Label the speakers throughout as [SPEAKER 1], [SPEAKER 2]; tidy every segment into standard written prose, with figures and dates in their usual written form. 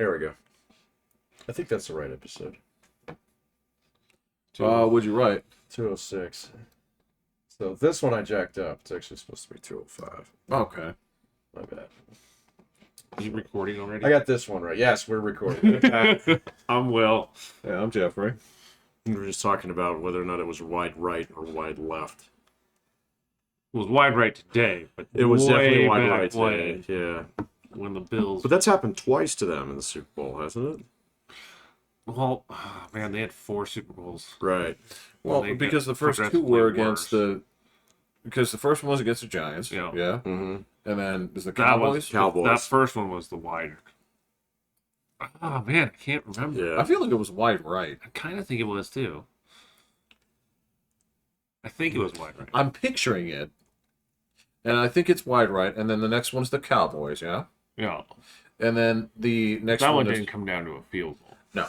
[SPEAKER 1] There we go. I think that's the right episode.
[SPEAKER 2] What'd you write?
[SPEAKER 1] 206. So this one I jacked up. It's actually supposed to be 205.
[SPEAKER 2] Okay.
[SPEAKER 1] My bad.
[SPEAKER 3] Are you recording already?
[SPEAKER 1] I got this one right. Yes, we're recording.
[SPEAKER 3] I'm Will.
[SPEAKER 2] Yeah, I'm Jeffrey.
[SPEAKER 1] We were just talking about whether or not it was wide right or wide left.
[SPEAKER 3] It was wide right today, but
[SPEAKER 1] It was definitely wide
[SPEAKER 3] back
[SPEAKER 1] right today. Yeah.
[SPEAKER 3] when the Bills.
[SPEAKER 1] But that's happened twice to them in the Super Bowl, hasn't it?
[SPEAKER 3] Well, man, they had 4 Super Bowls.
[SPEAKER 1] Right.
[SPEAKER 2] Well,
[SPEAKER 3] They
[SPEAKER 2] because
[SPEAKER 3] got
[SPEAKER 2] the first 2
[SPEAKER 3] progressively
[SPEAKER 2] were against
[SPEAKER 3] worse.
[SPEAKER 2] because the first one was against the Giants.
[SPEAKER 3] Yeah.
[SPEAKER 2] Yeah.
[SPEAKER 1] Mm-hmm.
[SPEAKER 2] And then there's the
[SPEAKER 3] That
[SPEAKER 2] Cowboys.
[SPEAKER 3] was
[SPEAKER 1] Cowboys.
[SPEAKER 3] That first one was the wide. Oh man, I can't remember.
[SPEAKER 1] Yeah.
[SPEAKER 2] I feel like it was wide right.
[SPEAKER 3] I kind of think it was too. I think it was wide right.
[SPEAKER 2] I'm picturing it. And I think it's wide right. And then the next one's the Cowboys, yeah?
[SPEAKER 3] Yeah,
[SPEAKER 2] And then the next
[SPEAKER 3] that one
[SPEAKER 2] is...
[SPEAKER 3] didn't come down to a field goal,
[SPEAKER 2] No.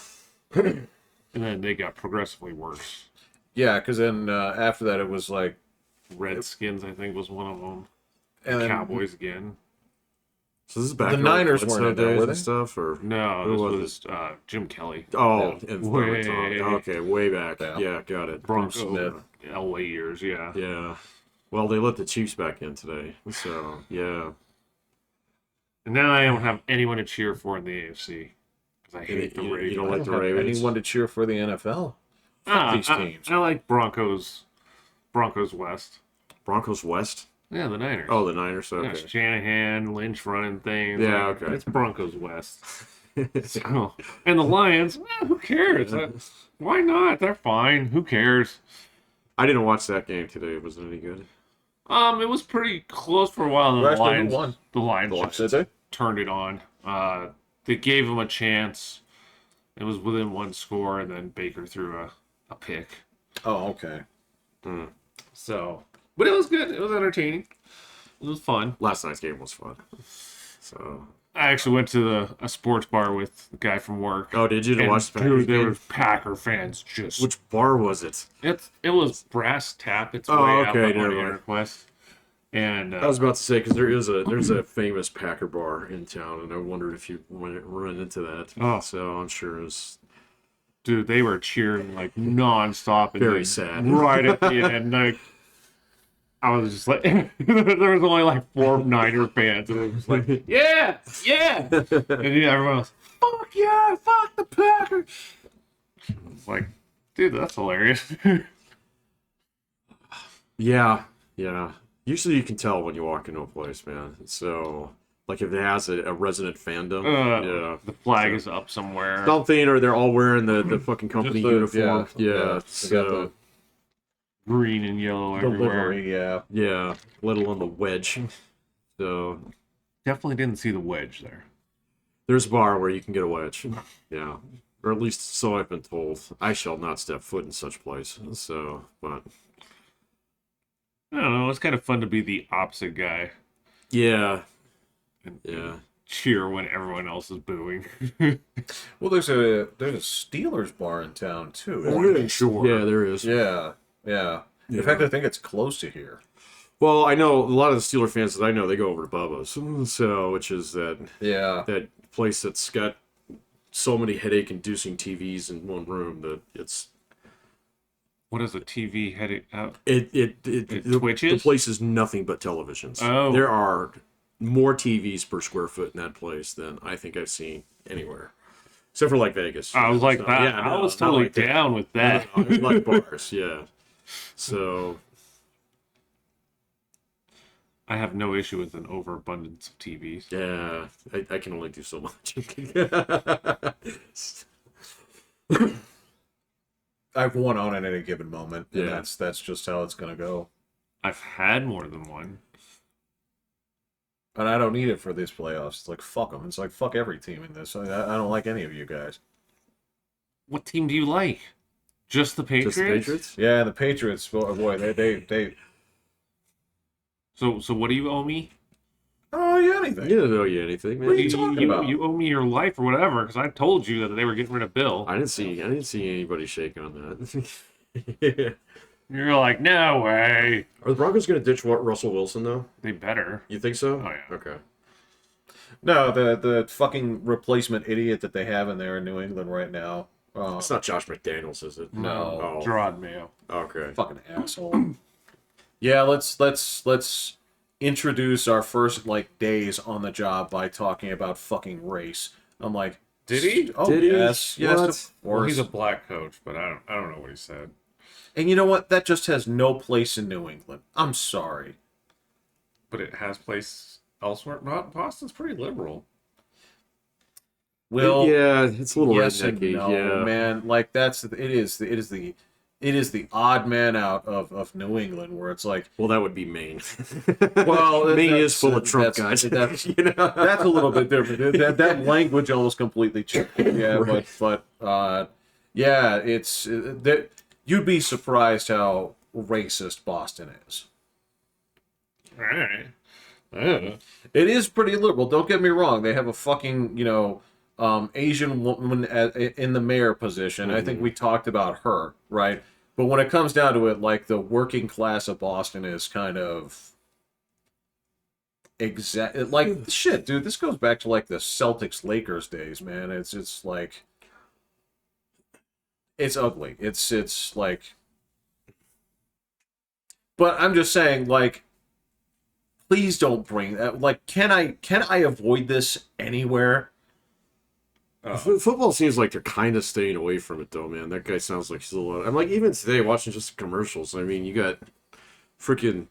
[SPEAKER 3] and then they got progressively worse.
[SPEAKER 2] Yeah, because then after that it was like...
[SPEAKER 3] Redskins, I think, was one of them.
[SPEAKER 2] And then
[SPEAKER 3] Cowboys again.
[SPEAKER 1] So this is back
[SPEAKER 2] The
[SPEAKER 1] in
[SPEAKER 2] Niners
[SPEAKER 1] Bledsoe
[SPEAKER 2] weren't in there,
[SPEAKER 1] days
[SPEAKER 2] were
[SPEAKER 1] and
[SPEAKER 2] they?
[SPEAKER 1] stuff, or
[SPEAKER 3] No,
[SPEAKER 1] Who
[SPEAKER 3] this
[SPEAKER 1] was
[SPEAKER 3] was Jim Kelly.
[SPEAKER 1] oh,
[SPEAKER 2] Yeah.
[SPEAKER 1] and
[SPEAKER 3] Way-
[SPEAKER 1] okay, way back.
[SPEAKER 2] Yeah.
[SPEAKER 1] Yeah, got it.
[SPEAKER 3] Bronco
[SPEAKER 2] Smith.
[SPEAKER 3] LA years, yeah.
[SPEAKER 1] Yeah. Well, they let the Chiefs back in today, so yeah.
[SPEAKER 3] And now I don't have anyone to cheer for in the AFC because I hate the
[SPEAKER 1] You
[SPEAKER 3] Ravens.
[SPEAKER 1] don't
[SPEAKER 2] I
[SPEAKER 1] like
[SPEAKER 2] don't
[SPEAKER 1] the
[SPEAKER 2] have
[SPEAKER 1] Ravens?
[SPEAKER 2] anyone to cheer for the NFL. these teams.
[SPEAKER 3] I like Broncos West.
[SPEAKER 1] Broncos West?
[SPEAKER 3] Yeah, the Niners.
[SPEAKER 1] Oh, the Niners.
[SPEAKER 3] Yeah,
[SPEAKER 1] Okay.
[SPEAKER 3] Shanahan, Lynch running things.
[SPEAKER 1] Yeah,
[SPEAKER 3] Like,
[SPEAKER 1] okay.
[SPEAKER 3] It's Broncos West. So, and the Lions, who cares? Why not? They're fine. Who cares?
[SPEAKER 1] I didn't watch that game today. Was it any good?
[SPEAKER 3] It was pretty close for a while. And
[SPEAKER 2] Who
[SPEAKER 3] the
[SPEAKER 2] actually
[SPEAKER 3] Lions,
[SPEAKER 2] won?
[SPEAKER 3] the Lions
[SPEAKER 1] Lions.
[SPEAKER 2] Did they?
[SPEAKER 3] turned it on. They gave them a chance. It was within one score, and then Baker threw a pick.
[SPEAKER 2] Oh, okay.
[SPEAKER 3] So, but it was good. It was entertaining. It was fun.
[SPEAKER 1] Last night's game was fun. So.
[SPEAKER 3] I actually went to a sports bar with the guy from work.
[SPEAKER 1] Oh, did you? To
[SPEAKER 3] And
[SPEAKER 1] watch the
[SPEAKER 3] dude,
[SPEAKER 1] Packers
[SPEAKER 3] there
[SPEAKER 1] game?
[SPEAKER 3] was Packer fans just.
[SPEAKER 1] Which bar was it?
[SPEAKER 3] It was Brass Tap. It's
[SPEAKER 1] Oh,
[SPEAKER 3] way
[SPEAKER 1] okay,
[SPEAKER 3] out
[SPEAKER 1] never
[SPEAKER 3] on
[SPEAKER 1] mind.
[SPEAKER 3] Interquest. And
[SPEAKER 1] I was about to say because there's a famous Packer bar in town, and I wondered if you run into that.
[SPEAKER 3] Oh.
[SPEAKER 1] So I'm sure it was.
[SPEAKER 3] dude, they were cheering like nonstop. And
[SPEAKER 1] Very
[SPEAKER 3] then
[SPEAKER 1] sad.
[SPEAKER 3] Right at the end, like I was just like, there was only like 4 Niner fans, and it was like, yeah, yeah, and everyone was, fuck yeah, fuck the Packers. It's like, dude, that's hilarious.
[SPEAKER 1] Yeah. Usually you can tell when you walk into a place, man. So, like if it has a resident fandom, yeah.
[SPEAKER 3] The flag is up somewhere.
[SPEAKER 1] Something, or they're all wearing the fucking company
[SPEAKER 2] Just the-
[SPEAKER 1] uniform.
[SPEAKER 2] yeah,
[SPEAKER 1] Yeah.
[SPEAKER 2] they got
[SPEAKER 1] So,
[SPEAKER 3] Green and yellow
[SPEAKER 2] The
[SPEAKER 3] everywhere.
[SPEAKER 2] livery, yeah.
[SPEAKER 1] yeah, let alone the wedge. So,
[SPEAKER 3] Definitely didn't see the wedge there.
[SPEAKER 1] there's a bar where you can get a wedge. Yeah. Or at least so I've been told. I shall not step foot in such place. So, but
[SPEAKER 3] I don't know. It's kind of fun to be the opposite guy
[SPEAKER 1] yeah.
[SPEAKER 3] and
[SPEAKER 1] Yeah.
[SPEAKER 3] cheer when everyone else is booing.
[SPEAKER 2] Well, there's a Steelers bar in town too. isn't
[SPEAKER 1] Oh,
[SPEAKER 2] there?
[SPEAKER 3] Sure.
[SPEAKER 1] Yeah, there is.
[SPEAKER 2] Yeah. In
[SPEAKER 1] Yeah.
[SPEAKER 2] fact, I think it's close to here.
[SPEAKER 1] Well, I know a lot of the Steeler fans that I know, they go over to Bubba's. So, which is that
[SPEAKER 2] Yeah.
[SPEAKER 1] place that's got so many headache-inducing TVs in one room that it's
[SPEAKER 3] What is a TV heading out?
[SPEAKER 1] it the
[SPEAKER 3] twitches?
[SPEAKER 1] place is nothing but televisions.
[SPEAKER 3] Oh.
[SPEAKER 1] There are more TVs per square foot in that place than I think I've seen anywhere, except for like Vegas.
[SPEAKER 3] I was like
[SPEAKER 1] So,
[SPEAKER 3] that.
[SPEAKER 1] yeah,
[SPEAKER 3] I
[SPEAKER 1] no,
[SPEAKER 3] was
[SPEAKER 1] not
[SPEAKER 3] totally
[SPEAKER 1] like that.
[SPEAKER 3] down with that.
[SPEAKER 1] No, like bars, yeah. So
[SPEAKER 3] I have no issue with an overabundance of TVs.
[SPEAKER 1] yeah, I can only do so much.
[SPEAKER 2] I have one on at any given moment, and
[SPEAKER 1] Yeah.
[SPEAKER 2] that's just how it's gonna go.
[SPEAKER 3] I've had more than one.
[SPEAKER 2] And I don't need it for these playoffs. It's like fuck them. It's like fuck every team in this. I don't like any of you guys.
[SPEAKER 3] What team do you like? Just the Patriots?
[SPEAKER 1] Just the Patriots?
[SPEAKER 2] Yeah, the Patriots. Boy, they.
[SPEAKER 3] So what do you owe me?
[SPEAKER 2] Oh, yeah, anything.
[SPEAKER 1] You didn't owe you anything, man.
[SPEAKER 2] What are you talking about?
[SPEAKER 3] You owe me your life or whatever, because I told you that they were getting rid of Bill.
[SPEAKER 1] I didn't see anybody shake on that.
[SPEAKER 3] You're like, no way.
[SPEAKER 1] Are the Broncos going to ditch Russell Wilson though?
[SPEAKER 3] They better.
[SPEAKER 1] You think so?
[SPEAKER 3] Oh, yeah.
[SPEAKER 1] Okay.
[SPEAKER 2] No, the fucking replacement idiot that they have in there in New England right now.
[SPEAKER 1] It's not Josh McDaniels, is it?
[SPEAKER 2] No.
[SPEAKER 1] Oh,
[SPEAKER 3] Gerard Mayo.
[SPEAKER 1] okay.
[SPEAKER 2] Fucking asshole. Yeah, let's introduce our first like days on the job by talking about fucking race. I'm like,
[SPEAKER 3] Did he?
[SPEAKER 2] Oh,
[SPEAKER 1] Did he?
[SPEAKER 2] yes, yes,
[SPEAKER 1] What?
[SPEAKER 2] of course.
[SPEAKER 3] Well, he's a black coach, but I don't know what he said.
[SPEAKER 2] And you know what? That just has no place in New England. I'm sorry.
[SPEAKER 3] But it has place elsewhere. Boston's pretty liberal.
[SPEAKER 2] Well,
[SPEAKER 1] Yeah, it's a little
[SPEAKER 2] yes and
[SPEAKER 1] rednecky.
[SPEAKER 2] no,
[SPEAKER 1] Yeah.
[SPEAKER 2] man. Like it is the odd man out of New England where it's like,
[SPEAKER 1] Well, that would be Maine.
[SPEAKER 2] well,
[SPEAKER 1] Maine
[SPEAKER 2] that's-
[SPEAKER 1] is full of Trump
[SPEAKER 2] that's-
[SPEAKER 1] guys.
[SPEAKER 2] that's-
[SPEAKER 1] you know?
[SPEAKER 2] that's a little bit different. That language almost completely changed. Yeah,
[SPEAKER 1] Right.
[SPEAKER 2] but yeah, it's that you'd be surprised how racist Boston is.
[SPEAKER 3] All right. Yeah.
[SPEAKER 2] It is pretty liberal. Don't get me wrong. They have a fucking Asian woman in the mayor position. I think we talked about her, right? But when it comes down to it, like the working class of Boston is kind of like shit, dude. This goes back to like the Celtics Lakers days, man. It's like it's ugly. It's like, but I'm just saying, like, please don't bring that. Like, can I avoid this anywhere?
[SPEAKER 1] Football seems like they're kind of staying away from it, though, man. That guy sounds like he's a lot. I'm like, even today, watching just the commercials. I mean, you got freaking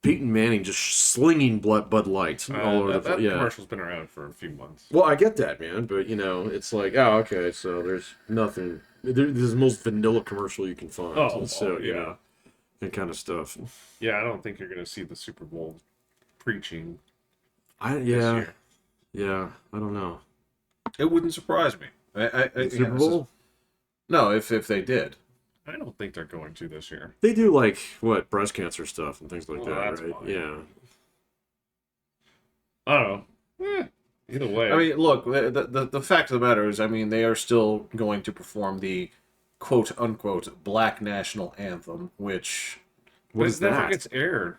[SPEAKER 1] Peyton Manning just slinging Bud Light all over the
[SPEAKER 3] that
[SPEAKER 1] place. Yeah.
[SPEAKER 3] commercial's been around for a few months.
[SPEAKER 1] Well, I get that, man, but it's like, oh, okay, so there's nothing. This is the most vanilla commercial you can find. So,
[SPEAKER 3] yeah.
[SPEAKER 1] that kind of stuff.
[SPEAKER 3] Yeah, I don't think you're gonna see the Super Bowl preaching
[SPEAKER 1] Yeah,
[SPEAKER 3] this year.
[SPEAKER 1] yeah, I don't know.
[SPEAKER 2] It wouldn't surprise me.
[SPEAKER 1] Super Bowl?
[SPEAKER 2] No, if they did.
[SPEAKER 3] I don't think they're going to this year.
[SPEAKER 1] They do like what breast cancer stuff and things like
[SPEAKER 3] Well,
[SPEAKER 1] that,
[SPEAKER 3] that's
[SPEAKER 1] right?
[SPEAKER 3] fine.
[SPEAKER 1] Yeah.
[SPEAKER 3] I don't know. Either way.
[SPEAKER 2] I mean, look, the fact of the matter is, I mean, they are still going to perform the quote unquote Black National Anthem, which
[SPEAKER 1] What
[SPEAKER 3] but
[SPEAKER 1] is
[SPEAKER 3] it never
[SPEAKER 1] that?
[SPEAKER 3] gets aired.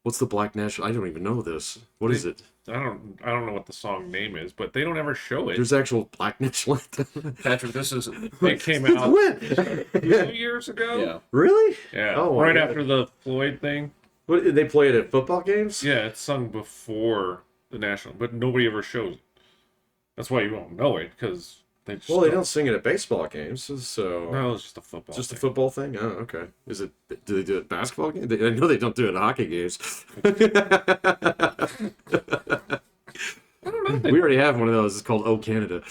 [SPEAKER 1] What's the Black National? I don't even know this. What is it?
[SPEAKER 3] I don't know what the song name is, but they don't ever show it.
[SPEAKER 1] There's actual Black National Anthem.
[SPEAKER 2] Patrick, this is
[SPEAKER 3] It came out
[SPEAKER 1] When?
[SPEAKER 3] 2 years ago.
[SPEAKER 2] yeah.
[SPEAKER 1] Really?
[SPEAKER 3] Yeah.
[SPEAKER 1] Oh, my
[SPEAKER 3] right
[SPEAKER 1] God.
[SPEAKER 3] after the Floyd thing.
[SPEAKER 1] What did they play it at football games?
[SPEAKER 3] Yeah, it's sung before the national, but nobody ever shows it. That's why you won't know it, because they just
[SPEAKER 1] Well, they don't sing it at baseball games, so
[SPEAKER 3] No, it's just a football.
[SPEAKER 1] just a
[SPEAKER 3] thing.
[SPEAKER 1] football thing. Oh, okay. Is it? Do they do it at basketball games? I know they don't do it at hockey games.
[SPEAKER 3] I don't know.
[SPEAKER 1] We already have one of those. It's called "Oh Canada."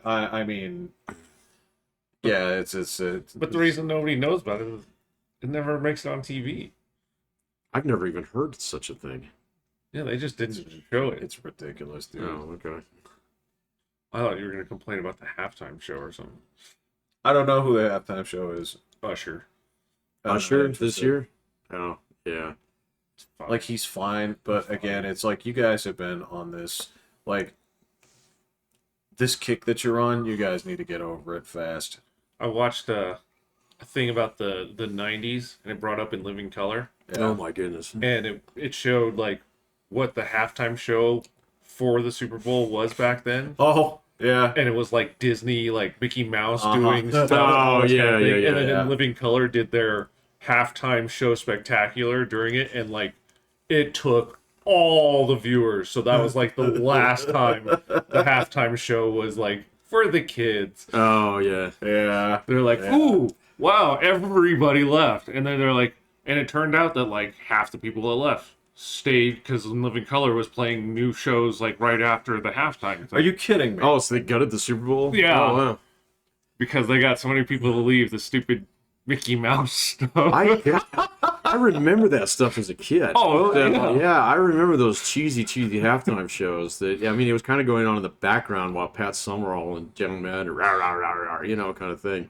[SPEAKER 2] I mean, yeah, it's
[SPEAKER 3] But the reason nobody knows about it is it never makes it on TV.
[SPEAKER 1] I've never even heard such a thing.
[SPEAKER 3] Yeah, they just didn't show it.
[SPEAKER 2] it's ridiculous, dude.
[SPEAKER 1] Oh, okay.
[SPEAKER 3] I thought you were gonna complain about the halftime show or something.
[SPEAKER 2] I don't know who the halftime show is.
[SPEAKER 3] Usher.
[SPEAKER 2] I'm not
[SPEAKER 1] Usher this
[SPEAKER 2] interested.
[SPEAKER 1] year? Oh, yeah.
[SPEAKER 3] It's fine.
[SPEAKER 2] Like, he's fine, but again, it's like you guys have been on this, like, this kick that you're on. You guys need to get over it fast.
[SPEAKER 3] I watched a thing about the 90s, and it brought up In Living Color,
[SPEAKER 2] Yeah.
[SPEAKER 1] Oh my goodness.
[SPEAKER 3] and it showed like what the halftime show for the Super Bowl was back then.
[SPEAKER 2] Oh, yeah.
[SPEAKER 3] And it was like Disney, like Mickey Mouse
[SPEAKER 2] Uh-huh.
[SPEAKER 3] doing stuff.
[SPEAKER 1] Oh,
[SPEAKER 3] this kind
[SPEAKER 1] yeah,
[SPEAKER 3] of thing.
[SPEAKER 1] yeah,
[SPEAKER 3] And then
[SPEAKER 2] yeah.
[SPEAKER 3] In Living Color did their halftime show spectacular during it, and like it took all the viewers. So that was like the last time the halftime show was like for the kids.
[SPEAKER 1] Oh yeah.
[SPEAKER 2] Yeah.
[SPEAKER 3] They're like,
[SPEAKER 2] Yeah.
[SPEAKER 3] ooh, wow, everybody left. And then they're like, and it turned out that like half the people that left stayed because In Living Color was playing new shows like right after the halftime thing.
[SPEAKER 2] Are you kidding me?
[SPEAKER 1] Oh, so they gutted the Super Bowl?
[SPEAKER 3] Yeah.
[SPEAKER 1] Oh, wow.
[SPEAKER 3] Because they got so many people to leave the stupid Mickey Mouse stuff.
[SPEAKER 1] I remember that stuff as a kid.
[SPEAKER 3] Oh, yeah.
[SPEAKER 1] I remember those cheesy halftime shows. That I mean, it was kind of going on in the background while Pat Summerall and Gentleman, rah, rah, rah, rah, you know, kind of thing.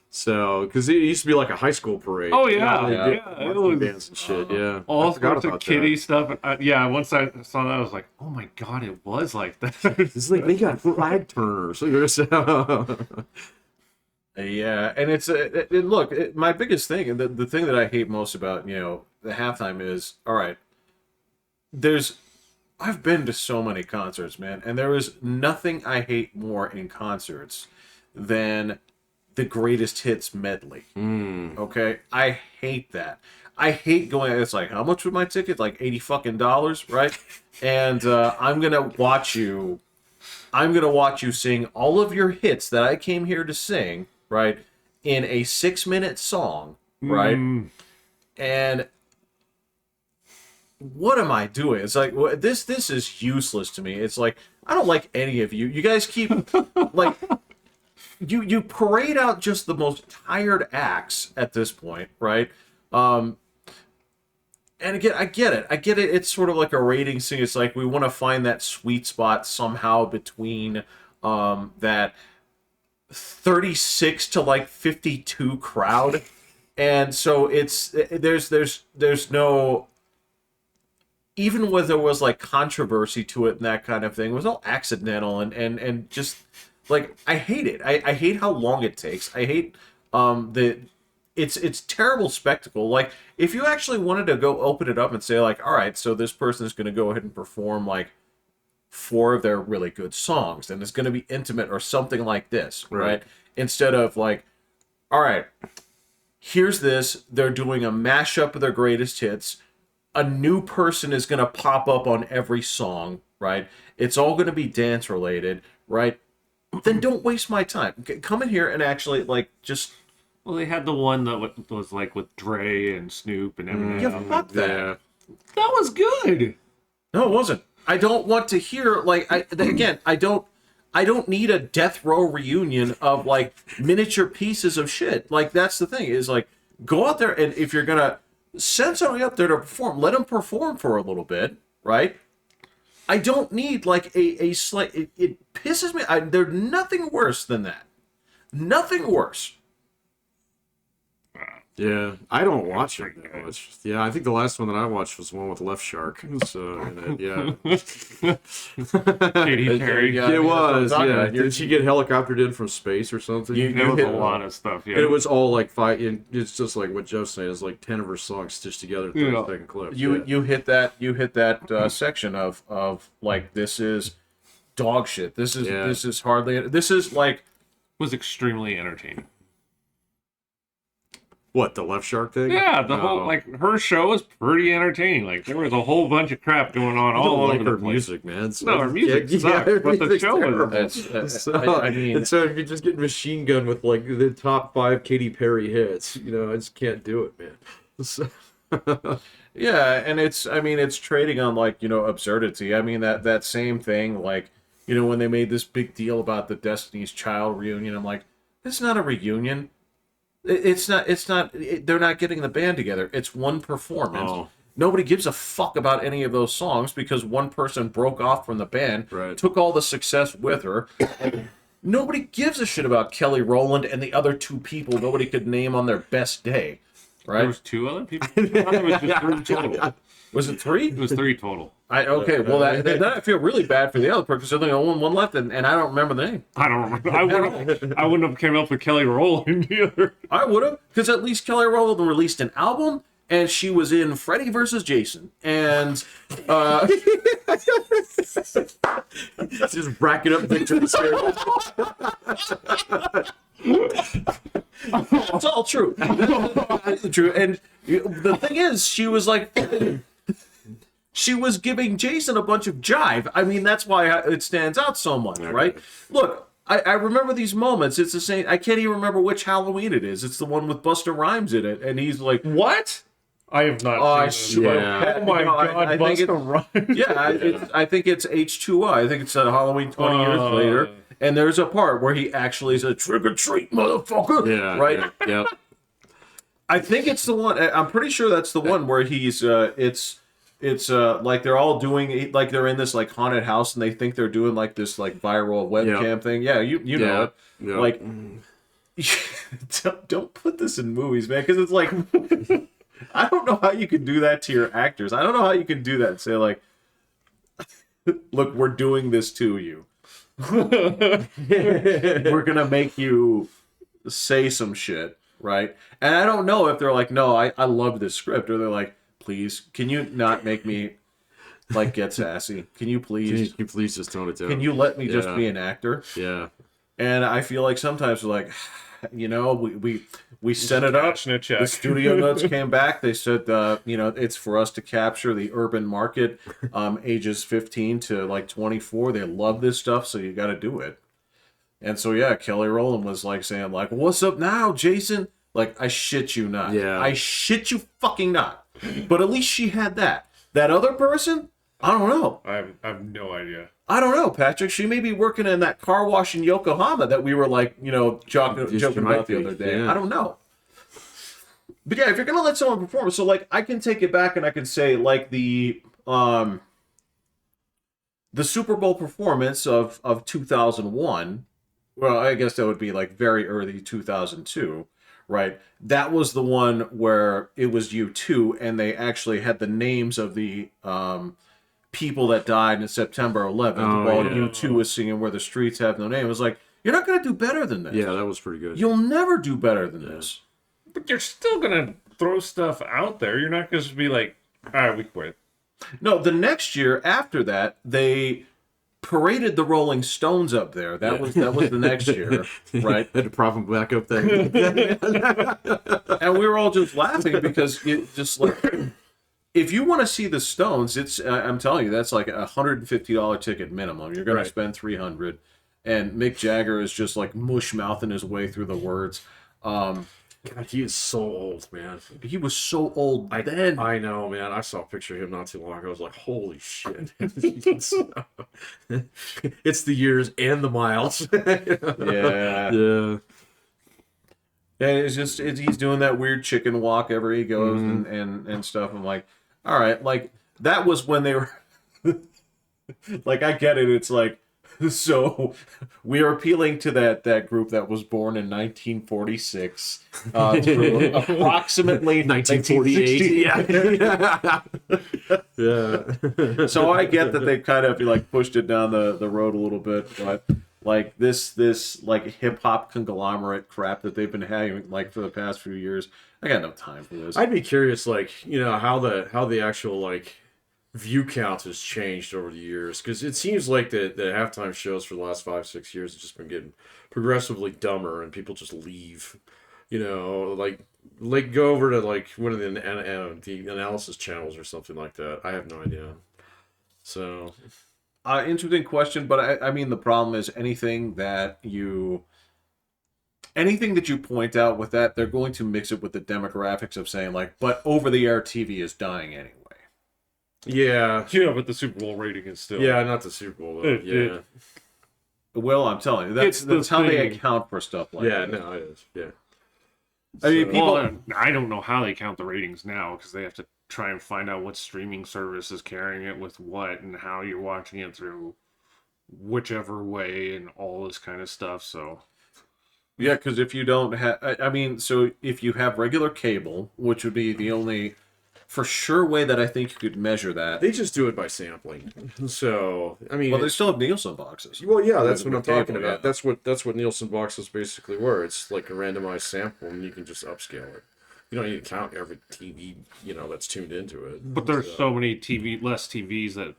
[SPEAKER 1] So, because it used to be like a high school parade.
[SPEAKER 3] Oh,
[SPEAKER 1] you
[SPEAKER 3] yeah.
[SPEAKER 1] know, they did
[SPEAKER 3] Yeah, it
[SPEAKER 1] marching
[SPEAKER 3] was-
[SPEAKER 1] bands and shit. Yeah,
[SPEAKER 3] All
[SPEAKER 1] I forgot
[SPEAKER 3] sorts of
[SPEAKER 1] about
[SPEAKER 3] kiddie
[SPEAKER 1] that.
[SPEAKER 3] stuff. Yeah, once I saw that, I was like, oh my god, it was like that.
[SPEAKER 1] It's like they got flag turners.
[SPEAKER 2] Yeah, and it's look. My biggest thing, and the thing that I hate most about the halftime is, all right, I've been to so many concerts, man, and there is nothing I hate more in concerts than the greatest hits medley. Okay? I hate that. I hate going, it's like, how much was my ticket? Like $80 fucking dollars, right? And I'm gonna watch you sing all of your hits that I came here to sing, right? In a 6-minute song, right? And what am I doing? It's like, this is useless to me. It's like, I don't like any of you. You guys keep like you parade out just the most tired acts at this point, right? And again, I get it. It's sort of like a rating thing. It's like we want to find that sweet spot somehow between that 36 to like 52 crowd. And so there's no, even when there was like controversy to it and that kind of thing, it was all accidental and just like, I hate it. I hate how long it takes. I hate it's terrible spectacle. Like, if you actually wanted to go open it up and say like, all right, so this person is going to go ahead and perform like 4 of their really good songs, and it's going to be intimate or something like this, right? Instead of like, all right, here's this, they're doing a mashup of their greatest hits. A new person is going to pop up on every song, right? It's all going to be dance related, right? Then don't waste my time. Come in here and actually like just.
[SPEAKER 3] Well, they had the one that was like with Dre and Snoop and Eminem.
[SPEAKER 2] Yeah, fuck that.
[SPEAKER 1] Yeah.
[SPEAKER 3] That was good.
[SPEAKER 2] No, it wasn't. I don't want to hear like I don't need a death row reunion of like miniature pieces of shit. Like, that's the thing, is like, go out there, and if you're gonna send somebody up there to perform, let them perform for a little bit, right? I don't need like a slight. It pisses me. There's nothing worse than that. Nothing worse.
[SPEAKER 1] Yeah, I don't watch it that much. Yeah, I think the last one that I watched was one with Left Shark. So, yeah.
[SPEAKER 3] Katy Perry.
[SPEAKER 1] It was, yeah. Did she get helicoptered in from space or something?
[SPEAKER 3] There was a lot of stuff, yeah.
[SPEAKER 1] And it was all like 5, it's just like what Joe's saying, it's like 10 of her songs stitched together in 30-second clips.
[SPEAKER 2] You hit that section of like, this is dog shit. This is like,
[SPEAKER 3] was extremely entertaining.
[SPEAKER 1] What, the Left Shark thing?
[SPEAKER 3] Yeah, the whole, like, her show was pretty entertaining. Like, there was a whole bunch of crap going on all over the place.
[SPEAKER 1] Music, man. So,
[SPEAKER 3] no, her music sucks, but the show was.
[SPEAKER 2] I mean,
[SPEAKER 1] and so if you're just getting machine gun with like the top 5 Katy Perry hits, I just can't do it, man. So,
[SPEAKER 2] yeah, and it's trading on like, absurdity. I mean, that same thing, like, when they made this big deal about the Destiny's Child reunion, I'm like, it's not a reunion. It's not. They're not getting the band together. It's one performance.
[SPEAKER 1] Oh.
[SPEAKER 2] Nobody gives a fuck about any of those songs because one person broke off from the band, took all the success with her. Nobody gives a shit about Kelly Rowland and the other 2 people nobody could name on their best day. Right?
[SPEAKER 3] There was 2 other people. I thought it was just 3 total.
[SPEAKER 2] Was it 3?
[SPEAKER 3] It was 3 total.
[SPEAKER 2] Well, then I feel really bad for the other person because there's only one left, and I don't remember the name.
[SPEAKER 3] I don't remember. I wouldn't have came up with Kelly Rowland either.
[SPEAKER 2] I would have, because at least Kelly Rowland released an album, and she was in Freddy vs. Jason, and
[SPEAKER 1] just racking up victories here.
[SPEAKER 2] It's all true. It's true. And the thing is, she was like, she was giving Jason a bunch of jive. I mean, that's why it stands out so much, right? Look, I remember these moments. It's the same. I can't even remember which Halloween it is. It's the one with Busta Rhymes in it, and he's like,
[SPEAKER 3] "What? I have not seen it.
[SPEAKER 1] Yeah.
[SPEAKER 3] Oh my God,
[SPEAKER 2] I think
[SPEAKER 3] Busta Rhymes.
[SPEAKER 2] Yeah, I think it's H2O. I think it's Halloween 20 years later. And there's a part where he actually says, "Trick or treat, motherfucker!"
[SPEAKER 1] Yeah,
[SPEAKER 2] right?
[SPEAKER 1] Yeah.
[SPEAKER 2] I think it's the one. I'm pretty sure that's the one where he's. It's like they're all doing, like they're in this like haunted house and they think they're doing like this like viral webcam thing. Yeah, you know it.
[SPEAKER 1] Yeah.
[SPEAKER 2] Like, don't put this in movies, man, because it's like, I don't know how you can do that to your actors. I don't know how you can do that and say like, look, we're doing this to you. We're gonna make you say some shit, right? And I don't know if they're like, no, I love this script, or they're like, please, can you not make me like get sassy. Can you please?
[SPEAKER 1] Can you please just tone it down?
[SPEAKER 2] Can you let me just
[SPEAKER 1] Yeah.
[SPEAKER 2] be an actor?
[SPEAKER 1] Yeah.
[SPEAKER 2] And I feel like sometimes we're like, we set it up.
[SPEAKER 3] Cashing a check.
[SPEAKER 2] The studio notes came back. They said, it's for us to capture the urban market, ages 15 to like 24. They love this stuff, so you got to do it. And so yeah, Kelly Rowland was like saying like, "What's up now, Jason?" Like, I shit you not.
[SPEAKER 1] Yeah.
[SPEAKER 2] I shit you fucking not. But at least she had that. That other person, I don't know.
[SPEAKER 3] I have no idea.
[SPEAKER 2] I don't know, Patrick. She may be working in that car wash in Yokohama that we were like, joking
[SPEAKER 1] might
[SPEAKER 2] about the
[SPEAKER 1] be,
[SPEAKER 2] other day.
[SPEAKER 1] yeah.
[SPEAKER 2] I don't know. But yeah, if you're gonna let someone perform, so like I can take it back and I can say like the Super Bowl performance of 2001. Well, I guess that would be like very early 2002, right? That was the one where it was U2, and they actually had the names of the people that died in September 11th, while U2 was singing "Where the Streets Have No Name." It was like, you're not gonna do better than this.
[SPEAKER 1] Yeah, that was pretty good.
[SPEAKER 2] You'll never do better than this.
[SPEAKER 3] But you're still gonna throw stuff out there. You're not gonna just be like, all right, we quit.
[SPEAKER 2] No, the next year after that, they paraded the Rolling Stones up there. That was the next year, right?
[SPEAKER 1] Had to prop them back up then.
[SPEAKER 2] And we were all just laughing because it just like, if you want to see the Stones, it's I'm telling you, that's like $150 ticket minimum. You're going to spend $300, and Mick Jagger is just like mush mouthing his way through the words.
[SPEAKER 1] God, he is so old, man.
[SPEAKER 2] He was so old then.
[SPEAKER 1] I know, man. I saw a picture of him not too long ago. I was like, holy shit. It's the years and the miles.
[SPEAKER 2] Yeah.
[SPEAKER 1] Yeah.
[SPEAKER 2] And he's doing that weird chicken walk everywhere he goes and stuff. I'm like, all right, like that was when they were like, I get it. It's like, so we are appealing to that group that was born in 1946 through approximately
[SPEAKER 1] 1948. Yeah.
[SPEAKER 2] So I get that they kind of like pushed it down the road a little bit, but like this like hip hop conglomerate crap that they've been having like for the past few years, I got no time for this.
[SPEAKER 1] I'd be curious, like, how the actual like view count has changed over the years, because it seems like the halftime shows for the last 5-6 years have just been getting progressively dumber, and people just leave. Like go over to like one of the analysis channels or something like that. I have no idea. So,
[SPEAKER 2] interesting question, but I mean the problem is anything that you point out with that, they're going to mix it with the demographics of saying like, but over-the-air TV is dying anyway.
[SPEAKER 1] yeah,
[SPEAKER 3] But the Super Bowl rating is still.
[SPEAKER 1] yeah, not the Super Bowl though. Yeah,
[SPEAKER 2] Well, I'm telling you, that's how they account for stuff like
[SPEAKER 1] yeah,
[SPEAKER 2] that.
[SPEAKER 1] no, it is. Yeah,
[SPEAKER 2] I mean, people.
[SPEAKER 3] Well, I don't know how they count the ratings now because they have to try and find out what streaming service is carrying it with what and how you're watching it through whichever way and all this kind of stuff. So.
[SPEAKER 2] Yeah, because if you don't have, so if you have regular cable, which would be the only for sure way that I think you could measure that.
[SPEAKER 1] they just do it by sampling. So, I mean,
[SPEAKER 2] Well, they still have Nielsen boxes.
[SPEAKER 1] well, yeah, that's
[SPEAKER 2] With
[SPEAKER 1] what I'm
[SPEAKER 2] cable,
[SPEAKER 1] talking about.
[SPEAKER 2] yeah.
[SPEAKER 1] That's what Nielsen boxes basically were. It's like a randomized sample, and you can just upscale it. You don't need to count every TV, that's tuned into it.
[SPEAKER 3] But there's so many less TVs that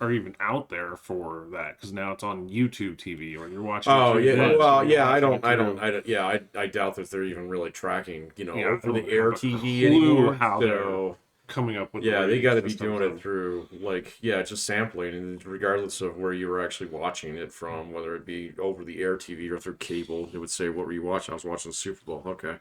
[SPEAKER 3] are even out there for that because now it's on YouTube TV or you're watching.
[SPEAKER 1] Oh
[SPEAKER 3] it
[SPEAKER 1] yeah,
[SPEAKER 3] through
[SPEAKER 1] well
[SPEAKER 3] Plus,
[SPEAKER 1] yeah,
[SPEAKER 3] you're watching it through-
[SPEAKER 1] I doubt that they're even really tracking,
[SPEAKER 3] Yeah,
[SPEAKER 1] over the
[SPEAKER 3] I
[SPEAKER 1] air
[SPEAKER 3] don't have a
[SPEAKER 1] TV
[SPEAKER 3] clue
[SPEAKER 1] anymore.
[SPEAKER 3] how
[SPEAKER 1] So
[SPEAKER 3] coming up with.
[SPEAKER 1] yeah,
[SPEAKER 3] the
[SPEAKER 1] they got to
[SPEAKER 3] ratings
[SPEAKER 1] be
[SPEAKER 3] and
[SPEAKER 1] doing
[SPEAKER 3] stuff,
[SPEAKER 1] it through just sampling, and regardless of where you were actually watching it from, whether it be over the air TV or through cable, it would say, "What were you watching?" I was watching the Super Bowl. Okay,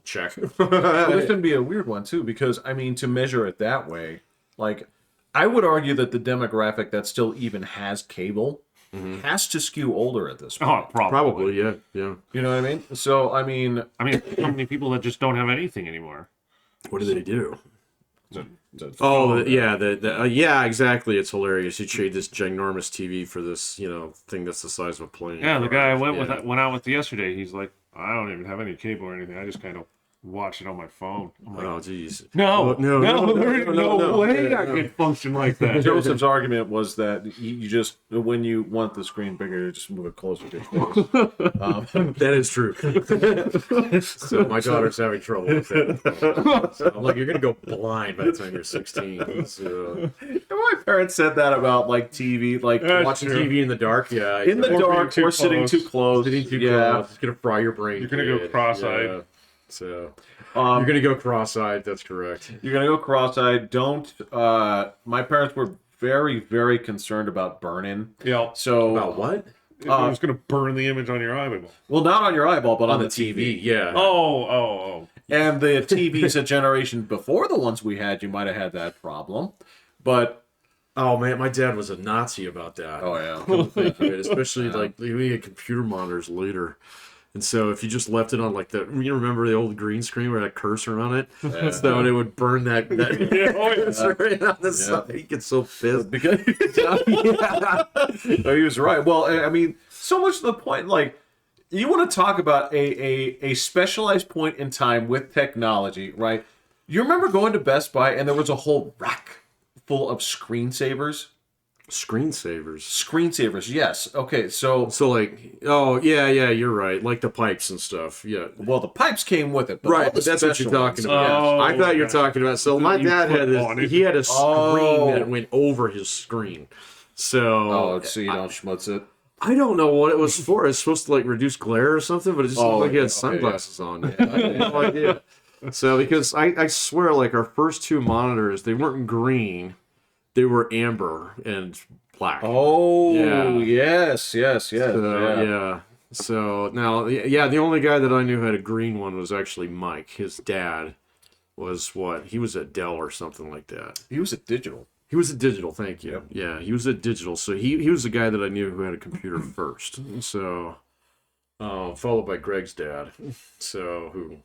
[SPEAKER 1] check.
[SPEAKER 2] Well, this can be a weird one too, because I mean, to measure it that way, like I would argue that the demographic that still even has cable has to skew older at this point.
[SPEAKER 3] Oh, probably.
[SPEAKER 1] yeah.
[SPEAKER 2] You know what I mean? So I mean,
[SPEAKER 3] so many people that just don't have anything anymore.
[SPEAKER 1] What do they do?
[SPEAKER 3] The
[SPEAKER 1] Yeah, exactly. It's hilarious. You trade this ginormous TV for this, thing that's the size of a plane.
[SPEAKER 3] Yeah, the guy I went out with yesterday. He's like, I don't even have any cable or anything. I just kind of watch it on my phone. I'm like,
[SPEAKER 1] Oh, jeez.
[SPEAKER 3] no, there's no
[SPEAKER 1] no,
[SPEAKER 3] way
[SPEAKER 1] no,
[SPEAKER 3] I
[SPEAKER 1] no.
[SPEAKER 3] could function like that.
[SPEAKER 2] Joseph's argument was that you just, when you want the screen bigger, you just move it closer to your face.
[SPEAKER 1] That is true. So my daughter's having trouble with it. So I'm like, you're gonna go blind by the time you're 16. So,
[SPEAKER 2] Well, my parents said that about like TV, like
[SPEAKER 3] That's
[SPEAKER 1] Watching
[SPEAKER 3] true.
[SPEAKER 1] TV in the dark, yeah.
[SPEAKER 2] in the
[SPEAKER 3] Or being
[SPEAKER 2] dark
[SPEAKER 3] too
[SPEAKER 2] or sitting
[SPEAKER 3] close.
[SPEAKER 2] too close.
[SPEAKER 1] Sitting too
[SPEAKER 2] yeah.
[SPEAKER 1] close. It's gonna fry your brain.
[SPEAKER 3] You're gonna go
[SPEAKER 1] kid.
[SPEAKER 3] cross-eyed.
[SPEAKER 1] Yeah. So
[SPEAKER 2] Um,
[SPEAKER 1] you're gonna go cross-eyed. That's correct.
[SPEAKER 2] You're gonna go cross-eyed. Don't. My parents were very, very concerned about burn-in.
[SPEAKER 3] Yeah.
[SPEAKER 2] So
[SPEAKER 1] About what?
[SPEAKER 3] It was gonna burn the image on your eyeball.
[SPEAKER 2] well, not on your eyeball, but on the
[SPEAKER 1] TV.
[SPEAKER 2] TV.
[SPEAKER 1] Yeah.
[SPEAKER 3] Oh.
[SPEAKER 2] And the TVs a generation before the ones we had, you might have had that problem. But
[SPEAKER 1] Oh man, my dad was a Nazi about that.
[SPEAKER 2] oh yeah,
[SPEAKER 1] Thank you. Especially like we had computer monitors later. And so if you just left it on like the, you remember the old green screen where had a cursor on it?
[SPEAKER 2] Yeah.
[SPEAKER 1] So it would burn that cursor right on the side. He gets so pissed.
[SPEAKER 2] because he was right. Well, I mean, so much to the point. Like, you want to talk about a specialized point in time with technology, right? You remember going to Best Buy and there was a whole rack full of screensavers.
[SPEAKER 1] Screensavers.
[SPEAKER 2] Screensavers, yes. Okay, so
[SPEAKER 1] So like, oh yeah, you're right. Like the pipes and stuff. Yeah.
[SPEAKER 2] well, the pipes came with it, but all
[SPEAKER 1] Right,
[SPEAKER 2] the
[SPEAKER 1] but that's what you're
[SPEAKER 2] special
[SPEAKER 1] talking
[SPEAKER 2] ones,
[SPEAKER 1] about.
[SPEAKER 3] Oh,
[SPEAKER 1] I thought you were
[SPEAKER 3] okay.
[SPEAKER 1] talking about. So my
[SPEAKER 3] You
[SPEAKER 1] dad had
[SPEAKER 3] clip on
[SPEAKER 1] this.
[SPEAKER 3] it.
[SPEAKER 1] He had a screen
[SPEAKER 2] Oh.
[SPEAKER 1] that went over his screen. So
[SPEAKER 2] Oh, so you don't schmutz it.
[SPEAKER 1] I don't know what it was for. It's supposed to like reduce glare or something, but it just
[SPEAKER 2] Oh,
[SPEAKER 1] looked like he
[SPEAKER 2] yeah,
[SPEAKER 1] had
[SPEAKER 2] okay,
[SPEAKER 1] sunglasses on. I had no idea. So because I swear, like our first two monitors, they weren't green, they were amber and black.
[SPEAKER 2] Oh,
[SPEAKER 1] Yeah.
[SPEAKER 2] yes.
[SPEAKER 1] So,
[SPEAKER 2] yeah.
[SPEAKER 1] yeah. So now, yeah, the only guy that I knew had a green one was actually Mike. His dad was what? He was at Dell or something like that.
[SPEAKER 2] He was a digital.
[SPEAKER 1] He was a digital, thank you.
[SPEAKER 2] Yep.
[SPEAKER 1] Yeah, he was a digital. So he was the guy that I knew who had a computer first. So, followed by Greg's dad. So who?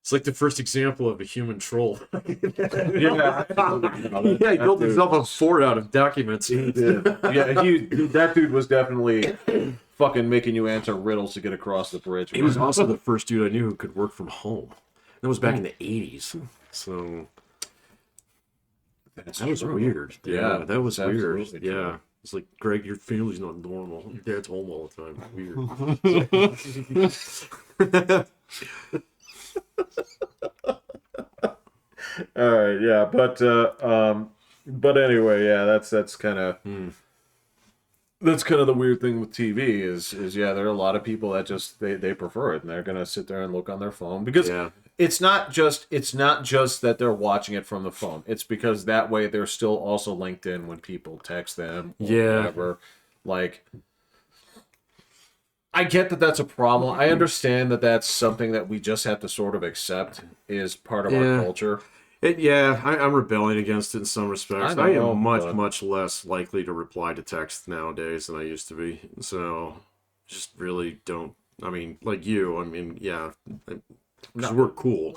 [SPEAKER 1] It's like the first example of a human troll.
[SPEAKER 2] Yeah,
[SPEAKER 1] Yeah, he built himself a fort out of documents.
[SPEAKER 2] yeah. That dude was definitely fucking making you answer riddles to get across the bridge.
[SPEAKER 1] He was also the first dude I knew who could work from home. That was back in the 80s. So that was
[SPEAKER 2] true.
[SPEAKER 1] weird. Yeah, that was
[SPEAKER 2] it's
[SPEAKER 1] weird.
[SPEAKER 2] absolutely true.
[SPEAKER 1] Yeah. It's like, Greg, your family's not normal. Your dad's home all the time. Weird.
[SPEAKER 2] All right, yeah, but anyway, yeah, that's kind of that's kind of the weird thing with TV is yeah, there are a lot of people that just they prefer it and they're gonna sit there and look on their phone because
[SPEAKER 1] Yeah.
[SPEAKER 2] it's not just that they're watching it from the phone. It's because that way they're still also linked in when people text them or
[SPEAKER 1] Yeah.
[SPEAKER 2] whatever. Like, I get that that's a problem. I understand that that's something that we just have to sort of accept is part of our
[SPEAKER 1] Yeah.
[SPEAKER 2] culture.
[SPEAKER 1] I'm rebelling against it in some respects.
[SPEAKER 2] I
[SPEAKER 1] I
[SPEAKER 2] know,
[SPEAKER 1] am much,
[SPEAKER 2] but-
[SPEAKER 1] much less likely to reply to text nowadays than I used to be. So, just really don't. I mean, like you. I mean, yeah, because we're cool.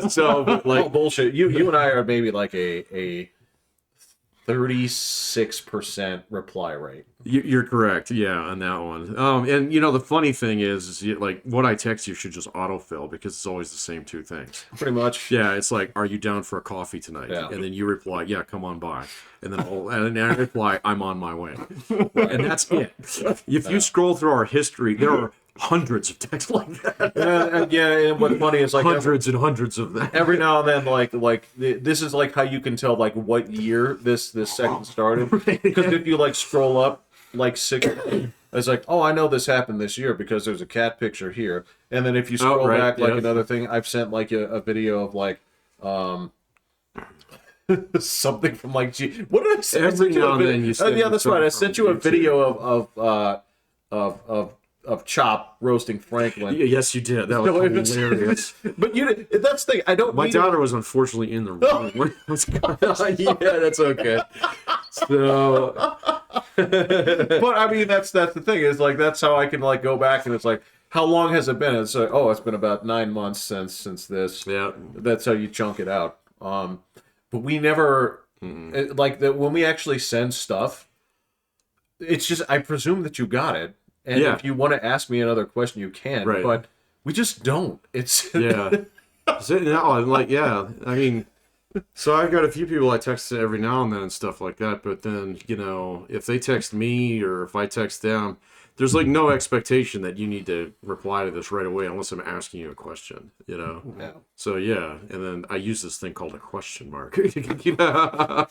[SPEAKER 1] So, but
[SPEAKER 2] Like
[SPEAKER 1] like,
[SPEAKER 2] bullshit. You and I are maybe like a 36% reply rate.
[SPEAKER 1] you're correct. Yeah, on that one. And the funny thing is like what I text you should just autofill because it's always the same two things.
[SPEAKER 2] Pretty much.
[SPEAKER 1] Yeah, it's like, are you down for a coffee tonight?
[SPEAKER 2] Yeah.
[SPEAKER 1] And then you reply, yeah, come on by. And then I reply, I'm on my way. And that's it. If you scroll through our history, there are hundreds of texts like that.
[SPEAKER 2] And what's funny is like
[SPEAKER 1] Hundreds and hundreds of them.
[SPEAKER 2] every now and then, like this is like how you can tell like what year this segment started. Because if you like scroll up like 6, it's like, oh, I know this happened this year because there's a cat picture here. And then if you scroll
[SPEAKER 1] right,
[SPEAKER 2] back like
[SPEAKER 1] yeah.
[SPEAKER 2] another thing, I've sent like a video of like something from like what did I say?
[SPEAKER 1] Every now and then you send
[SPEAKER 2] yeah, that's right. I
[SPEAKER 1] something
[SPEAKER 2] sent you a
[SPEAKER 1] from
[SPEAKER 2] video of Chop roasting Franklin.
[SPEAKER 1] Yes, you did. That was
[SPEAKER 2] No, it was-
[SPEAKER 1] hilarious.
[SPEAKER 2] But that's the thing. I don't.
[SPEAKER 1] My
[SPEAKER 2] mean
[SPEAKER 1] daughter was unfortunately in the room. What's going on? Yeah, that's okay. So,
[SPEAKER 2] But I mean, that's the thing is like that's how I can like go back and it's like, how long has it been? It's like, oh, it's been about 9 months since this.
[SPEAKER 1] yeah.
[SPEAKER 2] That's how you chunk it out. But we never when we actually send stuff. It's just I presume that you got it, and
[SPEAKER 1] Yeah.
[SPEAKER 2] if you want to ask me another question, you can.
[SPEAKER 1] Right.
[SPEAKER 2] But we just don't. It's
[SPEAKER 1] Yeah. No, I'm like, yeah. I mean, So I've got a few people I text every now and then and stuff like that. But then, you know, if they text me or if I text them, there's like no expectation that you need to reply to this right away unless I'm asking you a question, you know?
[SPEAKER 2] Yeah.
[SPEAKER 1] So yeah, and then I use this thing called a question mark. You know?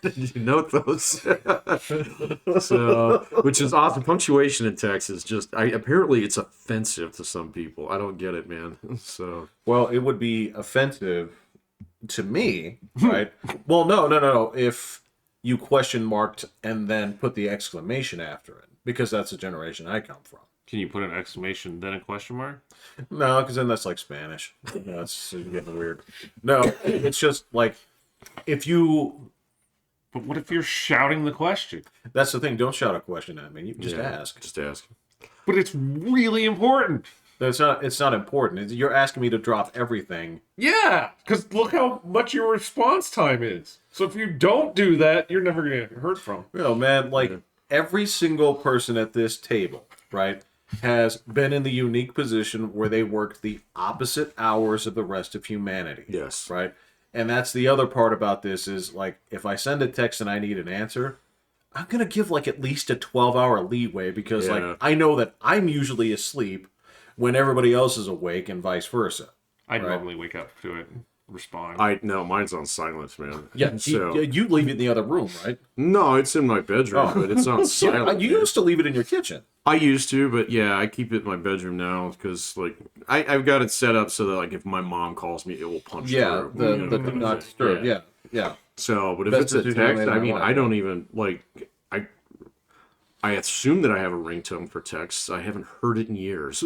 [SPEAKER 1] Did you note those? So, which is awesome. Punctuation in text is just, apparently it's offensive to some people. I don't get it, man. So,
[SPEAKER 2] Well, it would be offensive to me, right? Well, no. If you question marked and then put the exclamation after it, because that's the generation I come from.
[SPEAKER 3] Can you put an exclamation then a question mark?
[SPEAKER 2] No, because then that's like Spanish. That's getting weird. No, it's just like if you.
[SPEAKER 3] But what if you're shouting the question?
[SPEAKER 2] That's the thing. Don't shout a question at me. You can just ask.
[SPEAKER 1] just ask.
[SPEAKER 3] But it's really important.
[SPEAKER 2] It's not important. You're asking me to drop everything.
[SPEAKER 3] Yeah, because look how much your response time is. So if you don't do that, you're never going to get heard from.
[SPEAKER 2] You know, man, like every single person at this table, right, has been in the unique position where they worked the opposite hours of the rest of humanity.
[SPEAKER 1] Yes.
[SPEAKER 2] Right? And that's the other part about this is, like, if I send a text and I need an answer, I'm going to give, like, at least a 12-hour leeway because, like, I know that I'm usually asleep when everybody else is awake and vice versa.
[SPEAKER 3] I normally wake up to it and respond.
[SPEAKER 1] No, mine's on silence, man.
[SPEAKER 2] Yeah,
[SPEAKER 1] So,
[SPEAKER 2] you leave it in the other room, right?
[SPEAKER 1] no, it's in my bedroom, but it's on silent.
[SPEAKER 2] You used to leave it in your kitchen.
[SPEAKER 1] I used to, but yeah, I keep it in my bedroom now because, like, I've got it set up so that, like, if my mom calls me, it will punch
[SPEAKER 2] Yeah,
[SPEAKER 1] through.
[SPEAKER 2] the not disturb. Yeah.
[SPEAKER 1] So, but if
[SPEAKER 2] Best
[SPEAKER 1] it's a
[SPEAKER 2] decision I
[SPEAKER 1] text,
[SPEAKER 2] made in
[SPEAKER 1] I
[SPEAKER 2] my
[SPEAKER 1] mean,
[SPEAKER 2] life.
[SPEAKER 1] I don't even, like, I assume that I have a ringtone for texts. I haven't heard it in years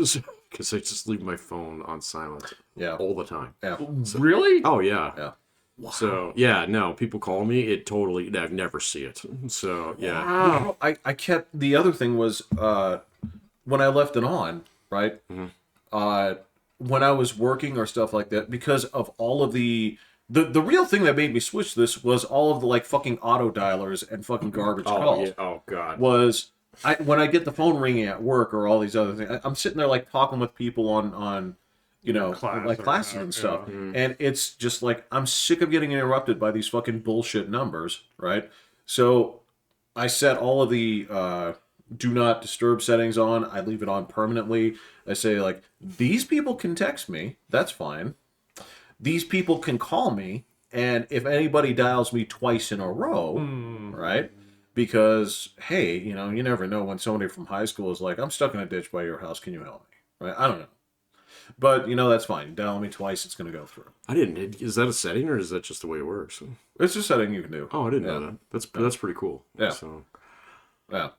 [SPEAKER 1] because I just leave my phone on silent all the time.
[SPEAKER 2] Yeah.
[SPEAKER 3] Really?
[SPEAKER 1] Oh, yeah.
[SPEAKER 2] Yeah.
[SPEAKER 1] Wow. So, yeah, no, people call me, I never see it. So, yeah.
[SPEAKER 3] Wow.
[SPEAKER 2] I kept the other thing was when I left it on, right? When I was working or stuff like that, because of all of the real thing that made me switch this was all of the like fucking auto dialers and fucking garbage calls.
[SPEAKER 1] Yeah. Oh, God.
[SPEAKER 2] Was when I get the phone ringing at work or all these other things, I'm sitting there like talking with people on you know, like classes and stuff. And it's just like, I'm sick of getting interrupted by these fucking bullshit numbers, right? So I set all of the do not disturb settings on. I leave it on permanently. I say, like, these people can text me. That's fine. These people can call me. And if anybody dials me twice in a row, right? Because, hey, you know, you never know when somebody from high school is like, I'm stuck in a ditch by your house. Can you help me? Right? I don't know. But, you know, that's fine. You dial me twice, it's going to go through.
[SPEAKER 1] Is that a setting or is that just the way it works?
[SPEAKER 2] It's a setting you can do.
[SPEAKER 1] Oh, I didn't know that. That's pretty cool.
[SPEAKER 2] Yeah.
[SPEAKER 1] So.
[SPEAKER 2] Yeah.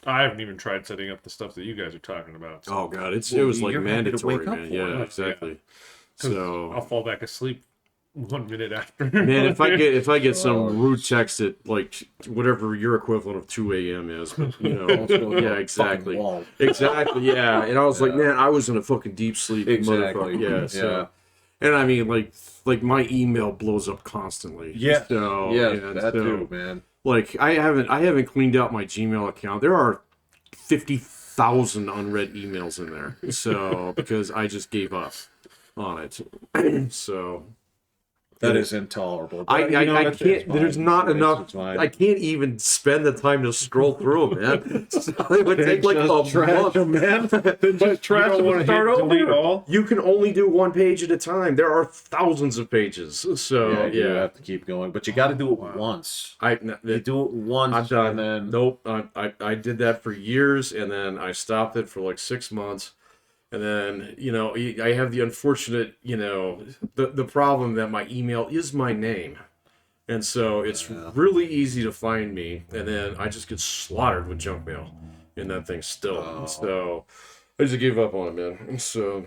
[SPEAKER 3] I haven't even tried setting up the stuff that you guys are talking about. So.
[SPEAKER 1] Oh, God. It was like
[SPEAKER 2] you're happy to
[SPEAKER 1] mandatory,
[SPEAKER 2] wake up
[SPEAKER 1] man.
[SPEAKER 2] for
[SPEAKER 1] Yeah,
[SPEAKER 2] it.
[SPEAKER 1] exactly.
[SPEAKER 3] I'll
[SPEAKER 1] So,
[SPEAKER 3] fall back asleep 1 minute after.
[SPEAKER 1] man, if I get some rude text at like whatever your equivalent of 2 a.m. is, but, you know, yeah, exactly, exactly, yeah. And I was like, man, I was in a fucking deep sleep,
[SPEAKER 2] Exactly.
[SPEAKER 1] motherfucker. Yeah, so, and I mean, like my email blows up constantly.
[SPEAKER 2] Yeah.
[SPEAKER 1] So,
[SPEAKER 2] Yeah,
[SPEAKER 1] and
[SPEAKER 2] that
[SPEAKER 1] so,
[SPEAKER 2] too, man.
[SPEAKER 1] Like I haven't cleaned out my Gmail account. There are 50,000 unread emails in there. So because I just gave up on it. So.
[SPEAKER 2] That is intolerable.
[SPEAKER 1] I
[SPEAKER 2] It's
[SPEAKER 1] can't.
[SPEAKER 2] fine.
[SPEAKER 1] There's not enough.
[SPEAKER 2] It's fine.
[SPEAKER 1] I can't even spend the time to scroll through them, man. So it would take like a month.
[SPEAKER 2] man.
[SPEAKER 3] But trash
[SPEAKER 1] don't wanna
[SPEAKER 3] and start
[SPEAKER 1] hit
[SPEAKER 3] over.
[SPEAKER 1] delete
[SPEAKER 3] All.
[SPEAKER 1] You can only do one page at a time. There are thousands of pages. So
[SPEAKER 2] You
[SPEAKER 1] yeah,
[SPEAKER 2] have to keep going, but you got to do it once. You do it once,
[SPEAKER 1] I'm done.
[SPEAKER 2] and then
[SPEAKER 1] Nope. I did that for years, and then I stopped it for like 6 months. And then, you know, I have the unfortunate, you know, the problem that my email is my name. And so it's really easy to find me. And then I just get slaughtered with junk mail in that thing still. So I just gave up on it, man. So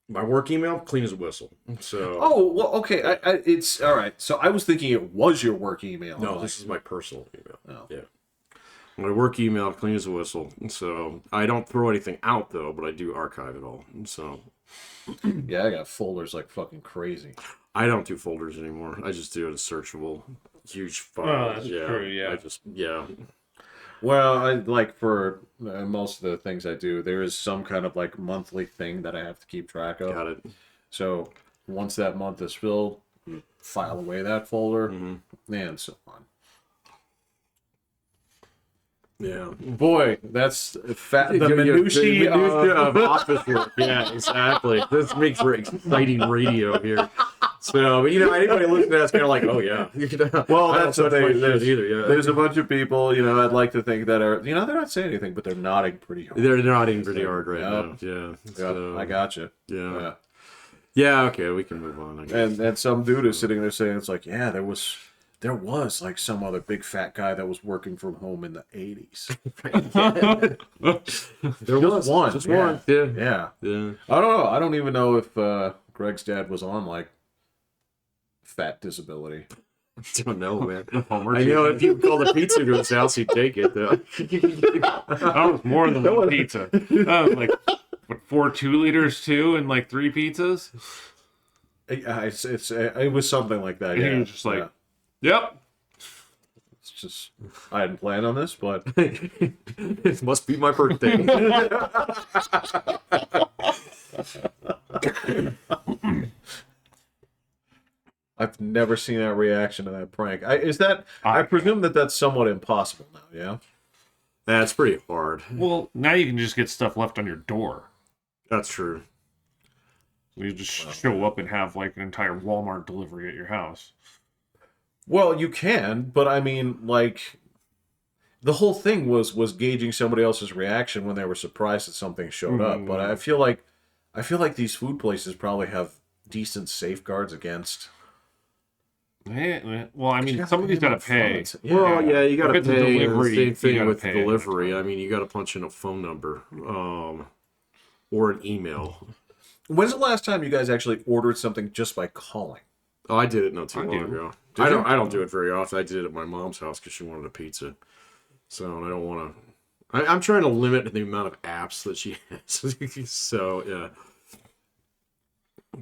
[SPEAKER 1] my work email, clean as a whistle. So
[SPEAKER 2] well, okay. It's all right. So I was thinking it was your work email.
[SPEAKER 1] no, this is my personal email.
[SPEAKER 2] Oh.
[SPEAKER 1] Yeah. My work email, clean as a whistle. So I don't throw anything out though, but I do archive it all. So
[SPEAKER 2] Yeah, I got folders like fucking crazy.
[SPEAKER 1] I don't do folders anymore. I just do it as searchable, huge files.
[SPEAKER 3] Oh, that's
[SPEAKER 1] yeah,
[SPEAKER 3] true, yeah.
[SPEAKER 2] Well, I like for most of the things I do, there is some kind of like monthly thing that I have to keep track of.
[SPEAKER 1] Got it.
[SPEAKER 2] So once that month is filled, file away that folder,
[SPEAKER 1] Mm-hmm.
[SPEAKER 2] and so on.
[SPEAKER 1] Yeah.
[SPEAKER 2] Boy, that's the
[SPEAKER 1] The
[SPEAKER 2] minutiae
[SPEAKER 1] of office work. Yeah, exactly. This makes for exciting radio here. So, you know, anybody listening to that's kind of like, oh yeah.
[SPEAKER 2] Well,
[SPEAKER 1] I
[SPEAKER 2] that's
[SPEAKER 1] don't
[SPEAKER 2] what
[SPEAKER 1] touch my shit
[SPEAKER 2] there's
[SPEAKER 1] either. Yeah,
[SPEAKER 2] there's a bunch of people, you know, I'd like to think that are, you know, they're not saying anything, but they're nodding pretty hard.
[SPEAKER 1] they're nodding pretty hard right
[SPEAKER 2] Yep.
[SPEAKER 1] now. Yeah.
[SPEAKER 2] Yep,
[SPEAKER 1] So,
[SPEAKER 2] I got you.
[SPEAKER 1] Yeah. Yeah. Okay, we can move on. I guess.
[SPEAKER 2] And some dude is sitting there saying, it's like, yeah, there was like some other big fat guy that was working from home in the 80s.
[SPEAKER 1] There was
[SPEAKER 2] one.
[SPEAKER 1] Just
[SPEAKER 2] Yeah.
[SPEAKER 1] one. Yeah.
[SPEAKER 2] Yeah.
[SPEAKER 1] Yeah.
[SPEAKER 2] I don't know. I don't even know if Greg's dad was on like fat disability.
[SPEAKER 1] I don't know, man.
[SPEAKER 3] Homer
[SPEAKER 1] I know
[SPEAKER 3] chicken.
[SPEAKER 1] if you called a pizza to his house, he'd take it, though.
[SPEAKER 3] That was more than one pizza. That was like, what, 4 2-liters too, and like 3 pizzas?
[SPEAKER 2] It was something like that.
[SPEAKER 3] And
[SPEAKER 2] Yeah.
[SPEAKER 3] he was just like,
[SPEAKER 2] Yeah.
[SPEAKER 3] yep.
[SPEAKER 2] It's just, I hadn't planned on this, but
[SPEAKER 1] It must be my birthday.
[SPEAKER 2] I've never seen that reaction to that prank. I presume that that's somewhat impossible now, yeah?
[SPEAKER 1] That's pretty hard.
[SPEAKER 3] Well, now you can just get stuff left on your door.
[SPEAKER 1] That's true.
[SPEAKER 3] You just show up and have like an entire Walmart delivery at your house.
[SPEAKER 2] Well, you can, but I mean, like, the whole thing was gauging somebody else's reaction when they were surprised that something showed up. But I feel like these food places probably have decent safeguards against.
[SPEAKER 3] Well, I mean, somebody's got to pay.
[SPEAKER 1] Well, yeah, you got to
[SPEAKER 3] If it's a
[SPEAKER 1] pay.
[SPEAKER 3] delivery,
[SPEAKER 1] Same
[SPEAKER 3] you
[SPEAKER 1] thing
[SPEAKER 3] gotta
[SPEAKER 1] with
[SPEAKER 3] pay.
[SPEAKER 1] delivery. I mean, you got to punch in a phone number, or an email.
[SPEAKER 2] When's the last time you guys actually ordered something just by calling?
[SPEAKER 1] Oh, I did it not too
[SPEAKER 3] I
[SPEAKER 1] long
[SPEAKER 3] do.
[SPEAKER 1] ago.
[SPEAKER 2] Did
[SPEAKER 1] I
[SPEAKER 2] you?
[SPEAKER 1] don't do it very often. I did it at my mom's house because she wanted a pizza. So I don't want to. I'm trying to limit the amount of apps that she has. So yeah.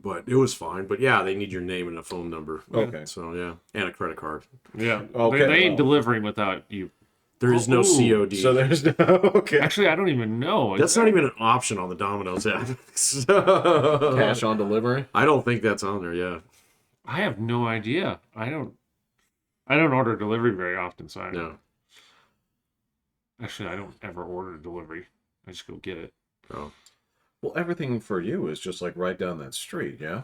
[SPEAKER 1] But it was fine. But yeah, they need your name and a phone number.
[SPEAKER 2] Okay.
[SPEAKER 1] So yeah, and a credit card.
[SPEAKER 3] Yeah.
[SPEAKER 2] Okay,
[SPEAKER 3] They ain't
[SPEAKER 2] well.
[SPEAKER 3] delivering without you.
[SPEAKER 1] There is no
[SPEAKER 3] Ooh,
[SPEAKER 1] COD.
[SPEAKER 2] So there's no okay.
[SPEAKER 3] Actually, I don't even know.
[SPEAKER 1] That's not even an option on the Domino's app. So,
[SPEAKER 2] Cash on delivery.
[SPEAKER 1] I don't think that's on there. Yeah.
[SPEAKER 3] I have no idea. I don't order delivery very often, so
[SPEAKER 1] No.
[SPEAKER 3] Actually, I don't ever order delivery. I just go get it.
[SPEAKER 1] Oh.
[SPEAKER 2] Well, everything for you is just like right down that street, yeah.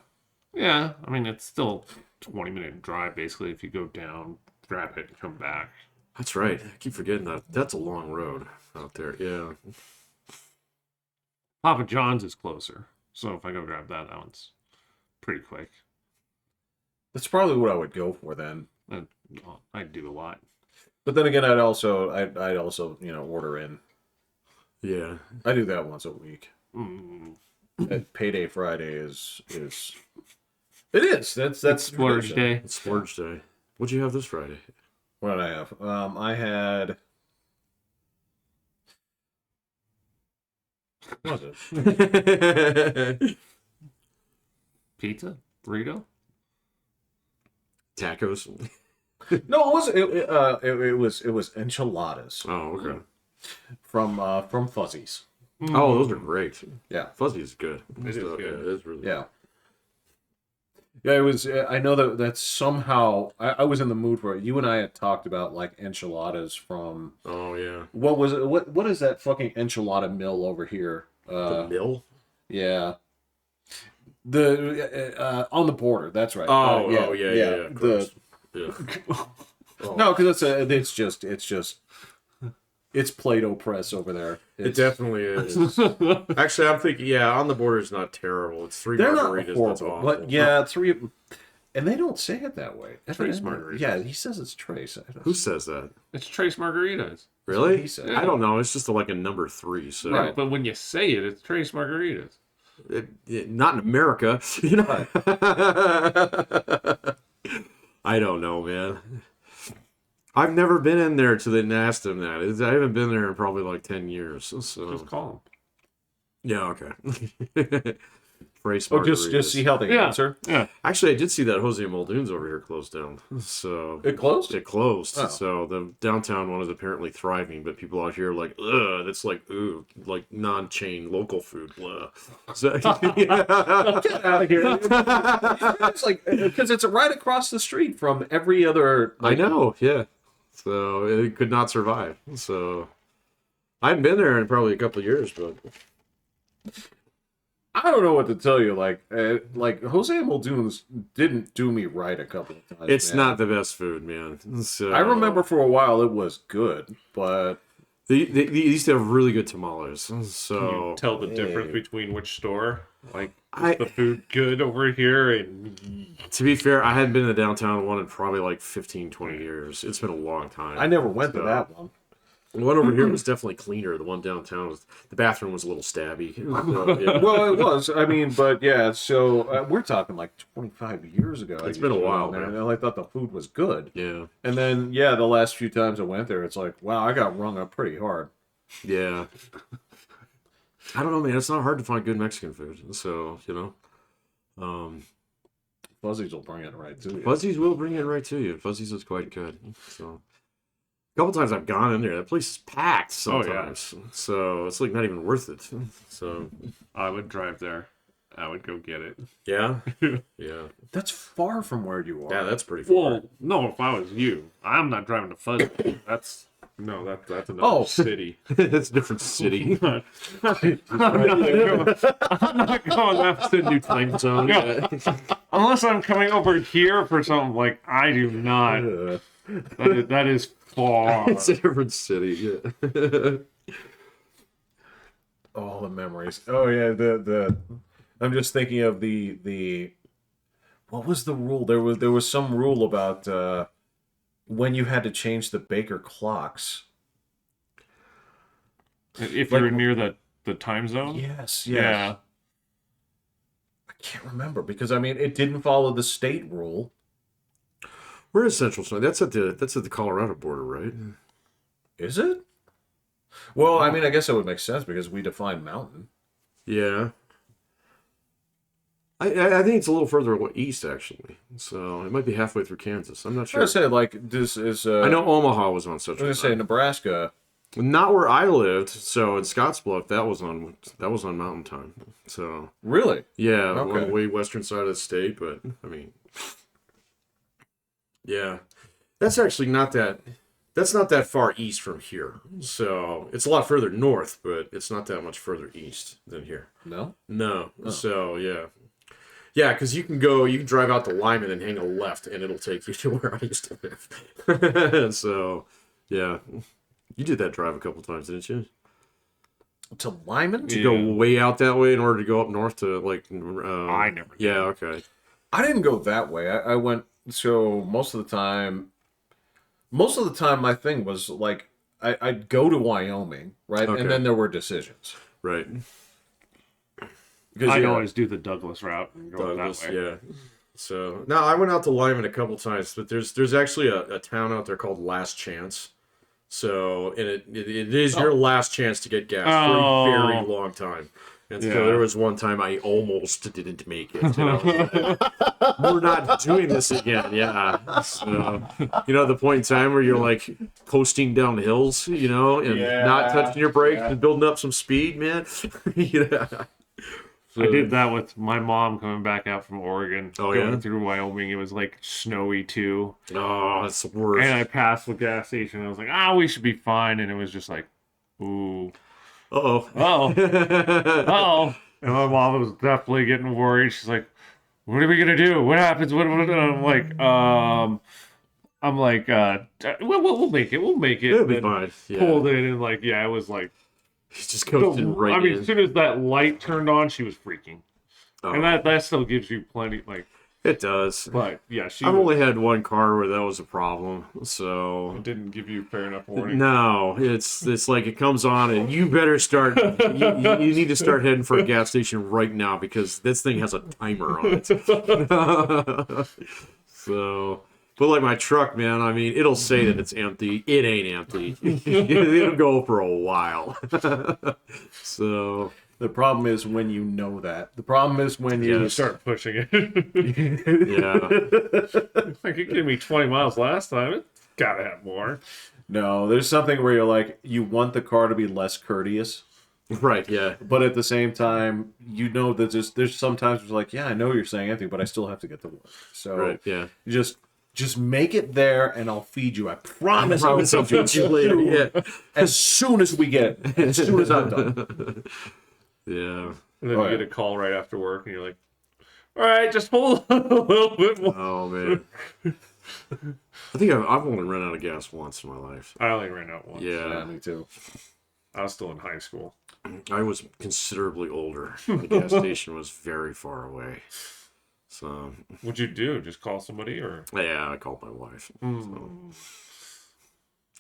[SPEAKER 3] Yeah, I mean, it's still a 20-minute drive, basically, if you go down, grab it, and come back.
[SPEAKER 1] That's right. I keep forgetting that. That's a long road out there. Yeah.
[SPEAKER 3] Papa John's is closer, so if I go grab that, that one's pretty quick.
[SPEAKER 2] That's probably what I would go for then.
[SPEAKER 3] I do a lot.
[SPEAKER 2] But then again, I'd also order in.
[SPEAKER 1] Yeah.
[SPEAKER 2] I do that once a week.
[SPEAKER 3] Mm.
[SPEAKER 2] Payday Friday is it is. That's
[SPEAKER 3] Splurge
[SPEAKER 2] tradition.
[SPEAKER 3] day.
[SPEAKER 1] It's Splurge Day. What'd you have this Friday?
[SPEAKER 2] What did I have? I had. What was it?
[SPEAKER 3] Pizza? Burrito?
[SPEAKER 1] Tacos.
[SPEAKER 2] No, it wasn't. It was enchiladas
[SPEAKER 1] Oh, okay.
[SPEAKER 2] from Fuzzies.
[SPEAKER 1] Oh, those are great.
[SPEAKER 2] Yeah,
[SPEAKER 1] Fuzzy is good.
[SPEAKER 3] It is good.
[SPEAKER 1] Yeah, it is really
[SPEAKER 2] yeah. Yeah, it was. I know that somehow I was in the mood for it. You and I had talked about like enchiladas from
[SPEAKER 1] Oh, yeah.
[SPEAKER 2] what was it? What is that fucking enchilada mill over here?
[SPEAKER 1] The mill?
[SPEAKER 2] Yeah, the on the border. That's right.
[SPEAKER 1] Oh, yeah. Of course. Yeah. Oh.
[SPEAKER 2] No, because it's Play-Doh press over there.
[SPEAKER 1] It definitely is. Actually, I'm thinking, yeah, On the Border is not terrible. It's three
[SPEAKER 2] They're not
[SPEAKER 1] margaritas.
[SPEAKER 2] horrible,
[SPEAKER 1] That's awful.
[SPEAKER 2] but yeah, three. And they don't say it that way.
[SPEAKER 3] Trace margaritas.
[SPEAKER 2] Yeah, he says it's Trace.
[SPEAKER 1] Who says that?
[SPEAKER 3] It's Trace Margaritas.
[SPEAKER 1] Really?
[SPEAKER 2] He said.
[SPEAKER 1] I don't know. It's just like a number 3. So
[SPEAKER 3] Right, but when you say it, it's Trace Margaritas.
[SPEAKER 1] not in America, you know. I don't know, man. I've never been in there to then asked him that. I haven't been there in probably like 10 years. So
[SPEAKER 3] Just call
[SPEAKER 1] yeah, okay. Frace
[SPEAKER 2] Oh,
[SPEAKER 1] Margaritas.
[SPEAKER 2] just see how they
[SPEAKER 3] Yeah.
[SPEAKER 2] answer.
[SPEAKER 3] Yeah.
[SPEAKER 1] Actually, I did see that Jose Muldoon's over here closed down. So
[SPEAKER 2] It closed?
[SPEAKER 1] It closed.
[SPEAKER 2] Oh.
[SPEAKER 1] So the downtown one is apparently thriving, but people out here are like, ugh, that's like, ooh, like non-chain local food. Blah. So,
[SPEAKER 2] Get out of here. It's like, because it's right across the street from every other.
[SPEAKER 1] I know, yeah. So it could not survive. So I haven't been there in probably a couple of years, but
[SPEAKER 2] I don't know what to tell you. Like Jose Muldoon's didn't do me right a couple of times.
[SPEAKER 1] it's
[SPEAKER 2] man.
[SPEAKER 1] not the best food, man. So
[SPEAKER 2] I remember for a while it was good, but
[SPEAKER 1] they used to have really good tamales.
[SPEAKER 3] Can
[SPEAKER 1] So
[SPEAKER 3] you tell the difference between which store? Like, is
[SPEAKER 1] I-
[SPEAKER 3] the food good over here? And
[SPEAKER 1] to be fair, I hadn't been to the downtown one in probably like 15, 20 years. It's been a long time.
[SPEAKER 2] I never went to
[SPEAKER 1] So-
[SPEAKER 2] that one.
[SPEAKER 1] The one over here was definitely cleaner. The one downtown was the bathroom was a little stabby. So, yeah.
[SPEAKER 2] Well, it was. I mean, but yeah. So we're talking like 25 years ago.
[SPEAKER 1] It's been a while, man.
[SPEAKER 2] And I thought the food was good.
[SPEAKER 1] Yeah,
[SPEAKER 2] And then yeah, the last few times I went there, it's like, wow, I got rung up pretty hard.
[SPEAKER 1] yeah. I don't know, man. It's not hard to find good Mexican food. So
[SPEAKER 2] Fuzzies will bring it right to you.
[SPEAKER 1] Fuzzies will bring it right to you. Fuzzies is quite good. So a couple times I've gone in there. That place is packed sometimes. So it's like not even worth it. So
[SPEAKER 3] I would drive there. I would go get it.
[SPEAKER 1] yeah, yeah,
[SPEAKER 2] That's far from where you are.
[SPEAKER 1] yeah. That's pretty far.
[SPEAKER 3] Well, no, if I was you, I'm not driving to Fuzzy. That's another
[SPEAKER 2] Oh.
[SPEAKER 3] city.
[SPEAKER 1] It's a different city.
[SPEAKER 3] I'm not going
[SPEAKER 1] It's a new time zone.
[SPEAKER 3] Yeah. unless I'm coming over here for something. Like, I do not. That is far.
[SPEAKER 1] It's a different city. Yeah.
[SPEAKER 2] All the memories. Oh yeah, the I'm just thinking of the what was the rule? There was some rule about when you had to change the Baker clocks.
[SPEAKER 3] If
[SPEAKER 2] Like-
[SPEAKER 3] you're near the time zone.
[SPEAKER 2] Yes, yes.
[SPEAKER 3] Yeah.
[SPEAKER 2] I can't remember because I mean it didn't follow the state rule.
[SPEAKER 1] Where is Central Snow? That's at the Colorado border, right?
[SPEAKER 2] Is it? Well, I mean, I guess that would make sense because we define mountain.
[SPEAKER 1] Yeah. I think it's a little further east actually, so it might be halfway through Kansas. I'm not
[SPEAKER 2] I
[SPEAKER 1] sure.
[SPEAKER 2] was gonna say like this is.
[SPEAKER 1] I know Omaha was on
[SPEAKER 2] I was
[SPEAKER 1] Central.
[SPEAKER 2] gonna say Nebraska.
[SPEAKER 1] Not where I lived. So in Scottsbluff, that was on Mountain Time. So
[SPEAKER 2] Really?
[SPEAKER 1] yeah,
[SPEAKER 2] Okay.
[SPEAKER 1] on the way western side of the state. But I mean, yeah, that's actually not that. That's not that far east from here. So it's a lot further north, but it's not that much further east than here.
[SPEAKER 2] No.
[SPEAKER 1] No. So yeah. Yeah, because you can drive out to Lyman and hang a left, and it'll take you to where I used to live. So, yeah. You did that drive a couple times, didn't you?
[SPEAKER 2] To Lyman?
[SPEAKER 1] To go way out that way in order to go up north to, like...
[SPEAKER 3] I never did.
[SPEAKER 1] Yeah, okay.
[SPEAKER 2] I didn't go that way. I went so most of the time my thing was like I'd go to Wyoming, right?
[SPEAKER 1] Okay.
[SPEAKER 2] And then there were decisions.
[SPEAKER 1] Right.
[SPEAKER 2] Because
[SPEAKER 3] I'd always do the Douglas route and go
[SPEAKER 1] Douglas,
[SPEAKER 3] that way.
[SPEAKER 1] yeah. So, no, I went out to Lyman a couple times, but there's actually a town out there called Last Chance. So, and it is your last chance to get gas for a very long time. And so
[SPEAKER 3] Yeah.
[SPEAKER 1] there was one time I almost didn't make it. You know? We're not doing this again. Yeah. So, the point in time where you're like coasting down hills, and not touching your brakes and building up some speed, man. Yeah.
[SPEAKER 3] I did that with my mom coming back out from Oregon.
[SPEAKER 1] Oh,
[SPEAKER 3] going
[SPEAKER 1] yeah?
[SPEAKER 3] through Wyoming. It was like snowy too.
[SPEAKER 1] Oh, that's the worst.
[SPEAKER 3] And I passed the gas station. I was like, we should be fine. And it was just like, ooh.
[SPEAKER 1] Uh-oh.
[SPEAKER 3] Oh. Oh. And my mom was definitely getting worried. She's like, what are we going to do? What happens? What? And I'm like, we'll make it. We'll make it.
[SPEAKER 1] It'll be
[SPEAKER 3] And
[SPEAKER 1] fine. Yeah.
[SPEAKER 3] pulled in and it was like,
[SPEAKER 1] He's just coasting right
[SPEAKER 3] I mean,
[SPEAKER 1] in.
[SPEAKER 3] as soon as that light turned on, she was freaking.
[SPEAKER 1] Oh,
[SPEAKER 3] And that still gives you plenty,
[SPEAKER 1] it does.
[SPEAKER 3] but yeah,
[SPEAKER 1] I've only had one car where that was a problem, so
[SPEAKER 3] didn't give you fair enough warning.
[SPEAKER 1] no, it's like it comes on and you better start. You need to start heading for a gas station right now because this thing has a timer on it. So, but like my truck, man, I mean, it'll say that it's empty. It ain't empty. It'll go for a while. So
[SPEAKER 2] The problem is when you know that. The problem is when you
[SPEAKER 3] You start pushing it.
[SPEAKER 1] Yeah.
[SPEAKER 3] Like, you gave me 20 miles last time. It's gotta have more.
[SPEAKER 2] No, there's something where you're like, you want the car to be less courteous,
[SPEAKER 1] Right. Yeah.
[SPEAKER 2] but at the same time, you know that there's sometimes it's like, yeah, I know you're saying anything, but I still have to get to work. So
[SPEAKER 1] Right. Yeah.
[SPEAKER 2] you just make it there, and I'll feed you. I promise,
[SPEAKER 1] I'll feed you later. Yeah.
[SPEAKER 2] as soon as we get it, as soon as I'm done.
[SPEAKER 1] Yeah.
[SPEAKER 3] And then
[SPEAKER 2] Oh,
[SPEAKER 3] you
[SPEAKER 2] yeah.
[SPEAKER 3] get a call right after work, and you're like, all right, just hold on a little bit more.
[SPEAKER 1] Oh man. I think I've only run out of gas once in my life.
[SPEAKER 3] I only ran out once.
[SPEAKER 2] Yeah,
[SPEAKER 1] Yeah.
[SPEAKER 2] me too.
[SPEAKER 3] I was still in high school.
[SPEAKER 1] I was considerably older. The gas station was very far away. So
[SPEAKER 3] What'd you do? Just call somebody, or?
[SPEAKER 1] yeah, I called my wife. So.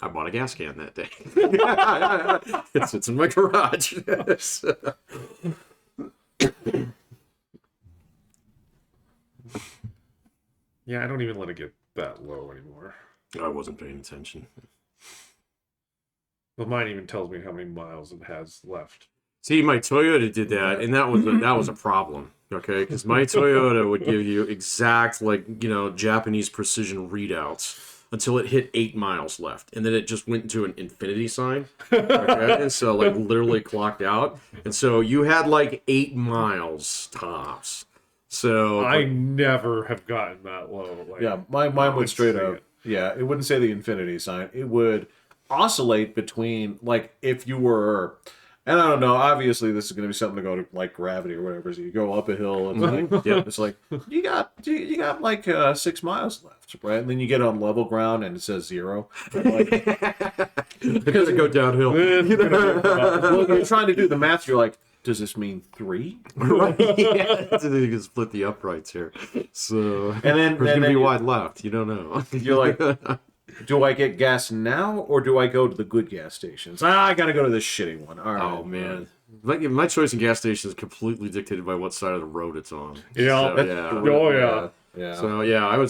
[SPEAKER 1] I bought a gas can that day. It sits in my garage.
[SPEAKER 3] Yeah, I don't even let it get that low anymore.
[SPEAKER 1] I wasn't paying attention.
[SPEAKER 3] But mine even tells me how many miles it has left.
[SPEAKER 1] See, my Toyota did that, and that was a problem. Okay, because my Toyota would give you exact, like, Japanese precision readouts until it hit 8 miles left, and then it just went into an infinity sign. Okay, and so like literally clocked out, and so you had like 8 miles tops. So
[SPEAKER 3] I never have gotten that low. Like,
[SPEAKER 2] Yeah, mine
[SPEAKER 3] I
[SPEAKER 2] would
[SPEAKER 3] would
[SPEAKER 2] straight
[SPEAKER 3] see
[SPEAKER 2] up.
[SPEAKER 3] it.
[SPEAKER 2] Yeah, it wouldn't say the infinity sign. It would oscillate between, like, if you were, and I don't know, obviously this is going to be something to go to, like, gravity or whatever, so you go up a hill, and like,
[SPEAKER 1] yeah.
[SPEAKER 2] it's like, you got like 6 miles left, right? And then you get on level ground, and it says 0. Like,
[SPEAKER 1] Because it go downhill.
[SPEAKER 2] well, you're trying to do the math, you're like, does this mean 3?
[SPEAKER 1] Right? Yeah. So you can split the uprights here. So
[SPEAKER 2] And then,
[SPEAKER 1] there's gonna be
[SPEAKER 2] you,
[SPEAKER 1] wide left. You don't know.
[SPEAKER 2] you're like, do I get gas now, or do I go to the good gas stations? I gotta go to this shitty one. All right.
[SPEAKER 1] Oh man. My choice in gas station is completely dictated by what side of the road it's on.
[SPEAKER 3] Yeah.
[SPEAKER 1] So, yeah.
[SPEAKER 3] Oh, yeah.
[SPEAKER 2] Yeah.
[SPEAKER 1] So yeah, I had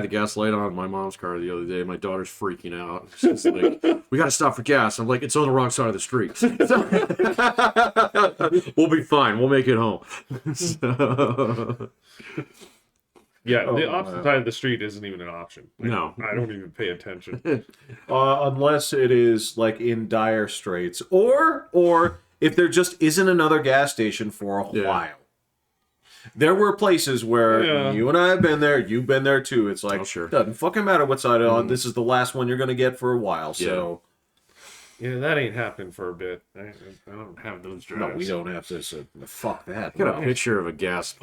[SPEAKER 1] the gas light on my mom's car the other day. My daughter's freaking out. She's like, "We got to stop for gas." I'm like, "It's on the wrong side of the street." We'll be fine. We'll make it home. So,
[SPEAKER 3] Yeah,
[SPEAKER 2] Oh,
[SPEAKER 3] the opposite
[SPEAKER 2] wow.
[SPEAKER 3] side of the street isn't even an option. Like,
[SPEAKER 1] No.
[SPEAKER 3] I don't even pay attention.
[SPEAKER 2] Unless it is like in dire straits, or if there just isn't another gas station for a
[SPEAKER 1] Yeah.
[SPEAKER 2] while. There were places where
[SPEAKER 3] Yeah.
[SPEAKER 2] you and I have been there. You've been there too. It's like,
[SPEAKER 1] Oh, sure.
[SPEAKER 2] doesn't fucking matter what side on. This is the last one you're gonna get for a while. So
[SPEAKER 3] Yeah, that ain't happening for a bit. I don't have those drives.
[SPEAKER 2] no, we don't have to. Fuck that.
[SPEAKER 1] I got a picture of a gas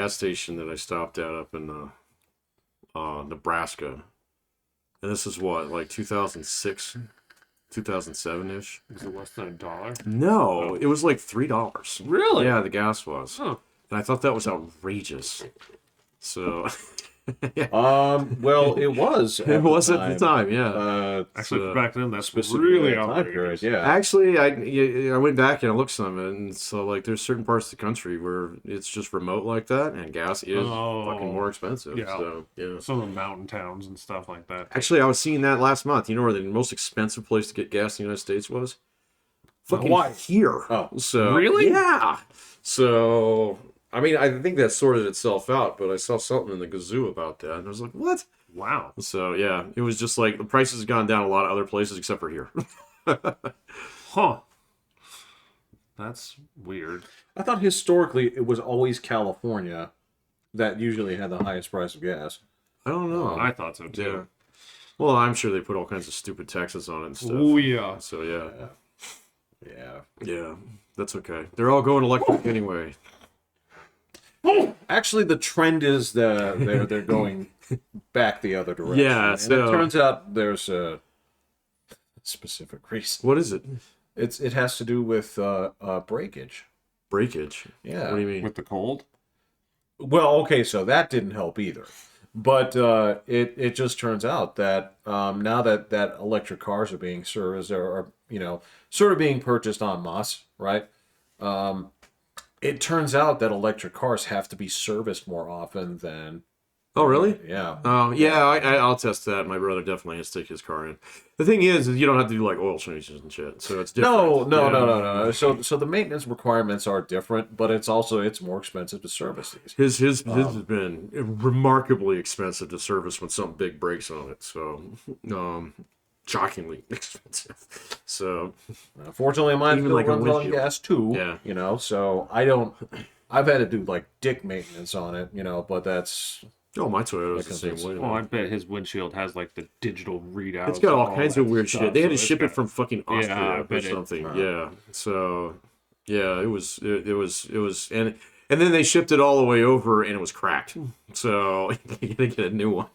[SPEAKER 1] station that I stopped at up in Nebraska, and this is what, like 2006, 2007-ish.
[SPEAKER 3] Is it less than $1?
[SPEAKER 1] No, it was like $3.
[SPEAKER 3] Really?
[SPEAKER 1] Yeah, the gas was.
[SPEAKER 3] Huh.
[SPEAKER 1] And I thought that was outrageous. So
[SPEAKER 2] Well, it was.
[SPEAKER 1] it was at the time, yeah.
[SPEAKER 3] Actually,
[SPEAKER 1] So-
[SPEAKER 3] back then, that's
[SPEAKER 2] Specifically
[SPEAKER 3] really
[SPEAKER 2] that time period,
[SPEAKER 3] outrageous.
[SPEAKER 2] yeah.
[SPEAKER 1] Actually, I went back and I looked some of it, and so like there's certain parts of the country where it's just remote like that, and gas is fucking more expensive.
[SPEAKER 3] Yeah.
[SPEAKER 1] So yeah.
[SPEAKER 3] Some of the mountain towns and stuff like that.
[SPEAKER 1] Actually, I was seeing that last month. You know where the most expensive place to get gas in the United States was? Fucking
[SPEAKER 2] Hawaii.
[SPEAKER 1] here.
[SPEAKER 2] Oh.
[SPEAKER 1] So
[SPEAKER 3] Really?
[SPEAKER 1] Yeah. So I mean, I think that sorted itself out, but I saw something in the Gazoo about that, and I was like, what?
[SPEAKER 3] Wow.
[SPEAKER 1] So yeah, it was just like the prices have gone down a lot of other places except for here.
[SPEAKER 3] Huh. That's weird.
[SPEAKER 2] I thought historically it was always California that usually had the highest price of gas.
[SPEAKER 1] I don't know.
[SPEAKER 3] I thought so
[SPEAKER 1] Yeah.
[SPEAKER 3] too.
[SPEAKER 1] Well, I'm sure they put all kinds of stupid taxes on it and stuff.
[SPEAKER 3] Oh yeah.
[SPEAKER 1] So yeah,
[SPEAKER 2] Yeah.
[SPEAKER 1] yeah, that's okay. They're all going electric anyway.
[SPEAKER 2] Actually, the trend is they're going back the other direction.
[SPEAKER 1] Yeah,
[SPEAKER 2] and
[SPEAKER 1] so-
[SPEAKER 2] it turns out there's a specific reason.
[SPEAKER 1] What is it?
[SPEAKER 2] It has to do with breakage.
[SPEAKER 1] Breakage.
[SPEAKER 2] Yeah.
[SPEAKER 1] What do you mean?
[SPEAKER 3] With the cold.
[SPEAKER 2] Well, okay, so that didn't help either. But it just turns out that now that electric cars are being serviced or sort of being purchased en masse, right? It turns out that electric cars have to be serviced more often than
[SPEAKER 1] Oh, really?
[SPEAKER 2] Yeah.
[SPEAKER 1] Yeah, I'll test that. My brother definitely has to take his car in. The thing is you don't have to do like oil changes and shit, so it's different.
[SPEAKER 2] No. So the maintenance requirements are different, but it's more expensive to service these.
[SPEAKER 1] His has been remarkably expensive to service when something big breaks on it. So, shockingly expensive. So,
[SPEAKER 2] Fortunately, mine
[SPEAKER 1] Even
[SPEAKER 2] still
[SPEAKER 1] like a
[SPEAKER 2] runs on
[SPEAKER 1] windshield.
[SPEAKER 2] gas too.
[SPEAKER 1] Yeah.
[SPEAKER 2] You know, so I don't. I've had to do like dick maintenance on it. You know, but that's
[SPEAKER 1] my Toyota was the
[SPEAKER 2] Because
[SPEAKER 1] same
[SPEAKER 2] it's-
[SPEAKER 1] way.
[SPEAKER 3] Well, I bet his windshield has like the digital readouts.
[SPEAKER 1] It's got all
[SPEAKER 3] and
[SPEAKER 1] kinds
[SPEAKER 3] that
[SPEAKER 1] of weird
[SPEAKER 3] stuff,
[SPEAKER 1] shit. They had
[SPEAKER 3] so
[SPEAKER 1] to
[SPEAKER 3] it's
[SPEAKER 1] ship it
[SPEAKER 3] got-
[SPEAKER 1] from fucking
[SPEAKER 3] I
[SPEAKER 1] Austria or
[SPEAKER 3] bet it-
[SPEAKER 1] something. Yeah. So, yeah, it was, and then they shipped it all the way over, and it was cracked. So you gotta get a new one.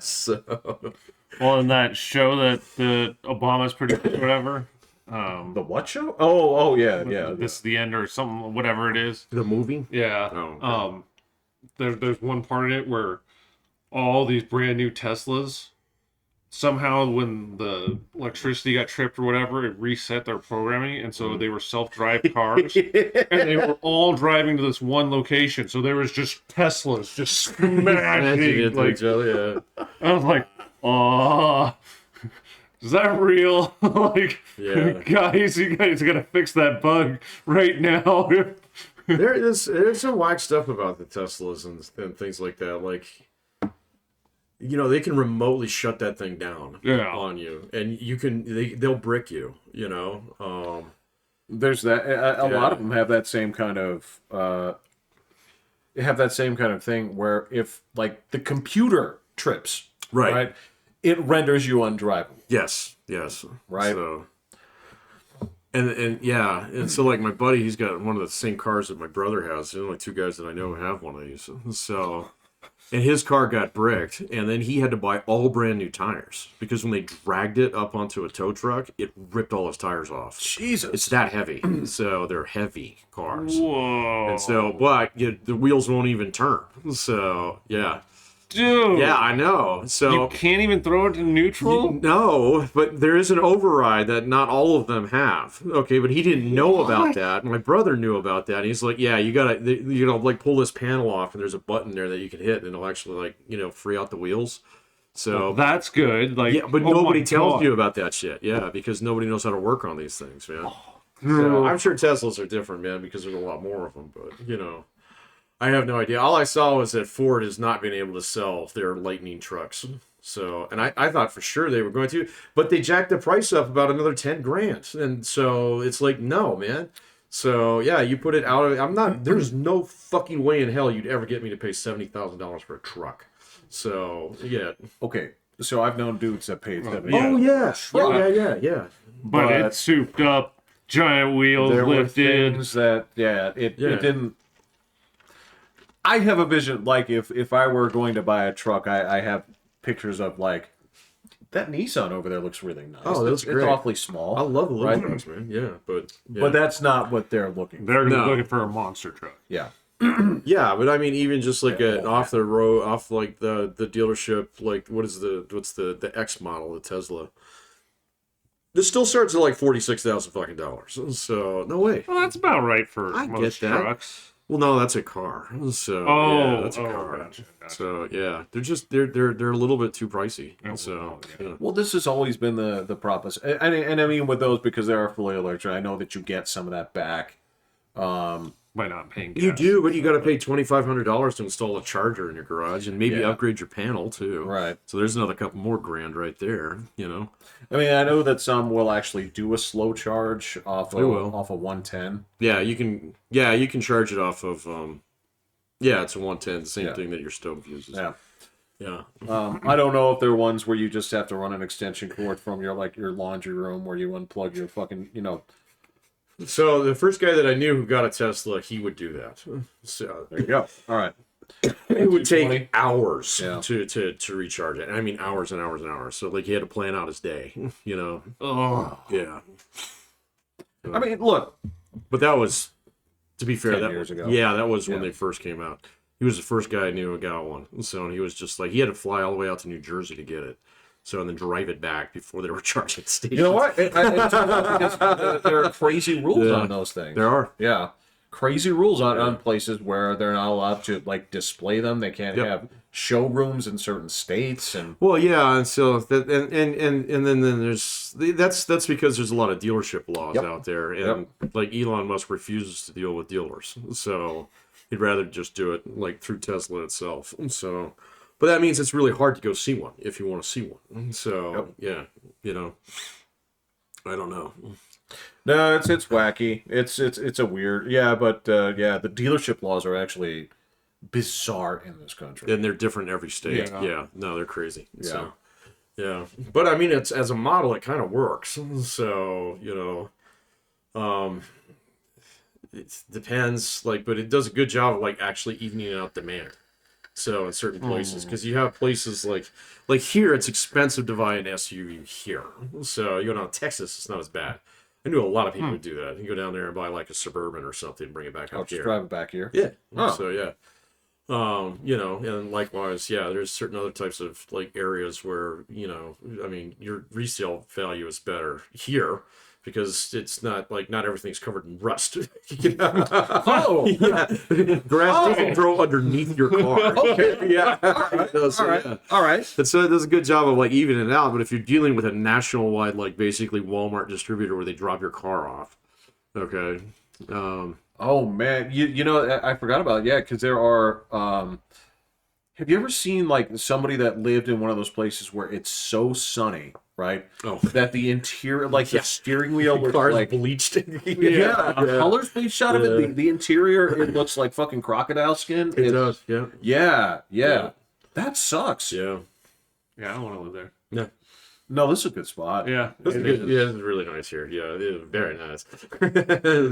[SPEAKER 1] So,
[SPEAKER 3] Well, in that show that the Obama's produced or whatever,
[SPEAKER 2] the what show? Oh, yeah.
[SPEAKER 3] This is the End or something, whatever it is.
[SPEAKER 1] the movie.
[SPEAKER 3] Yeah.
[SPEAKER 1] Oh, okay.
[SPEAKER 3] There's one part in it where all these brand new Teslas, somehow when the electricity got tripped or whatever, it reset their programming, and so they were self-drive cars, and they were all driving to this one location. So there was just Teslas just smashing. Like,
[SPEAKER 1] each other, yeah.
[SPEAKER 3] I was like, oh, is that real? Like,
[SPEAKER 1] Yeah.
[SPEAKER 3] guys, you guys gotta fix that bug right now.
[SPEAKER 1] There's some whack stuff about the Teslas and things like that. Like, they can remotely shut that thing down on you, and they'll brick you.
[SPEAKER 2] There's that. A lot of them have that same kind of thing where if like the computer trips,
[SPEAKER 1] Right.
[SPEAKER 2] it renders you undrivable.
[SPEAKER 1] Yes.
[SPEAKER 2] Right.
[SPEAKER 1] So, and so like my buddy, he's got one of the same cars that my brother has. There's only two guys that I know who have one of these. So, and his car got bricked, and then he had to buy all brand new tires because when they dragged it up onto a tow truck, it ripped all his tires off.
[SPEAKER 2] Jesus.
[SPEAKER 1] It's that heavy. So they're heavy cars.
[SPEAKER 3] Whoa.
[SPEAKER 1] And so, but the wheels won't even turn. So, yeah.
[SPEAKER 3] Dude.
[SPEAKER 1] Yeah, I know. So
[SPEAKER 3] You can't even throw it to neutral?
[SPEAKER 1] no, but there is an override that not all of them have. Okay, but he didn't know about that. My brother knew about that. He's like, yeah, you gotta like pull this panel off, and there's a button there that you can hit, and it'll actually free out the wheels. So
[SPEAKER 3] That's good. Like,
[SPEAKER 1] yeah, but
[SPEAKER 3] oh
[SPEAKER 1] nobody
[SPEAKER 3] my
[SPEAKER 1] tells
[SPEAKER 3] God.
[SPEAKER 1] you about that shit. Yeah, because nobody knows how to work on these things, man. So, I'm sure Teslas are different, man, because there's a lot more of them. But I have no idea. All I saw was that Ford has not been able to sell their Lightning trucks. So, and I thought for sure they were going to, but they jacked the price up about another 10 grand. And so it's like, no, man. So yeah, you put it out of, there's no fucking way in hell you'd ever get me to pay $70,000 for a truck. So yeah.
[SPEAKER 2] Okay, so I've known dudes that paid $70.
[SPEAKER 1] Oh yeah. Yeah.
[SPEAKER 3] But it's souped up, giant wheels
[SPEAKER 2] There were
[SPEAKER 3] lifted.
[SPEAKER 2] things that it didn't. I have a vision like if I were going to buy a truck, I have pictures of like that Nissan over there looks really nice.
[SPEAKER 1] Oh, that's
[SPEAKER 2] it's
[SPEAKER 1] great.
[SPEAKER 2] awfully small.
[SPEAKER 1] I love the little
[SPEAKER 2] Right.
[SPEAKER 1] trucks, man. Yeah, but
[SPEAKER 2] But that's not what they're looking for.
[SPEAKER 3] They're
[SPEAKER 1] No.
[SPEAKER 3] looking for a monster truck.
[SPEAKER 2] Yeah.
[SPEAKER 1] yeah, but I mean, even just like off the road, off like the dealership, like what's the X model, the Tesla. This still starts at like $46,000 fucking dollars. So no way.
[SPEAKER 3] Well, that's about right for
[SPEAKER 1] I
[SPEAKER 3] most
[SPEAKER 1] get that.
[SPEAKER 3] trucks.
[SPEAKER 1] Well, no, that's a car. So yeah, that's a car.
[SPEAKER 3] Gotcha.
[SPEAKER 1] So yeah, they're a little bit too pricey. So yeah.
[SPEAKER 2] Well, this has always been the proposition, and I mean with those because they are fully electric. I know that you get some of that back.
[SPEAKER 3] By not paying gas.
[SPEAKER 1] You do, but you got to pay $2,500 to install a charger in your garage and maybe upgrade your panel too.
[SPEAKER 2] Right.
[SPEAKER 1] So there's another couple more grand right there.
[SPEAKER 2] I mean, I know that some will actually do a slow charge off
[SPEAKER 1] They will.
[SPEAKER 2] of 110.
[SPEAKER 1] Yeah, you can. Yeah, you can charge it off of. Yeah, it's a 110, the same thing that your stove uses.
[SPEAKER 2] Yeah.
[SPEAKER 1] Yeah.
[SPEAKER 2] I don't know if they're ones where you just have to run an extension cord from your laundry room where you unplug your fucking
[SPEAKER 1] So the first guy that I knew who got a Tesla, he would do that. So
[SPEAKER 2] There you go. All right.
[SPEAKER 1] it would take
[SPEAKER 2] 220.
[SPEAKER 1] hours
[SPEAKER 2] Yeah.
[SPEAKER 1] to recharge it. I mean, hours and hours and hours. So like he had to plan out his day.
[SPEAKER 3] Oh,
[SPEAKER 1] Yeah.
[SPEAKER 2] I mean, look,
[SPEAKER 1] But that was, to be fair,
[SPEAKER 2] 10 years ago.
[SPEAKER 1] Yeah, that was when
[SPEAKER 2] Yeah.
[SPEAKER 1] they first came out. He was the first guy I knew who got one. So he was just like, he had to fly all the way out to New Jersey to get it. So, and then drive it back before they were charging stations.
[SPEAKER 2] you know what? There are crazy rules
[SPEAKER 1] Yeah.
[SPEAKER 2] on those things.
[SPEAKER 1] There are.
[SPEAKER 2] Yeah. crazy rules on places where they're not allowed to like display them. They can't have showrooms in certain states, and
[SPEAKER 1] Well, yeah, and so that and then there's that's because there's a lot of dealership laws out there, and like Elon Musk refuses to deal with dealers, so he'd rather just do it like through Tesla itself. So, but that means it's really hard to go see one if you want to see one. So yeah, you know, I don't know.
[SPEAKER 2] no, it's wacky. It's a weird, but the dealership laws are actually bizarre in this country.
[SPEAKER 1] And they're different in every state.
[SPEAKER 3] Yeah.
[SPEAKER 1] Yeah, no, they're crazy.
[SPEAKER 2] Yeah.
[SPEAKER 1] So, yeah, but I mean, it's as a model, it kind of works. So you know, it depends. Like, but it does a good job of like actually evening out demand. So in certain places, because you have places like here, it's expensive to buy an SUV here. So you go down to Texas, it's not as bad. I knew a lot of people would do that. You go down there and buy like a Suburban or something, and bring it back
[SPEAKER 2] I'll
[SPEAKER 1] up
[SPEAKER 2] just
[SPEAKER 1] here.
[SPEAKER 2] drive it back here.
[SPEAKER 1] Yeah.
[SPEAKER 2] Oh.
[SPEAKER 1] So yeah. You know, and likewise, yeah, there's certain other types of like areas where, you know, I mean, your resale value is better here because it's not like not everything's covered in rust. You know?
[SPEAKER 2] Oh,
[SPEAKER 1] Yeah. Grass doesn't grow underneath your car.
[SPEAKER 2] Okay.
[SPEAKER 1] Yeah.
[SPEAKER 2] all right,
[SPEAKER 1] Yeah.
[SPEAKER 2] all right.
[SPEAKER 1] And so it does a good job of like evening it out. But if you're dealing with a national wide, like basically Walmart distributor where they drop your car off, okay.
[SPEAKER 2] Oh man, you know I forgot about it. Yeah, because there are. Have you ever seen like somebody that lived in one of those places where it's so sunny, right?
[SPEAKER 1] Oh.
[SPEAKER 2] That the interior, like the steering wheel,
[SPEAKER 1] The
[SPEAKER 2] looks
[SPEAKER 1] car's
[SPEAKER 2] like
[SPEAKER 1] bleached.
[SPEAKER 2] yeah, colors bleached out of it. The interior, it looks like fucking crocodile skin.
[SPEAKER 1] It does. Yeah.
[SPEAKER 2] Yeah. That sucks.
[SPEAKER 1] Yeah.
[SPEAKER 3] Yeah, I don't want to live there.
[SPEAKER 1] Yeah.
[SPEAKER 2] No, this is a good spot.
[SPEAKER 3] Yeah,
[SPEAKER 1] It's
[SPEAKER 3] it
[SPEAKER 1] good.
[SPEAKER 3] is.
[SPEAKER 1] Yeah, it's really nice here. Yeah, it is very nice.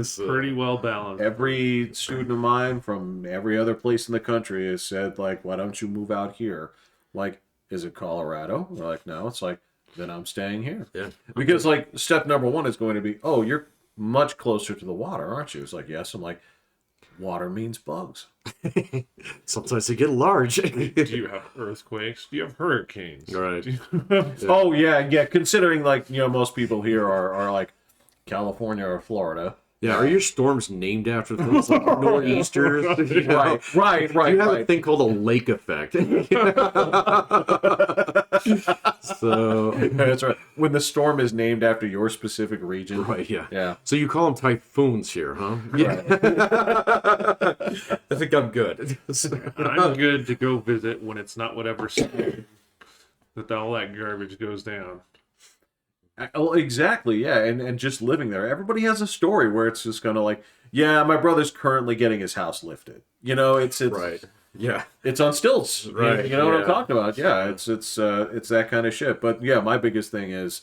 [SPEAKER 1] So,
[SPEAKER 3] Pretty well balanced.
[SPEAKER 2] Every student of mine from every other place in the country has said, like, why don't you move out here? Like, is it Colorado? We're like, no. It's like, then I'm staying here.
[SPEAKER 1] Yeah.
[SPEAKER 2] Because, like, step number one is going to be, oh, you're much closer to the water, aren't you? It's like, yes. I'm like, water means bugs.
[SPEAKER 1] Sometimes they get large.
[SPEAKER 3] Do you have earthquakes? Do you have hurricanes?
[SPEAKER 1] Right.
[SPEAKER 3] Do you have-
[SPEAKER 2] Oh, yeah. Considering, like, you know, most people here are like California or Florida.
[SPEAKER 1] Yeah, are your storms named after things like nor'easters? You know?
[SPEAKER 2] Right.
[SPEAKER 1] You have a thing called a lake effect. So,
[SPEAKER 2] That's right. When the storm is named after your specific region.
[SPEAKER 1] right, yeah.
[SPEAKER 2] Yeah.
[SPEAKER 1] So you call them typhoons here, huh? Yeah. I think I'm good.
[SPEAKER 3] I'm good to go visit when it's not whatever state that all that garbage goes down.
[SPEAKER 2] Oh, exactly. Yeah. And just living there. Everybody has a story where it's just kind of like, yeah, my brother's currently getting his house lifted. You know, it's
[SPEAKER 1] Right. Yeah.
[SPEAKER 2] it's on stilts.
[SPEAKER 1] Right,
[SPEAKER 2] You know what I'm
[SPEAKER 1] yeah.
[SPEAKER 2] talking about? Yeah. It's that kind of shit. But yeah, my biggest thing is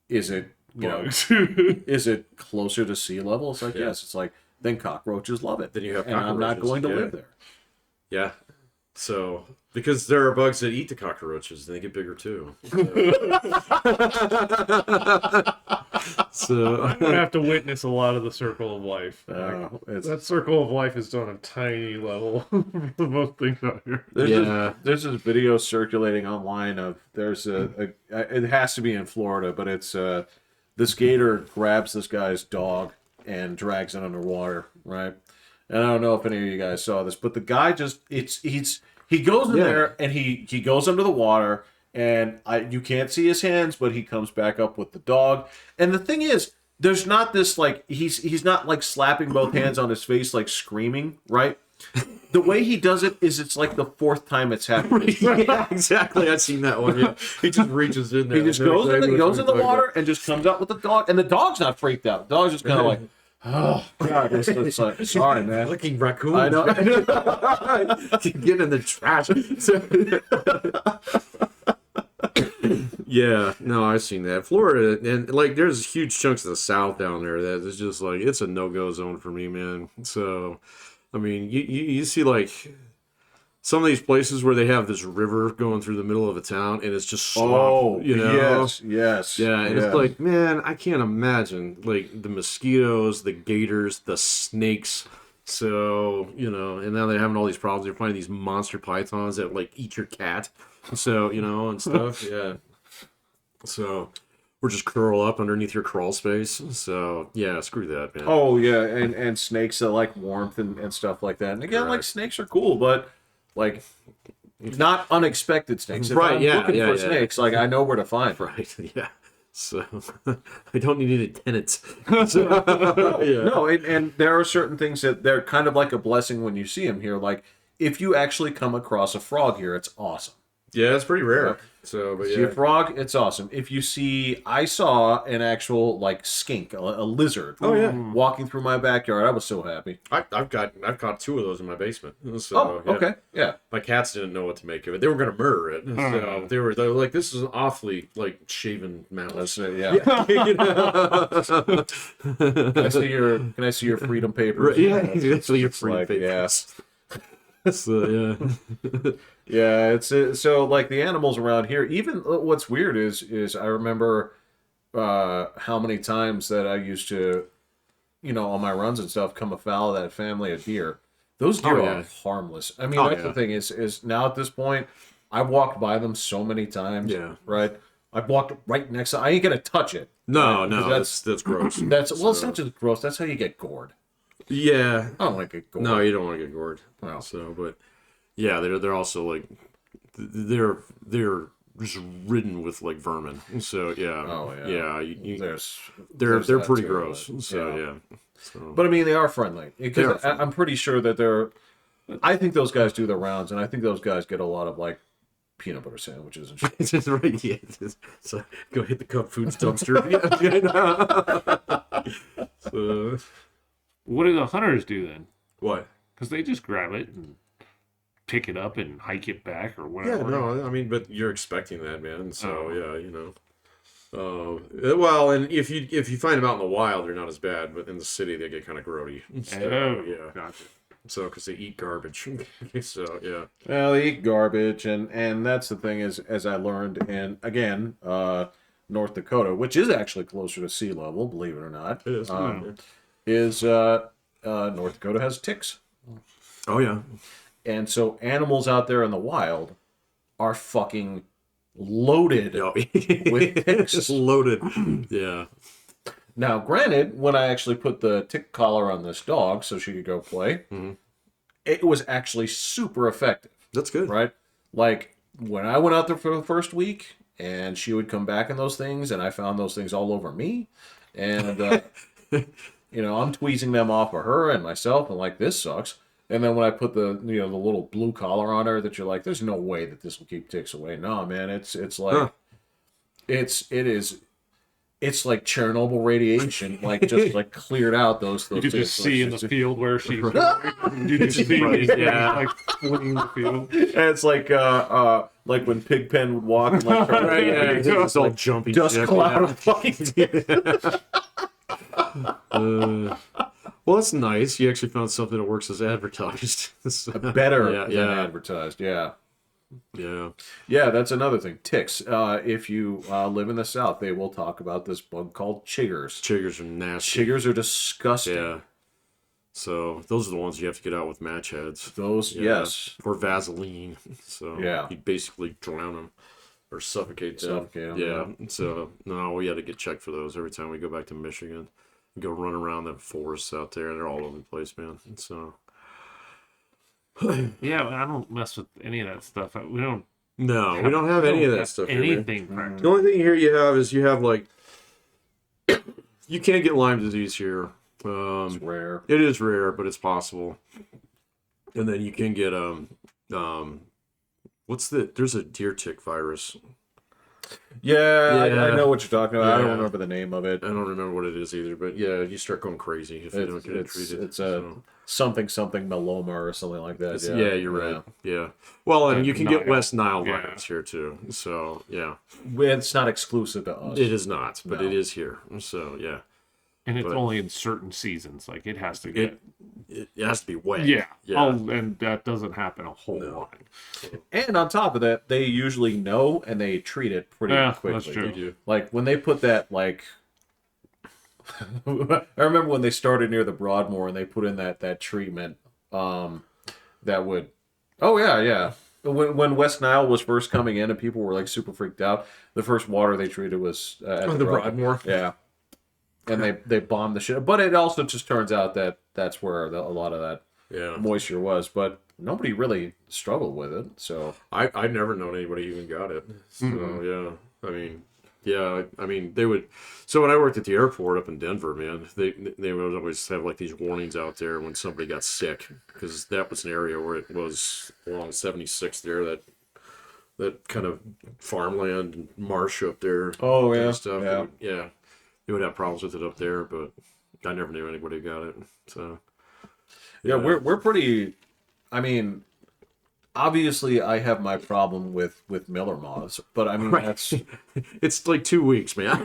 [SPEAKER 2] it, you know,
[SPEAKER 3] Bugs.
[SPEAKER 2] is it closer to sea level? It's like, yes. It's like, then cockroaches love it.
[SPEAKER 1] Then you have
[SPEAKER 2] and I'm not
[SPEAKER 1] cockroaches,
[SPEAKER 2] going to
[SPEAKER 1] yeah.
[SPEAKER 2] live there.
[SPEAKER 1] Yeah. So, because there are bugs that eat the cockroaches, and they get bigger too. So,
[SPEAKER 3] I'm gonna have to witness a lot of the circle of life.
[SPEAKER 2] It's,
[SPEAKER 3] That circle of life is on a tiny level for most things out here.
[SPEAKER 1] yeah.
[SPEAKER 2] There's this video circulating online of there's it has to be in Florida, but it's this gator grabs this guy's dog and drags it underwater, right? And I don't know if any of you guys saw this, but the guy just he goes in there and he goes under the water and you can't see his hands, but he comes back up with the dog. And the thing is, there's not this like he's not like slapping both hands on his face like screaming, right? The way he does it is it's like the fourth time it's happened.
[SPEAKER 1] Yeah, exactly. I've seen that one. Yeah. He just reaches in there.
[SPEAKER 2] He just goes in the water and just comes out with the dog, and the dog's not freaked out. The dog's just kind of like, oh god, it's like, sorry, man.
[SPEAKER 1] Licking raccoons.
[SPEAKER 2] I know.
[SPEAKER 1] Get in the trash. Yeah, no, I've seen that. Florida, and like, there's huge chunks of the South down there that is just like, it's a no-go zone for me, man. So, I mean, you see like some of these places where they have this river going through the middle of a town, and it's just swamp, you know?
[SPEAKER 2] yes.
[SPEAKER 1] Yeah, and it's like, man, I can't imagine like the mosquitoes, the gators, the snakes. So, you know, and now they're having all these problems. They're finding these monster pythons that like eat your cat. So, you know, and stuff. Yeah. So, or just curl up underneath your crawl space. So yeah, screw that, man.
[SPEAKER 2] Oh yeah, and snakes that like warmth and stuff like that. And again, like
[SPEAKER 1] Right.
[SPEAKER 2] snakes are cool, but like not unexpected snakes. If
[SPEAKER 1] Right,
[SPEAKER 2] I'm
[SPEAKER 1] yeah,
[SPEAKER 2] looking
[SPEAKER 1] yeah,
[SPEAKER 2] for
[SPEAKER 1] yeah.
[SPEAKER 2] snakes, like I know where to find.
[SPEAKER 1] Right, yeah. So I don't need any tenants. So, yeah.
[SPEAKER 2] No, and there are certain things that they're kind of like a blessing when you see them here. Like if you actually come across a frog here, it's awesome.
[SPEAKER 1] Yeah, it's pretty rare.
[SPEAKER 2] Yeah.
[SPEAKER 1] So, but
[SPEAKER 2] See a
[SPEAKER 1] yeah.
[SPEAKER 2] frog, it's awesome. If you see, I saw an actual like skink, a lizard.
[SPEAKER 1] Oh, yeah.
[SPEAKER 2] Walking through my backyard. I was so happy.
[SPEAKER 1] I've caught 2 of those in my basement. So,
[SPEAKER 2] Oh,
[SPEAKER 1] yeah.
[SPEAKER 2] okay, yeah.
[SPEAKER 1] My cats didn't know what to make of it. They were gonna murder it. So they were like, "This is an awfully like shaven mouse."
[SPEAKER 2] That's it. Yeah.
[SPEAKER 1] You know?
[SPEAKER 2] Can I see your freedom papers?
[SPEAKER 1] Yeah, that's what your
[SPEAKER 2] It's
[SPEAKER 1] free
[SPEAKER 2] like,
[SPEAKER 1] papers. So yeah.
[SPEAKER 2] Yeah, so like the animals around here. Even what's weird is I remember how many times that I used to, on my runs and stuff, come afoul of that family of deer. Those deer
[SPEAKER 1] Oh, yeah.
[SPEAKER 2] are harmless. I mean,
[SPEAKER 1] Oh,
[SPEAKER 2] that's
[SPEAKER 1] yeah.
[SPEAKER 2] the thing is now at this point, I've walked by them so many times.
[SPEAKER 1] Yeah.
[SPEAKER 2] Right. I've walked right next to. I ain't gonna touch it.
[SPEAKER 1] No,
[SPEAKER 2] Right?
[SPEAKER 1] no,
[SPEAKER 2] Because
[SPEAKER 1] that's gross.
[SPEAKER 2] it's not just gross. That's how you get gored.
[SPEAKER 1] Yeah.
[SPEAKER 2] I don't like get gored.
[SPEAKER 1] No, you don't want to get gored.
[SPEAKER 2] Well.
[SPEAKER 1] So, but yeah, they're also like they're just ridden with like vermin. So yeah.
[SPEAKER 2] Oh, yeah.
[SPEAKER 1] Yeah.
[SPEAKER 2] There's
[SPEAKER 1] They're
[SPEAKER 2] that
[SPEAKER 1] pretty
[SPEAKER 2] too,
[SPEAKER 1] gross.
[SPEAKER 2] but,
[SPEAKER 1] So yeah. So.
[SPEAKER 2] But I mean, they are friendly.
[SPEAKER 1] They are
[SPEAKER 2] Because
[SPEAKER 1] friendly.
[SPEAKER 2] I'm pretty sure that they're. I think those guys do the rounds, and I think those guys get a lot of like peanut butter sandwiches and shit.
[SPEAKER 1] It's just right. Yeah. So go hit the Cub Foods dumpster. Yeah. So,
[SPEAKER 3] What do the hunters do then?
[SPEAKER 1] what?
[SPEAKER 3] Because they just grab it and pick it up and hike it back or
[SPEAKER 1] Yeah,
[SPEAKER 3] whatever.
[SPEAKER 1] no, I mean, but you're expecting that, man. So yeah, well, and if you find them out in the wild, they're not as bad. But in the city, they get kind of grody. So,
[SPEAKER 3] Oh,
[SPEAKER 1] yeah.
[SPEAKER 3] gotcha.
[SPEAKER 1] So because they eat garbage. So yeah.
[SPEAKER 2] Well, they eat garbage, and that's the thing is, as I learned, and again, North Dakota, which is actually closer to sea level, believe it or not,
[SPEAKER 1] It is.
[SPEAKER 2] is North Dakota has ticks,
[SPEAKER 1] Oh yeah.
[SPEAKER 2] and so animals out there in the wild are fucking loaded.
[SPEAKER 1] Yeah.
[SPEAKER 2] With ticks.
[SPEAKER 1] Just loaded. Yeah.
[SPEAKER 2] Now, granted, when I actually put the tick collar on this dog so she could go play, it was actually super effective,
[SPEAKER 1] That's good.
[SPEAKER 2] right? Like, when I went out there for the first week, and she would come back in those things, and I found those things all over me, and, I'm tweezing them off of her and myself, and like, this sucks. And then when I put the the little blue collar on her, that you're like, there's no way that this will keep ticks away. No, man, it's like,
[SPEAKER 1] Huh.
[SPEAKER 2] it's like Chernobyl radiation, like just like cleared out those.
[SPEAKER 3] You could just
[SPEAKER 2] things.
[SPEAKER 3] see in the field where she's going. You just see
[SPEAKER 1] Right,
[SPEAKER 3] it,
[SPEAKER 1] yeah.
[SPEAKER 3] like fleeing the field.
[SPEAKER 2] And it's like when Pigpen would walk, and, like, try to-
[SPEAKER 1] Right, yeah,
[SPEAKER 2] just,
[SPEAKER 1] it's all
[SPEAKER 2] like,
[SPEAKER 1] jumpy.
[SPEAKER 2] dust
[SPEAKER 1] shit,
[SPEAKER 2] cloud
[SPEAKER 1] yeah.
[SPEAKER 2] of fucking.
[SPEAKER 1] Well, that's nice. You actually found something that works as advertised.
[SPEAKER 2] Better
[SPEAKER 1] Yeah,
[SPEAKER 2] than
[SPEAKER 1] yeah.
[SPEAKER 2] advertised. Yeah.
[SPEAKER 1] Yeah.
[SPEAKER 2] Yeah, that's another thing. Ticks. If you live in the South, they will talk about this bug called chiggers.
[SPEAKER 1] Chiggers are nasty.
[SPEAKER 2] Chiggers are disgusting.
[SPEAKER 1] Yeah. So those are the ones you have to get out with match heads.
[SPEAKER 2] Those,
[SPEAKER 1] Yeah.
[SPEAKER 2] yes.
[SPEAKER 1] Or Vaseline. So
[SPEAKER 2] Yeah.
[SPEAKER 1] you basically drown them or suffocate them.
[SPEAKER 2] Suffocate 'em,
[SPEAKER 1] Yeah. So no, we had to get checked for those every time we go back to Michigan. Go run around the forests out there. They're all over the place, man. So
[SPEAKER 3] Yeah, I don't mess with any of that stuff. We don't.
[SPEAKER 1] no, we don't have any of that stuff here, man.
[SPEAKER 3] Anything practically.
[SPEAKER 1] The only thing here you have is you have like you can't get Lyme disease here.
[SPEAKER 2] It's rare.
[SPEAKER 1] It is rare, but it's possible. And then you can get there's a deer tick virus.
[SPEAKER 2] Yeah,
[SPEAKER 1] Yeah.
[SPEAKER 2] I know what you're talking about. I don't
[SPEAKER 1] Yeah.
[SPEAKER 2] remember the name of it.
[SPEAKER 1] I don't remember what it is either, but yeah, you start going crazy if you don't
[SPEAKER 2] It's
[SPEAKER 1] get it treated.
[SPEAKER 2] it's a something myeloma or something like that.
[SPEAKER 1] yeah, you're right. Yeah. Well, and you can get
[SPEAKER 3] Nile.
[SPEAKER 1] West Nile
[SPEAKER 3] Yeah.
[SPEAKER 1] virus here too. So yeah,
[SPEAKER 2] It's not exclusive to us.
[SPEAKER 1] it is not, but
[SPEAKER 2] No.
[SPEAKER 1] it is here. So yeah,
[SPEAKER 3] And it's
[SPEAKER 1] But-
[SPEAKER 3] only in certain seasons. Like it has to get.
[SPEAKER 1] it has to be wet.
[SPEAKER 3] Yeah.
[SPEAKER 1] Yeah.
[SPEAKER 3] Oh, and that doesn't happen a whole lot.
[SPEAKER 2] And on top of that, they usually know and they treat it pretty
[SPEAKER 3] Yeah,
[SPEAKER 2] quickly.
[SPEAKER 3] that's true.
[SPEAKER 1] You do.
[SPEAKER 2] Like when they put that, like I remember when they started near the Broadmoor and they put in that treatment that would. Oh yeah, yeah. when West Nile was first coming in and people were like super freaked out, the first water they treated was at
[SPEAKER 1] the Broadmoor.
[SPEAKER 2] Yeah, and they bombed the shit. But it also just turns out that that's where a lot of that moisture was. But nobody really struggled with it. So
[SPEAKER 1] I've never known anybody even got it. So I mean they would. So when I worked at the airport up in Denver, man, they would always have like these warnings out there when somebody got sick, because that was an area where it was along 76 there, that kind of farmland and marsh up there.
[SPEAKER 2] Oh yeah,
[SPEAKER 1] and stuff.
[SPEAKER 2] yeah.
[SPEAKER 1] They would have problems with it up there, but I never knew anybody who got it. So
[SPEAKER 2] yeah, we're pretty. I mean, obviously, I have my problem with Miller moths, but I mean that's
[SPEAKER 1] it's like 2 weeks, man.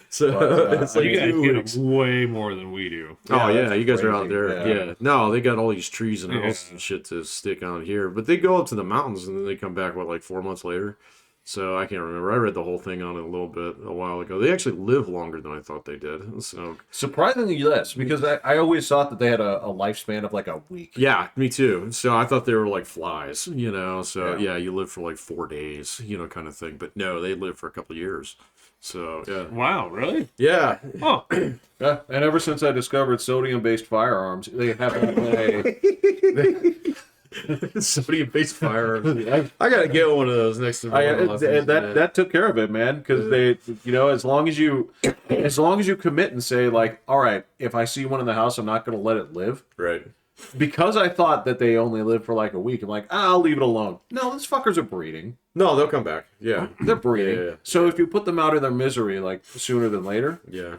[SPEAKER 1] So it's like
[SPEAKER 3] You guys
[SPEAKER 1] 2
[SPEAKER 3] get
[SPEAKER 1] weeks.
[SPEAKER 3] them way more than we do.
[SPEAKER 1] Oh yeah,
[SPEAKER 2] that's
[SPEAKER 1] you guys are out
[SPEAKER 2] crazy.
[SPEAKER 1] there.
[SPEAKER 2] Yeah.
[SPEAKER 1] Yeah. No, they got all these trees and houses and shit to stick on here, but they go up to the mountains and then they come back like 4 months later. So I can't remember. I read the whole thing on it a while ago. They actually live longer than I thought they did. So
[SPEAKER 2] surprisingly less, because I always thought that they had a lifespan of like a week.
[SPEAKER 1] yeah, me too. So I thought they were like flies, So
[SPEAKER 2] Yeah.
[SPEAKER 1] you live for like 4 days, kind of thing. But no, they live for a couple of years. So yeah,
[SPEAKER 3] Wow, really?
[SPEAKER 1] yeah.
[SPEAKER 3] Oh,
[SPEAKER 2] Yeah, and ever since I discovered sodium-based firearms, they haven't been
[SPEAKER 1] Sodium-based firearms. I gotta get one of those next to
[SPEAKER 2] that took care of it, man. Because they, as long as you commit and say like, all right, if I see one in the house, I'm not going to let it live.
[SPEAKER 1] Right.
[SPEAKER 2] Because I thought that they only live for like a week. I'm like, I'll leave it alone. No, these fuckers are breeding.
[SPEAKER 1] No, they'll come back. Yeah.
[SPEAKER 2] They're breeding.
[SPEAKER 1] Yeah.
[SPEAKER 2] So if you put them out of their misery like sooner than later,
[SPEAKER 1] Yeah.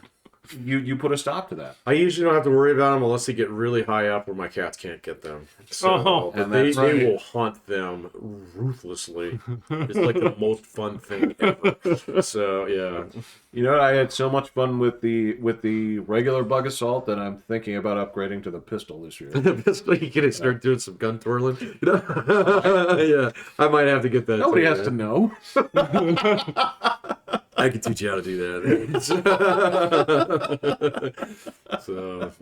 [SPEAKER 2] you put a stop to that.
[SPEAKER 1] I usually don't have to worry about them unless they get really high up where my cats can't get them. So,
[SPEAKER 3] Oh,
[SPEAKER 1] but
[SPEAKER 2] and
[SPEAKER 1] they
[SPEAKER 2] that's right.
[SPEAKER 1] will hunt them ruthlessly. It's like the most fun thing ever. So yeah.
[SPEAKER 2] You know what? I had so much fun with the regular bug assault that I'm thinking about upgrading to the pistol this year.
[SPEAKER 1] The best way you can start doing some gun twirling. Yeah, I might have to get that.
[SPEAKER 2] Nobody
[SPEAKER 1] too,
[SPEAKER 2] has
[SPEAKER 1] man.
[SPEAKER 2] to know.
[SPEAKER 1] I can teach you how to do that. So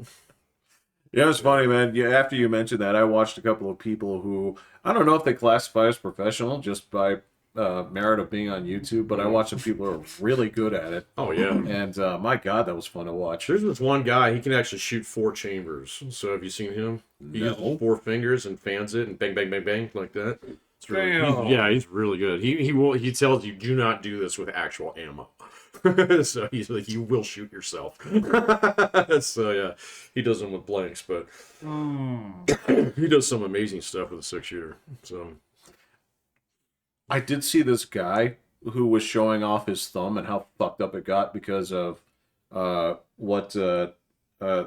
[SPEAKER 2] Yeah, it's funny, man. Yeah, after you mentioned that, I watched a couple of people who I don't know if they classify as professional just by merit of being on YouTube, but I watched some people who are really good at it.
[SPEAKER 1] oh yeah.
[SPEAKER 2] And my God, that was fun to watch.
[SPEAKER 1] There's this one guy, he can actually shoot 4 chambers. So have you seen him? He
[SPEAKER 2] No.
[SPEAKER 1] uses 4 fingers and fans it and bang, bang, bang, bang, like that. It's really,
[SPEAKER 3] Damn.
[SPEAKER 1] he's really good. He tells you, do not do this with actual ammo. So he's like, you will shoot yourself. So yeah, he does them with blanks, but he does some amazing stuff with a 6-shooter. So
[SPEAKER 2] I did see this guy who was showing off his thumb and how fucked up it got because of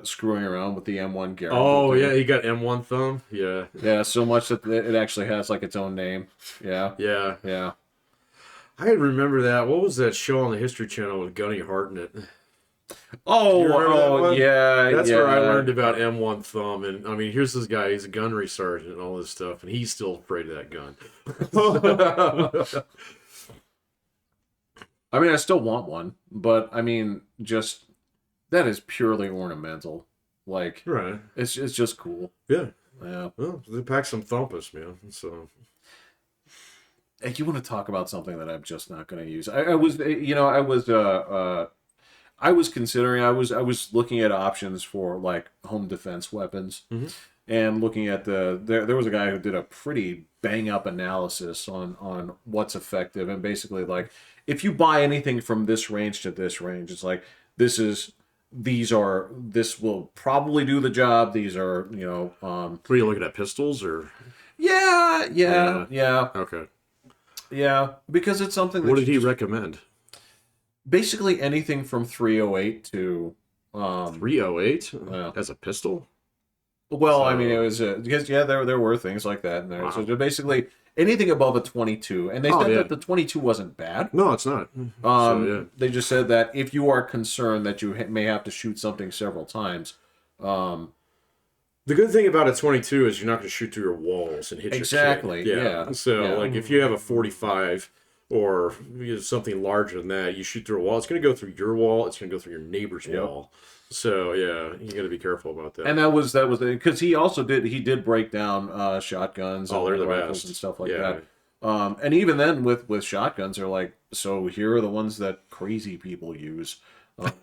[SPEAKER 2] screwing around with the M1 Garand.
[SPEAKER 1] oh yeah, he got M1 thumb. Yeah,
[SPEAKER 2] Yeah, so much that it actually has like its own name. Yeah,
[SPEAKER 1] yeah.
[SPEAKER 2] yeah.
[SPEAKER 1] I remember that. What was that show on the History Channel with Gunny Hart in it?
[SPEAKER 2] Oh,
[SPEAKER 1] You remember that one?
[SPEAKER 2] yeah.
[SPEAKER 1] That's
[SPEAKER 2] yeah.
[SPEAKER 1] where I learned about M1 thumb. And I mean, here's this guy, he's a gunnery sergeant and all this stuff, and he's still afraid of that gun.
[SPEAKER 2] I mean, I still want one, but I mean, just that is purely ornamental. Like,
[SPEAKER 1] Right.
[SPEAKER 2] it's just cool.
[SPEAKER 1] Yeah.
[SPEAKER 2] Yeah.
[SPEAKER 1] Well, they pack some thumpus, man. So
[SPEAKER 2] Hey, you want to talk about something that I'm just not going to use? I was considering. I was looking at options for like home defense weapons, and looking at there was a guy who did a pretty bang up analysis on what's effective, and basically like if you buy anything from this range to this range, it's like this will probably do the job. These are
[SPEAKER 1] what are you looking at, pistols or?
[SPEAKER 2] yeah.
[SPEAKER 1] Okay.
[SPEAKER 2] Yeah, because it's something that
[SPEAKER 1] What did he recommend?
[SPEAKER 2] basically anything from 308 to
[SPEAKER 1] 308
[SPEAKER 2] Yeah.
[SPEAKER 1] as a pistol?
[SPEAKER 2] well, I mean it was because there were things like that in there.
[SPEAKER 1] Wow.
[SPEAKER 2] So they're basically anything above a 22, and they
[SPEAKER 1] Oh,
[SPEAKER 2] said
[SPEAKER 1] yeah.
[SPEAKER 2] that the 22 wasn't bad.
[SPEAKER 1] No, it's not. So, yeah.
[SPEAKER 2] They just said that if you are concerned that you may have to shoot something several times,
[SPEAKER 1] The good thing about a 22 is you're not going to shoot through your walls and hit
[SPEAKER 2] Exactly,
[SPEAKER 1] your kid.
[SPEAKER 2] yeah,
[SPEAKER 1] So,
[SPEAKER 2] yeah.
[SPEAKER 1] like, if you have a 45 or something larger than that, you shoot through a wall. It's going to go through your wall. It's going to go through your neighbor's wall. So yeah, you got to be careful about that.
[SPEAKER 2] And that was because he also did break down shotguns and
[SPEAKER 1] they're the
[SPEAKER 2] rifles
[SPEAKER 1] best.
[SPEAKER 2] and stuff like that. And even then with shotguns, they're like, so here are the ones that crazy people use.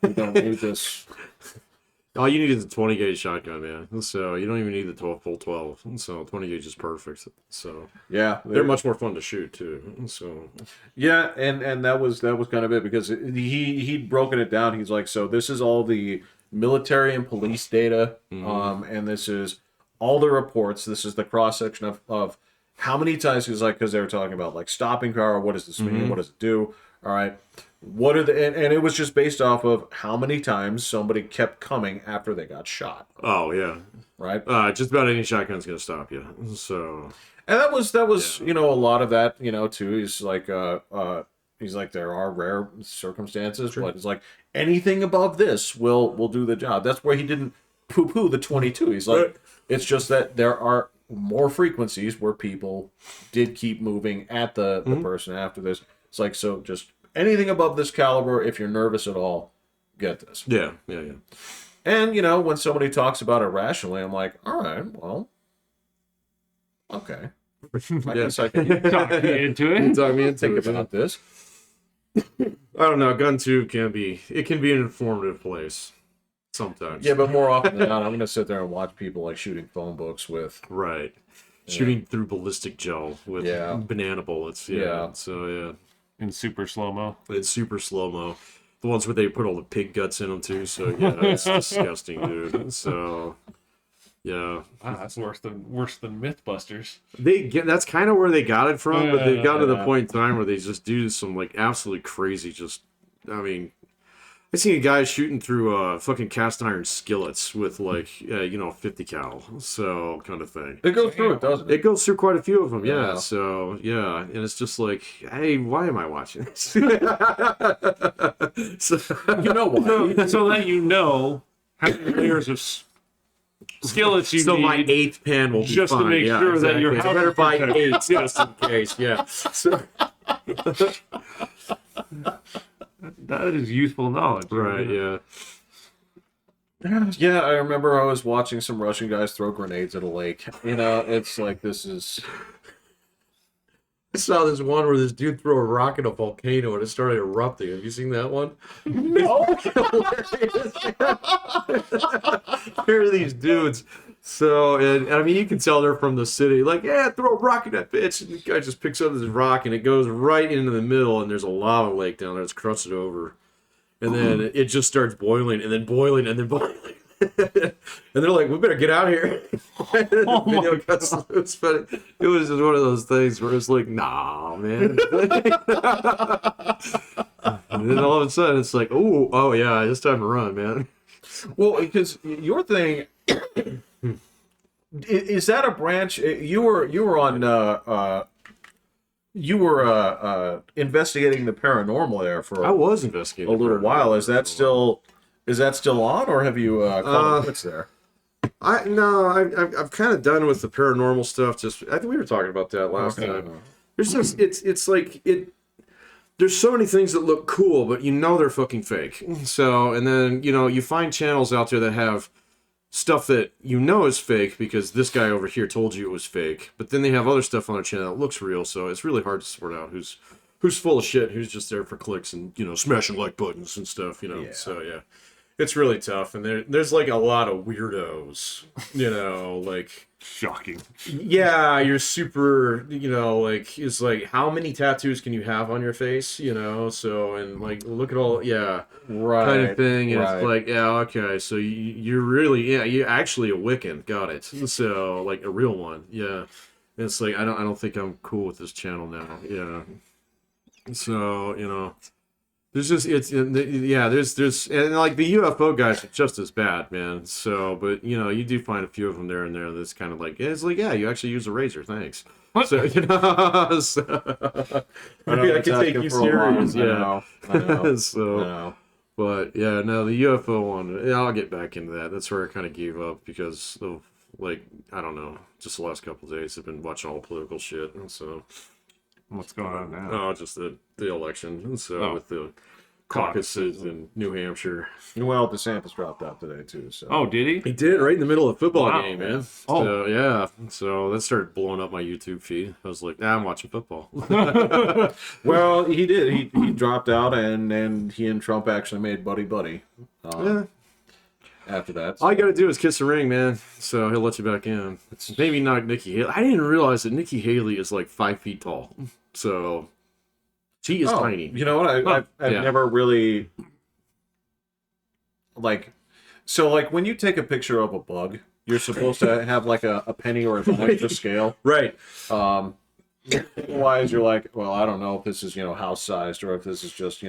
[SPEAKER 2] We don't need this.
[SPEAKER 1] All you need is a 20 gauge shotgun, man. So you don't even need the full 12. So 20 gauge is perfect. So
[SPEAKER 2] Yeah,
[SPEAKER 1] they're much more fun to shoot too. So
[SPEAKER 2] yeah, and that was kind of it, because he'd broken it down. He's like, so this is all the military and police data, and this is all the reports. This is the cross section of how many times. He's like, because they were talking about like stopping power. What does this mean? What does it do? All right. What are and it was just based off of how many times somebody kept coming after they got shot.
[SPEAKER 1] oh yeah,
[SPEAKER 2] Right.
[SPEAKER 1] just about any shotgun's gonna stop you. So
[SPEAKER 2] And that was a lot of that, too. He's like there are rare circumstances, but it's like anything above this will do the job. That's where he didn't poo-poo the 22. He's like, it's just that there are more frequencies where people did keep moving at the person after this. It's like, so just anything above this caliber, if you're nervous at all, get this.
[SPEAKER 1] yeah.
[SPEAKER 2] And, when somebody talks about it rationally, I'm like, all right, well, okay. I guess I can
[SPEAKER 3] Talk me into it.
[SPEAKER 1] Talk me into
[SPEAKER 2] think
[SPEAKER 1] it.
[SPEAKER 2] about this.
[SPEAKER 1] I don't know. GunTube can be an informative place sometimes.
[SPEAKER 2] Yeah, but more often than not, I'm going to sit there and watch people like shooting phone books with.
[SPEAKER 1] Right. Shooting through ballistic gel with banana bullets. Yeah. So yeah.
[SPEAKER 3] In super slow-mo.
[SPEAKER 1] It's super slow-mo. The ones where they put all the pig guts in them too. So yeah, it's disgusting, dude. So yeah.
[SPEAKER 3] Wow, that's worse than Mythbusters.
[SPEAKER 1] That's kind of where they got it from, but they've got to the
[SPEAKER 2] yeah.
[SPEAKER 1] point in time where they just do some like absolutely crazy. I mean, I seen a guy shooting through fucking cast iron skillets with like 50 cal, so kind of thing.
[SPEAKER 2] It goes through it, doesn't it?
[SPEAKER 1] It goes through quite a few of them, yeah.
[SPEAKER 2] Yeah.
[SPEAKER 1] So yeah, and it's just like, hey, why am I watching this? So,
[SPEAKER 2] You know why?
[SPEAKER 3] So that you know how many layers of skillets you
[SPEAKER 1] so
[SPEAKER 3] need.
[SPEAKER 1] my 8th pan will be
[SPEAKER 3] just to
[SPEAKER 1] fine.
[SPEAKER 3] make
[SPEAKER 1] Yeah,
[SPEAKER 3] sure that
[SPEAKER 1] exactly.
[SPEAKER 3] your
[SPEAKER 1] I
[SPEAKER 3] house
[SPEAKER 1] better
[SPEAKER 3] is
[SPEAKER 1] buy
[SPEAKER 3] protected.
[SPEAKER 1] 8 just in case. Yeah. So,
[SPEAKER 3] That is useful knowledge.
[SPEAKER 1] right. Yeah.
[SPEAKER 2] Yeah, I remember I was watching some Russian guys throw grenades at a lake. It's like, this is.
[SPEAKER 1] I saw this one where this dude threw a rock at a volcano and it started erupting. Have you seen that one? No. Here are these dudes. So, and I mean, you can tell they're from the city. Like, yeah, throw a rock at that bitch. And the guy just picks up this rock and it goes right into the middle, and there's a lava lake down there. It's crusted over. And then it just starts boiling and then boiling and then boiling. And they're like, we better get out of here. And the video cuts loose, but it was just one of those things where it's like, nah, man. And then all of a sudden it's like, oh yeah, it's time to run, man.
[SPEAKER 2] Well, because your thing. Is that a branch? You were on. You were investigating the paranormal there for
[SPEAKER 1] I was investigating
[SPEAKER 2] a little while. Is that still on, or have you called it quits there?
[SPEAKER 1] I've kind of done with the paranormal stuff. I think we were talking about that last time. There's just it's like it. There's so many things that look cool, but they're fucking fake. So, and then you find channels out there that have stuff that is fake because this guy over here told you it was fake, but then they have other stuff on their channel that looks real. So it's really hard to sort out who's full of shit, who's just there for clicks and smashing like buttons and stuff.
[SPEAKER 2] Yeah.
[SPEAKER 1] So yeah. It's really tough, and there's like a lot of weirdos, like
[SPEAKER 3] Shocking.
[SPEAKER 1] yeah, you're super, like it's like how many tattoos can you have on your face, so and like look at all
[SPEAKER 2] Right,
[SPEAKER 1] kind of thing, and
[SPEAKER 2] right.
[SPEAKER 1] it's like okay, so you're really you're actually a Wiccan, got it, so like a real one, yeah, and it's like I don't think I'm cool with this channel now, yeah, so There's just there's and like the UFO guys are just as bad, man. So, but you do find a few of them there and there that's kind of like it's like you actually use a razor, thanks.
[SPEAKER 3] What?
[SPEAKER 1] So I can take you serious, yeah.
[SPEAKER 2] I know.
[SPEAKER 1] So,
[SPEAKER 2] I know.
[SPEAKER 1] but yeah, no, the UFO one, I'll get back into that. That's where I kind of gave up because of like I don't know, just the last couple of days I've been watching all the political shit, and so
[SPEAKER 3] What's going on now?
[SPEAKER 1] oh, just the the election. So
[SPEAKER 3] Oh.
[SPEAKER 1] with the caucuses in New Hampshire.
[SPEAKER 2] Well, DeSantis dropped out today too. So.
[SPEAKER 3] Oh, did he?
[SPEAKER 1] He did right in the middle of a football
[SPEAKER 3] Wow.
[SPEAKER 1] game, man.
[SPEAKER 3] Oh.
[SPEAKER 1] So, yeah. So that started blowing up my YouTube feed. I was like, I'm watching football.
[SPEAKER 2] Well, he did. He dropped out, and he and Trump actually made buddy.
[SPEAKER 1] Yeah.
[SPEAKER 2] After that,
[SPEAKER 1] All you got to do is kiss the ring, man. So he'll let you back in. It's maybe not Nikki Haley. I didn't realize that Nikki Haley is like 5 feet tall. So she is tiny.
[SPEAKER 2] You know what? I've
[SPEAKER 1] Yeah.
[SPEAKER 2] never really like. So like when you take a picture of a bug, you're supposed to have like a penny or a dime to scale.
[SPEAKER 1] Right.
[SPEAKER 2] Otherwise, you're like, well, I don't know if this is house sized or if this is just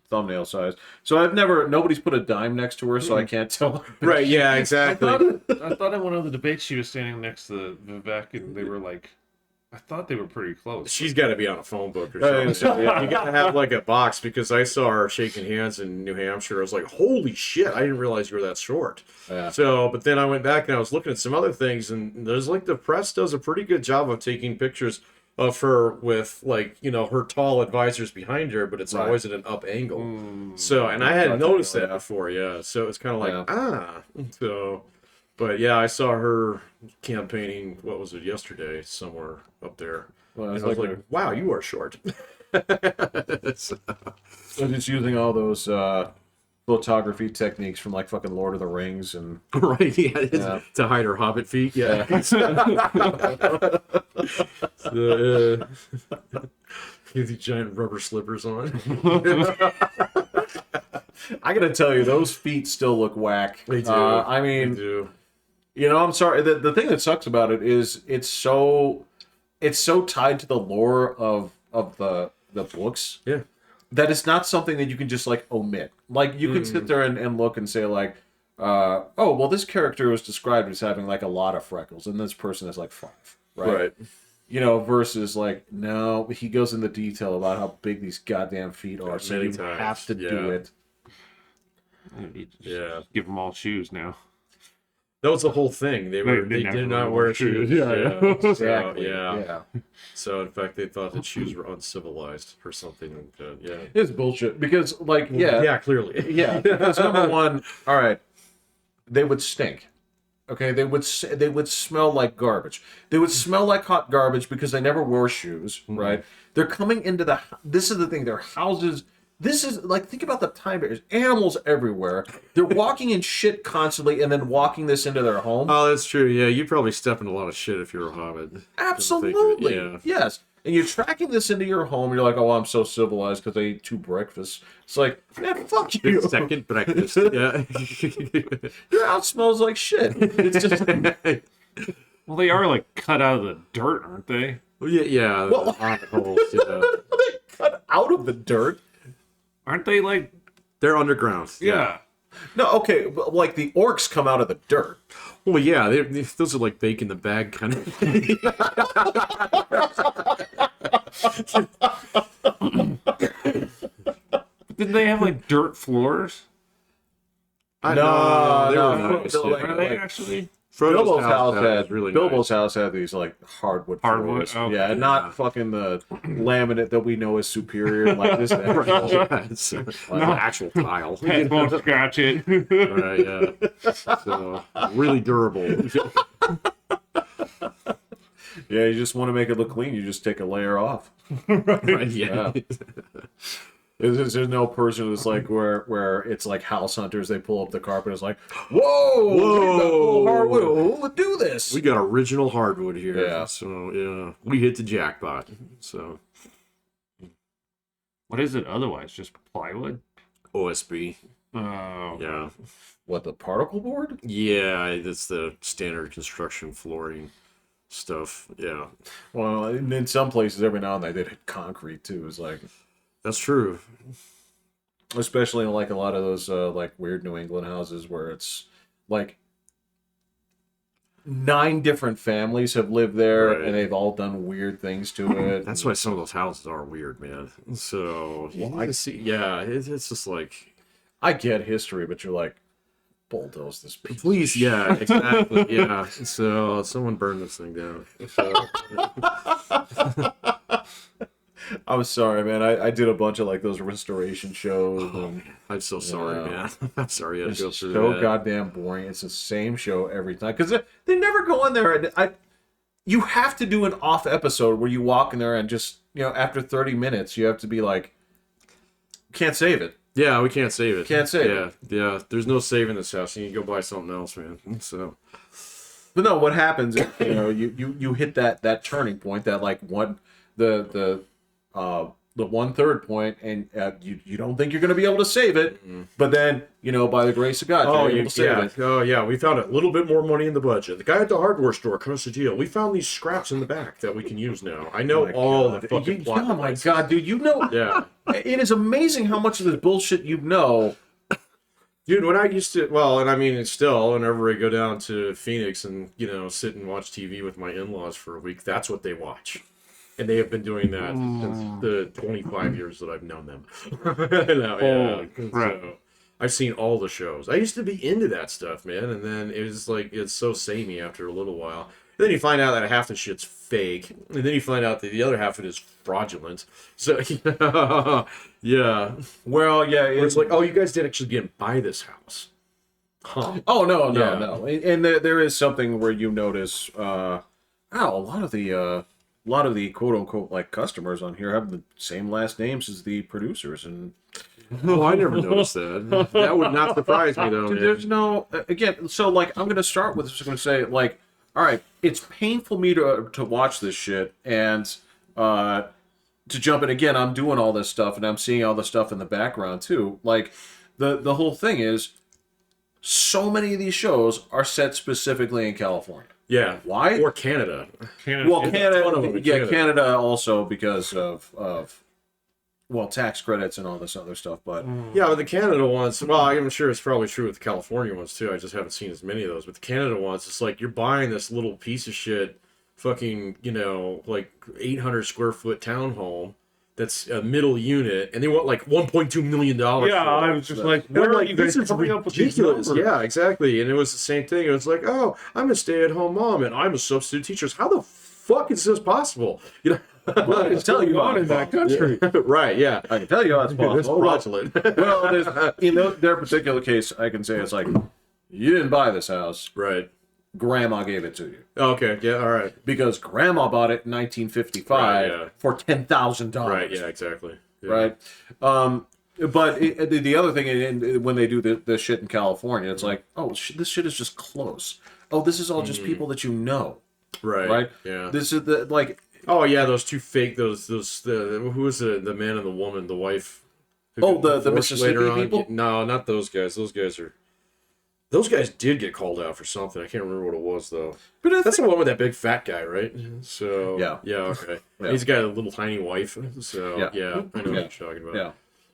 [SPEAKER 2] thumbnail size. So nobody's put a dime next to her, so I can't tell.
[SPEAKER 1] Right. Yeah, exactly.
[SPEAKER 3] I thought in one of the debates she was standing next to Vivek, and they were like, I thought they were pretty close.
[SPEAKER 1] She's got to be on a phone book or something.
[SPEAKER 2] Yeah.
[SPEAKER 1] You got to have like a box because I saw her shaking hands in New Hampshire. I was like, holy shit, I didn't realize you were that short.
[SPEAKER 2] Yeah.
[SPEAKER 1] So, but then I went back and I was looking at some other things, and there's like the press does a pretty good job of taking pictures of her with like, her tall advisors behind her, but it's
[SPEAKER 2] Right.
[SPEAKER 1] always at an up angle. So, and I hadn't noticed that before, yeah. So it's kind of like, So, but yeah, I saw her campaigning, what was it, yesterday, somewhere up there.
[SPEAKER 2] Well,
[SPEAKER 1] And
[SPEAKER 2] it's
[SPEAKER 1] I was
[SPEAKER 2] like
[SPEAKER 1] like, wow, you are short. So-
[SPEAKER 2] they're just using all those photography techniques from like fucking Lord of the Rings and
[SPEAKER 1] right, yeah,
[SPEAKER 2] Yeah.
[SPEAKER 1] to hide her hobbit feet, yeah. With the giant rubber slippers on.
[SPEAKER 2] I gotta tell you, those feet still look whack.
[SPEAKER 1] They do.
[SPEAKER 2] I
[SPEAKER 1] They
[SPEAKER 2] mean,
[SPEAKER 1] do.
[SPEAKER 2] I'm sorry. The thing that sucks about it is it's so tied to the lore of the books.
[SPEAKER 1] Yeah.
[SPEAKER 2] That it's not something that you can just like omit. Like you can sit there and look and say like, oh well, this character was described as having like a lot of freckles, and this person has like 5, right? Versus like no, he goes into detail about how big these goddamn feet are, so
[SPEAKER 1] Many
[SPEAKER 2] you
[SPEAKER 1] times,
[SPEAKER 2] have to do
[SPEAKER 1] yeah.
[SPEAKER 2] it.
[SPEAKER 1] Yeah.
[SPEAKER 3] Give them all shoes now.
[SPEAKER 1] That was the whole thing. They
[SPEAKER 3] They
[SPEAKER 1] did
[SPEAKER 3] never
[SPEAKER 1] not
[SPEAKER 3] wore
[SPEAKER 1] wear shoes.
[SPEAKER 3] shoes. Yeah.
[SPEAKER 2] Exactly.
[SPEAKER 1] So,
[SPEAKER 2] Yeah.
[SPEAKER 1] So in fact, they thought that shoes were uncivilized or something like that. Yeah.
[SPEAKER 2] It's bullshit because like yeah,
[SPEAKER 1] clearly.
[SPEAKER 2] yeah, because number one, all right, they would stink. Okay, they would smell like garbage. They would smell like hot garbage because they never wore shoes, right? They're coming into this is the thing, their houses. This is like, think about the time. There's animals everywhere. They're walking in shit constantly, and then walking this into their home.
[SPEAKER 1] Oh, that's true. Yeah, you probably step in a lot of shit if you're a hobbit.
[SPEAKER 2] Absolutely,
[SPEAKER 1] Yeah.
[SPEAKER 2] yes. And you're tracking this into your home. You're like, oh, I'm so civilized because I ate 2 breakfasts. It's like, man, fuck you.
[SPEAKER 1] Second breakfast. Yeah.
[SPEAKER 2] Your house smells like shit. It's just.
[SPEAKER 3] Well, they are like cut out of the dirt, aren't they?
[SPEAKER 1] Yeah.
[SPEAKER 2] Well-
[SPEAKER 1] The hobbit holes. Yeah.
[SPEAKER 2] They cut out of the dirt.
[SPEAKER 3] Aren't they like?
[SPEAKER 1] They're underground.
[SPEAKER 3] Yeah.
[SPEAKER 2] No, okay, but like the orcs come out of the dirt.
[SPEAKER 1] Well, yeah. Those are like bake in the bag kind of thing.
[SPEAKER 3] Didn't they have like dirt floors?
[SPEAKER 1] I
[SPEAKER 2] No,
[SPEAKER 1] know, they
[SPEAKER 2] no,
[SPEAKER 1] were nice,
[SPEAKER 2] no,
[SPEAKER 1] yeah.
[SPEAKER 2] like-
[SPEAKER 3] Are they actually?
[SPEAKER 1] Frodo's
[SPEAKER 2] Bilbo's house
[SPEAKER 1] had
[SPEAKER 2] had
[SPEAKER 1] really
[SPEAKER 2] Bilbo's house had these like hardwood
[SPEAKER 3] Hardwood,
[SPEAKER 2] floors.
[SPEAKER 3] okay.
[SPEAKER 2] Yeah, not fucking the laminate that we know is superior. Like this,
[SPEAKER 1] nice.
[SPEAKER 2] actual,
[SPEAKER 1] Right, yeah, it's actual tile.
[SPEAKER 3] Pet won't scratch it.
[SPEAKER 1] Right, yeah. So really durable.
[SPEAKER 2] yeah, you just want to make it look clean. You just take a layer off.
[SPEAKER 1] Right, yeah.
[SPEAKER 2] There's no person who's like where it's like house hunters. They pull up the carpet. It's like, whoa, we got full hardwood. Who would do this?
[SPEAKER 1] We got original hardwood here.
[SPEAKER 2] Yeah.
[SPEAKER 1] So yeah, we hit the jackpot. So
[SPEAKER 3] What is it otherwise? Just plywood?
[SPEAKER 1] OSB.
[SPEAKER 3] Oh.
[SPEAKER 1] Yeah.
[SPEAKER 2] What, the particle board?
[SPEAKER 1] Yeah, that's the standard construction flooring stuff. Yeah.
[SPEAKER 2] Well, in some places, every now and then they did concrete too. It's like,
[SPEAKER 1] That's true.
[SPEAKER 2] especially in like a lot of those like weird New England houses where it's like 9 different families have lived there,
[SPEAKER 1] Right.
[SPEAKER 2] and they've all done weird things to it.
[SPEAKER 1] That's why some of those houses are weird, man. So I see. Yeah, it's just like,
[SPEAKER 2] I get history, but you're like, bulldoze this piece.
[SPEAKER 1] please, yeah, exactly, yeah. So someone burn this thing down. So,
[SPEAKER 2] I'm sorry, man. I did a bunch of like those restoration shows. And,
[SPEAKER 1] I'm so sorry, man. I'm sorry you had
[SPEAKER 2] it's
[SPEAKER 1] to go through
[SPEAKER 2] so
[SPEAKER 1] that.
[SPEAKER 2] goddamn boring. It's the same show every time because they never go in there. And you have to do an off episode where you walk in there and just after 30 minutes you have to be like, can't save it.
[SPEAKER 1] Yeah, we can't save it.
[SPEAKER 2] Can't save it.
[SPEAKER 1] Yeah. There's no saving this house. You need to go buy something else, man. So.
[SPEAKER 2] But no, what happens is, you hit that turning point, that like the 1/3 point, and you don't think you're going to be able to save it, but then by the grace of God, you're able to save it.
[SPEAKER 1] Oh yeah, we found a little bit more money in the budget. The guy at the hardware store cut us a deal. We found these scraps in the back that we can use now. I know the fucking plot.
[SPEAKER 2] Oh my God, dude!
[SPEAKER 1] Yeah.
[SPEAKER 2] It is amazing how much of this bullshit you know.
[SPEAKER 1] Dude, when I used to, well, and I mean, it's still, whenever I go down to Phoenix and, sit and watch TV with my in-laws for a week, that's what they watch. And they have been doing that since the 25 years that I've known them. So, I've seen all the shows. I used to be into that stuff, man, and then it was like, it's so samey after a little while. And then you find out that half the shit's fake, and then you find out that the other half of it is fraudulent. So, yeah.
[SPEAKER 2] Well, yeah,
[SPEAKER 1] It's like, oh, you guys did actually get buy this house. Huh.
[SPEAKER 2] Oh no. And there is something where you notice, a lot of the quote unquote like customers on here have the same last names as the producers, and
[SPEAKER 1] Oh, I never noticed that. That would not surprise me, though.
[SPEAKER 2] Dude, there's no again. So like, I'm gonna start with. I'm gonna say like, all right, it's painful me to watch this shit and to jump in again. I'm doing all this stuff and I'm seeing all the stuff in the background too. Like the whole thing is, so many of these shows are set specifically in California.
[SPEAKER 1] Yeah.
[SPEAKER 2] Why?
[SPEAKER 1] Or Canada.
[SPEAKER 2] Well,
[SPEAKER 1] Canada.
[SPEAKER 2] Canada also because of tax credits and all this other stuff. But
[SPEAKER 1] Yeah, but the Canada ones, well, I'm sure it's probably true with the California ones too. I just haven't seen as many of those. But the Canada ones, it's like you're buying this little piece of shit, fucking, like 800 square foot townhome that's a middle unit, and they want like $1.2 million.
[SPEAKER 3] Yeah, I was just like,
[SPEAKER 1] where
[SPEAKER 3] are you guys
[SPEAKER 1] this is
[SPEAKER 3] coming up with these
[SPEAKER 1] ridiculous.
[SPEAKER 3] numbers?
[SPEAKER 1] Yeah, exactly. And it was the same thing. It was like, oh, I'm a stay-at-home mom, and I'm a substitute teacher. How the fuck is this possible?
[SPEAKER 2] well, I can tell you
[SPEAKER 3] on in that country.
[SPEAKER 1] Yeah. Right? Yeah.
[SPEAKER 2] I can tell you how it's possible.
[SPEAKER 1] It's fraudulent.
[SPEAKER 2] Well, in their particular case, I can say it's like, you didn't buy this house.
[SPEAKER 1] Right.
[SPEAKER 2] Grandma gave it to you.
[SPEAKER 1] Okay. Yeah. All right.
[SPEAKER 2] Because Grandma bought it in 1955
[SPEAKER 1] Right, yeah.
[SPEAKER 2] for $10,000.
[SPEAKER 1] Right. Yeah. Exactly. Yeah.
[SPEAKER 2] Right. But the other thing, when they do this shit in California, it's like, oh, this shit is just close. Oh, this is all just people that you know.
[SPEAKER 1] Right.
[SPEAKER 2] Right.
[SPEAKER 1] Yeah.
[SPEAKER 2] This is the like.
[SPEAKER 1] Oh yeah, those two fake who was the man and the woman, the wife.
[SPEAKER 2] Oh, the Mississippi people.
[SPEAKER 1] No, not those guys. Those guys did get called out for something. I can't remember what it was though. But that's the one with that big fat guy, right? So yeah, okay. Yeah. He's got a little tiny wife. So yeah I know what you're talking about.
[SPEAKER 2] Yeah.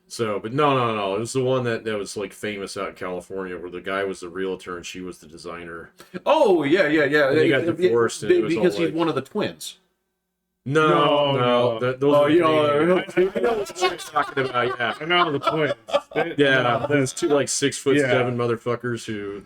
[SPEAKER 1] So, but no. It was the one that was like famous out in California, where the guy was the realtor and she was the designer.
[SPEAKER 2] Oh yeah.
[SPEAKER 1] And they got divorced
[SPEAKER 2] because he's one of the twins.
[SPEAKER 1] No. Those are
[SPEAKER 3] I
[SPEAKER 1] know what you're talking about. Yeah,
[SPEAKER 3] I know the twins.
[SPEAKER 1] yeah. Those two like 6'7" motherfuckers who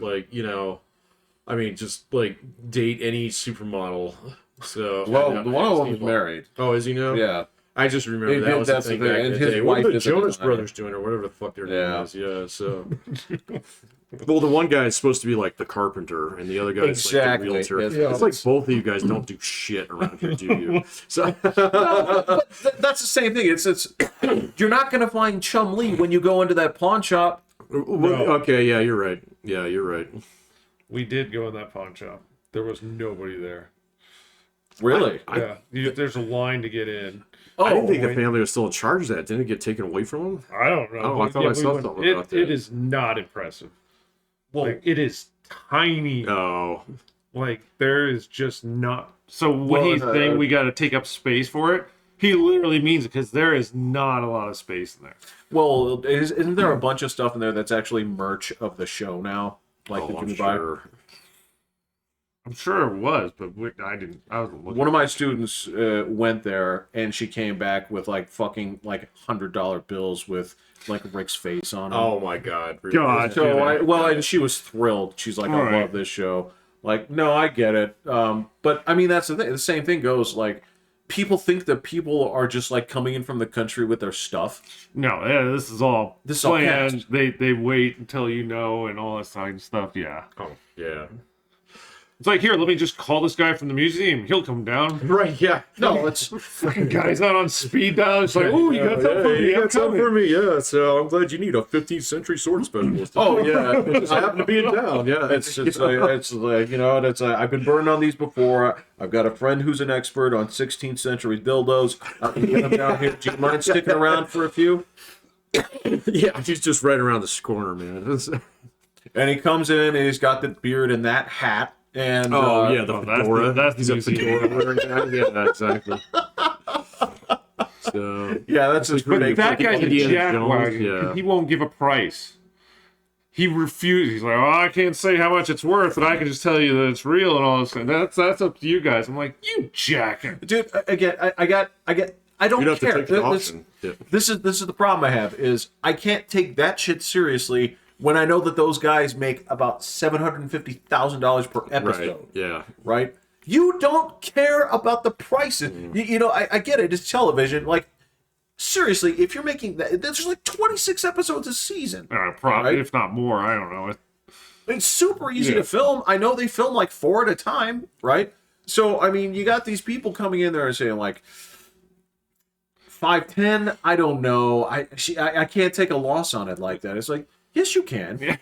[SPEAKER 1] just like date any supermodel. So
[SPEAKER 2] well, the one of them was married.
[SPEAKER 1] Oh, is he now?
[SPEAKER 2] Yeah.
[SPEAKER 1] I just remember that was the thing back in the day. What are the Jonas Brothers doing, or whatever the fuck their name is? Yeah. So. Well, the one guy is supposed to be like the carpenter, and the other guy is like the realtor. It's like both of you guys don't do shit around here, do you? So
[SPEAKER 2] but that's the same thing. It's you're not going to find Chum Lee when you go into that pawn shop.
[SPEAKER 1] No. Okay, yeah, you're right. Yeah, you're right.
[SPEAKER 3] We did go in that pawn shop. There was nobody there.
[SPEAKER 2] Really?
[SPEAKER 3] There's a line to get in.
[SPEAKER 1] I didn't think the family was still in charge of that. Didn't it get taken away from them?
[SPEAKER 3] I don't know.
[SPEAKER 1] Oh, I thought I saw something about that.
[SPEAKER 3] It is not impressive. Well, it is tiny.
[SPEAKER 1] Oh.
[SPEAKER 3] Like, there is just not... So when he's saying we got to take up space for it, he literally means it, because there is not a lot of space in there.
[SPEAKER 2] Well, isn't there a bunch of stuff in there that's actually merch of the show now? Like,
[SPEAKER 1] I'm sure.
[SPEAKER 3] I'm sure it was, but I didn't. I wasn't looking.
[SPEAKER 2] One of my students went there, and she came back with like fucking like $100 bills with like Rick's face on them.
[SPEAKER 1] Oh my god!
[SPEAKER 3] God.
[SPEAKER 2] So and she was thrilled. She's like, I love this show. Like, no, I get it. But I mean, that's the thing. The same thing goes like, people think that people are just like coming in from the country with their stuff.
[SPEAKER 3] No, yeah, this is all planned.
[SPEAKER 2] cast.
[SPEAKER 3] They wait until you know and all that kind of stuff. Yeah.
[SPEAKER 1] Oh, yeah.
[SPEAKER 3] It's like, here, let me just call this guy from the museum. He'll come down.
[SPEAKER 1] Right, yeah.
[SPEAKER 2] No, it's
[SPEAKER 3] Fucking guy's out on speed dial. It's like, oh, you got something for me.
[SPEAKER 1] You
[SPEAKER 3] I'm
[SPEAKER 1] got something
[SPEAKER 3] coming.
[SPEAKER 1] for me, yeah. So I'm glad you need a 15th century sword specialist.
[SPEAKER 2] oh yeah.
[SPEAKER 1] I happen to be in town, yeah.
[SPEAKER 2] It's like you know, it's I've been burned on these before. I've got a friend who's an expert on 16th century dildos. I can get them down here. Do you mind sticking around for a few?
[SPEAKER 1] Yeah, he's just right around this corner, man.
[SPEAKER 2] And he comes in and he's got the beard and that hat. And
[SPEAKER 1] the fedora.
[SPEAKER 3] that's
[SPEAKER 1] He's
[SPEAKER 3] the
[SPEAKER 1] a fedora wearing guy. Yeah, exactly. So
[SPEAKER 2] yeah, that's his
[SPEAKER 3] But
[SPEAKER 2] fake.
[SPEAKER 3] that guy's a
[SPEAKER 1] Indiana
[SPEAKER 3] jackwagon.
[SPEAKER 1] Jones, yeah.
[SPEAKER 3] He won't give a price. He refuses. He's like, oh, I can't say how much it's worth, but I can just tell you that it's real and all this. And that's up to you guys. I'm like, you jacker.
[SPEAKER 2] Dude, again, I don't
[SPEAKER 1] you'd have
[SPEAKER 2] care.
[SPEAKER 1] to take the option. Yeah.
[SPEAKER 2] This is the problem I have is I can't take that shit seriously when I know that those guys make about $750,000 per episode.
[SPEAKER 1] Right. Yeah.
[SPEAKER 2] Right? You don't care about the prices. You know, I get it. It's television. Like, seriously, if you're making that, there's like 26 episodes a season.
[SPEAKER 3] Probably,
[SPEAKER 2] Right?
[SPEAKER 3] if not more. I don't know.
[SPEAKER 2] It's super easy
[SPEAKER 3] Yeah.
[SPEAKER 2] to film. I know they film like 4 at a time, right? So, I mean, you got these people coming in there and saying like, 510, I don't know. I can't take a loss on it like that. It's like, yes, you can. Yes,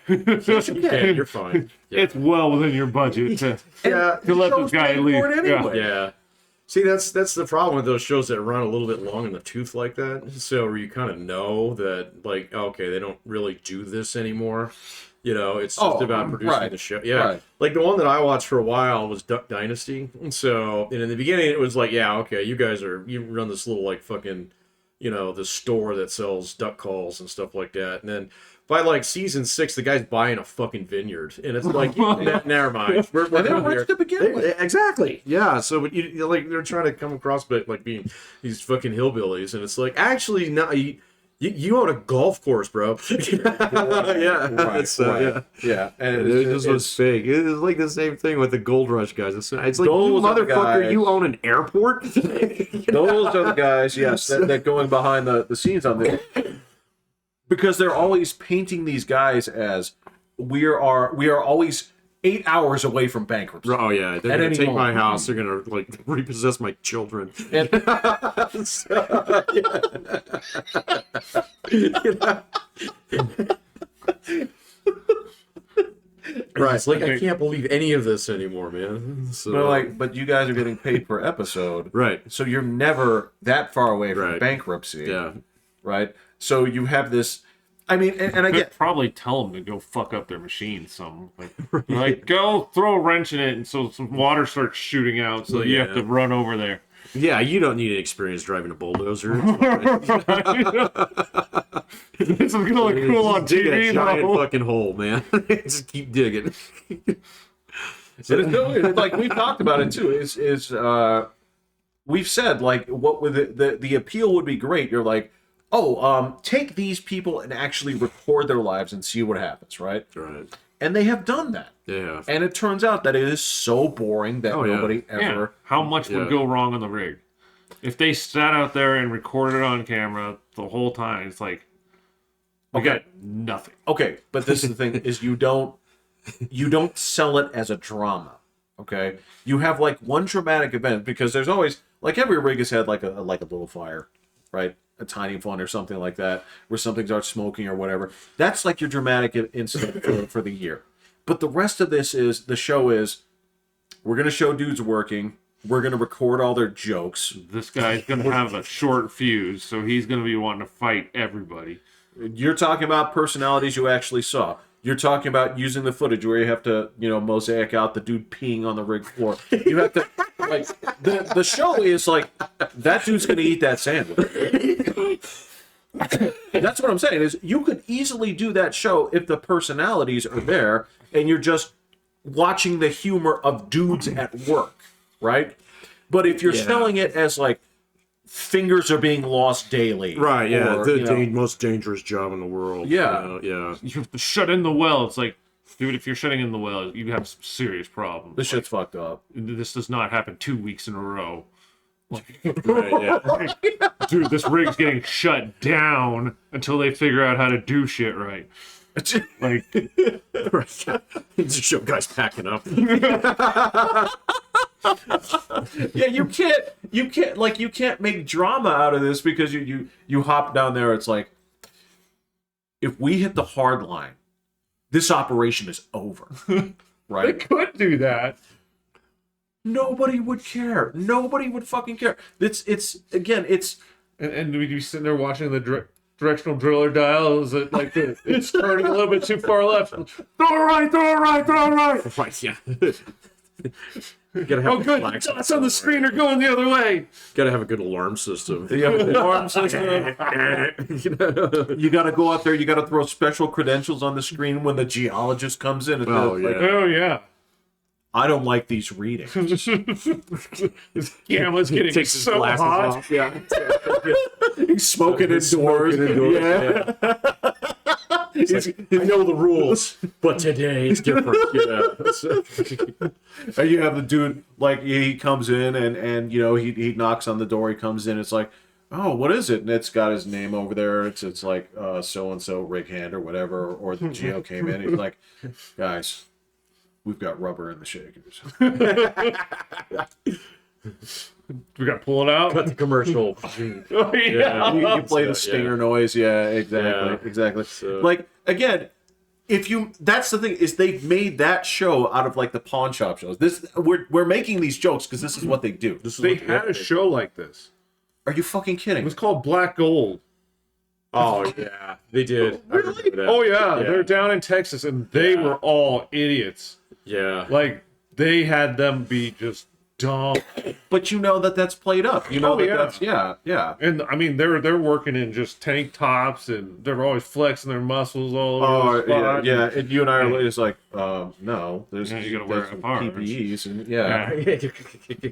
[SPEAKER 2] you
[SPEAKER 1] Yeah,
[SPEAKER 2] can.
[SPEAKER 1] you're fine. Yeah.
[SPEAKER 3] It's well within your budget to
[SPEAKER 1] Yeah.
[SPEAKER 3] to let
[SPEAKER 2] Show's
[SPEAKER 3] this guy
[SPEAKER 2] paying
[SPEAKER 3] leave.
[SPEAKER 2] for it
[SPEAKER 3] Yeah.
[SPEAKER 2] anyway.
[SPEAKER 1] Yeah. See, that's the problem with those shows that run a little bit long in the tooth like that. So where you kind of know that, like, okay, they don't really do this anymore. You know, it's just about producing
[SPEAKER 2] right,
[SPEAKER 1] the show. Yeah.
[SPEAKER 2] right.
[SPEAKER 1] Like the one that I watched for a while was Duck Dynasty. And so, and in the beginning, it was like, yeah, okay, you run this little, like, fucking, you know, the store that sells duck calls and stuff like that. And then by like season 6, the guy's buying a fucking vineyard, and it's like, never mind. We're
[SPEAKER 2] And they're
[SPEAKER 1] done
[SPEAKER 2] rich
[SPEAKER 1] here.
[SPEAKER 2] to begin with.
[SPEAKER 1] Exactly. Yeah. So, but you like they're trying to come across, but like being these fucking hillbillies, and it's like actually no, you own a golf course, bro. Yeah.
[SPEAKER 2] Right,
[SPEAKER 1] It's,
[SPEAKER 2] right. Yeah. And
[SPEAKER 1] It just was fake. It was like the same thing with the Gold Rush guys. It's like, you
[SPEAKER 2] Those are the
[SPEAKER 1] motherfucker,
[SPEAKER 2] guys-
[SPEAKER 1] you own an airport?
[SPEAKER 2] those are the guys, yes, that going behind the scenes on this. Because they're always painting these guys as we are always 8 hours away from bankruptcy.
[SPEAKER 1] Oh yeah, they're
[SPEAKER 2] At
[SPEAKER 1] gonna
[SPEAKER 2] any
[SPEAKER 1] take my
[SPEAKER 2] moment.
[SPEAKER 1] house. They're gonna like repossess my children.
[SPEAKER 2] And,
[SPEAKER 1] Right. It's like I can't believe any of this anymore, man. So
[SPEAKER 2] but you guys are getting paid per episode.
[SPEAKER 1] right.
[SPEAKER 2] So you're never that far away from
[SPEAKER 1] Right.
[SPEAKER 2] bankruptcy.
[SPEAKER 1] Yeah.
[SPEAKER 2] Right? So you have this. I mean, and I
[SPEAKER 3] Could
[SPEAKER 2] get.
[SPEAKER 3] probably tell them to go fuck up their machine some like go throw a wrench in it and so some water starts shooting out so you have
[SPEAKER 1] Yeah.
[SPEAKER 3] to run over there.
[SPEAKER 1] Yeah, you don't need experience driving a bulldozer.
[SPEAKER 3] This is gonna look cool on
[SPEAKER 1] Dig
[SPEAKER 3] TV
[SPEAKER 1] a giant
[SPEAKER 3] though.
[SPEAKER 1] fucking hole, man. Just keep digging.
[SPEAKER 2] It's like we've talked about it too. We've said like what would the appeal would be great. You're like, take these people and actually record their lives and see what happens, right?
[SPEAKER 1] Right.
[SPEAKER 2] And they have done that.
[SPEAKER 1] Yeah.
[SPEAKER 2] And it turns out that it is so boring that
[SPEAKER 1] Oh, yeah.
[SPEAKER 2] nobody
[SPEAKER 3] Yeah.
[SPEAKER 2] ever.
[SPEAKER 3] How much would
[SPEAKER 1] Yeah.
[SPEAKER 3] go wrong on the rig? If they sat out there and recorded on camera the whole time, it's like we
[SPEAKER 2] Okay.
[SPEAKER 3] got nothing.
[SPEAKER 2] Okay, but this is the thing: is you don't sell it as a drama. Okay, you have like one dramatic event because there's always like every rig has had like a little fire, right? A tiny one or something like that, where something starts smoking or whatever. That's like your dramatic incident for the year. But the rest of this is the show is we're gonna show dudes working. We're gonna record all their jokes.
[SPEAKER 3] This guy's gonna have a short fuse, so he's gonna be wanting to fight everybody.
[SPEAKER 2] You're talking about personalities you actually saw. You're talking about using the footage where you have to, mosaic out the dude peeing on the rig floor. You have to, like, the show is like, that dude's going to eat that sandwich. That's what I'm saying, is you could easily do that show if the personalities are there and you're just watching the humor of dudes at work, right? But if you're selling it as, like, fingers are being lost daily.
[SPEAKER 1] Right, yeah.
[SPEAKER 2] or,
[SPEAKER 1] The most dangerous job in the world.
[SPEAKER 2] Yeah.
[SPEAKER 1] Yeah.
[SPEAKER 3] You have to shut in the well. It's like, dude, if you're shutting in the well, you have some serious problems.
[SPEAKER 2] this shit's fucked up.
[SPEAKER 3] This does not happen 2 weeks in a row.
[SPEAKER 1] Right, yeah.
[SPEAKER 3] Dude, this rig's getting shut down until they figure out how to do shit right. Like,
[SPEAKER 1] Right. Just show guys packing up.
[SPEAKER 2] Yeah, you can't make drama out of this because you hop down there. It's like, if we hit the hard line, this operation is over,
[SPEAKER 3] they
[SPEAKER 2] right?
[SPEAKER 3] could do that.
[SPEAKER 2] Nobody would care. Nobody would fucking care. It's again, it's
[SPEAKER 3] And we'd be sitting there watching the directional driller dial. Is it like it's turning a little bit too far left? Throw it right, throw it right, throw it right.
[SPEAKER 1] Right, yeah. Gotta have
[SPEAKER 3] Oh, good. The dots on the screen are going the other way.
[SPEAKER 1] Gotta have a good alarm system.
[SPEAKER 2] you have an alarm system. You got to go out there. You got to throw special credentials on the screen when the geologist comes in. And
[SPEAKER 1] Oh,
[SPEAKER 2] they're like,
[SPEAKER 1] yeah.
[SPEAKER 3] Oh, yeah.
[SPEAKER 2] I don't like these readings.
[SPEAKER 3] His camera's getting
[SPEAKER 1] Takes his
[SPEAKER 3] so
[SPEAKER 1] glasses
[SPEAKER 3] hot.
[SPEAKER 1] off. Yeah.
[SPEAKER 2] He's smoking indoors.
[SPEAKER 1] Smoking indoors,
[SPEAKER 2] Yeah.
[SPEAKER 1] I know the rules, but today is different. Yeah.
[SPEAKER 2] And you have the dude, like, he comes in and you know, he knocks on the door. He comes in. It's like, oh, what is it? And it's got his name over there. It's like so-and-so rig hand or whatever. Or the Geo came in. He's like, guys, we've got rubber in the shakers.
[SPEAKER 3] We got to pull it out.
[SPEAKER 1] Cut the commercial.
[SPEAKER 3] Oh, yeah.
[SPEAKER 2] You play the stinger noise. Yeah, exactly.
[SPEAKER 1] Yeah.
[SPEAKER 2] Exactly.
[SPEAKER 1] So-
[SPEAKER 2] Like, again, that's the thing, is they've made that show out of like the pawn shop shows. We're making these jokes because this is what they do.
[SPEAKER 3] They had a show like this.
[SPEAKER 2] Are you fucking
[SPEAKER 3] It
[SPEAKER 2] kidding?
[SPEAKER 3] was called Black Gold.
[SPEAKER 1] Oh, yeah. They did. I remember that.
[SPEAKER 3] Oh, yeah.
[SPEAKER 1] Yeah.
[SPEAKER 3] They're down in Texas, and they were all idiots.
[SPEAKER 1] Yeah.
[SPEAKER 3] Like, they had them be just dumb.
[SPEAKER 2] But you know that's played up. You know
[SPEAKER 3] Oh,
[SPEAKER 2] that
[SPEAKER 3] yeah.
[SPEAKER 2] that's yeah.
[SPEAKER 3] And, I mean, they're working in just tank tops, and they're always flexing their muscles all over the spot.
[SPEAKER 2] yeah. And you and I are just like, no, there's
[SPEAKER 3] Yeah, you gotta wear
[SPEAKER 2] some
[SPEAKER 3] it hard.
[SPEAKER 2] PPEs and
[SPEAKER 3] Yeah.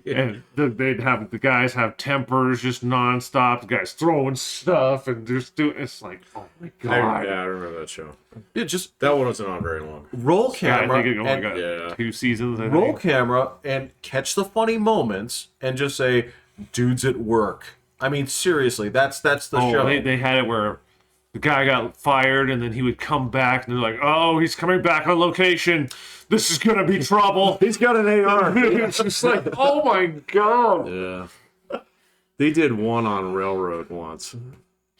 [SPEAKER 3] And they'd have the guys have tempers just nonstop. The guys throwing stuff and just doing. It's like, oh my god!
[SPEAKER 1] I remember that show.
[SPEAKER 2] Yeah, just
[SPEAKER 1] That one wasn't on very long.
[SPEAKER 2] roll
[SPEAKER 3] Yeah, I
[SPEAKER 2] camera
[SPEAKER 3] think it only
[SPEAKER 2] and
[SPEAKER 3] got
[SPEAKER 1] yeah.
[SPEAKER 3] 2 seasons. I
[SPEAKER 2] roll
[SPEAKER 3] think.
[SPEAKER 2] camera and catch the funny moments and just say, dudes at work. I mean, seriously, that's the show.
[SPEAKER 3] They had it where the guy got fired and then he would come back and they're like, oh, he's coming back on location. This is gonna be trouble.
[SPEAKER 1] He's got an AR.
[SPEAKER 3] It's just like, oh my god.
[SPEAKER 1] Yeah. They did one on Railroad once.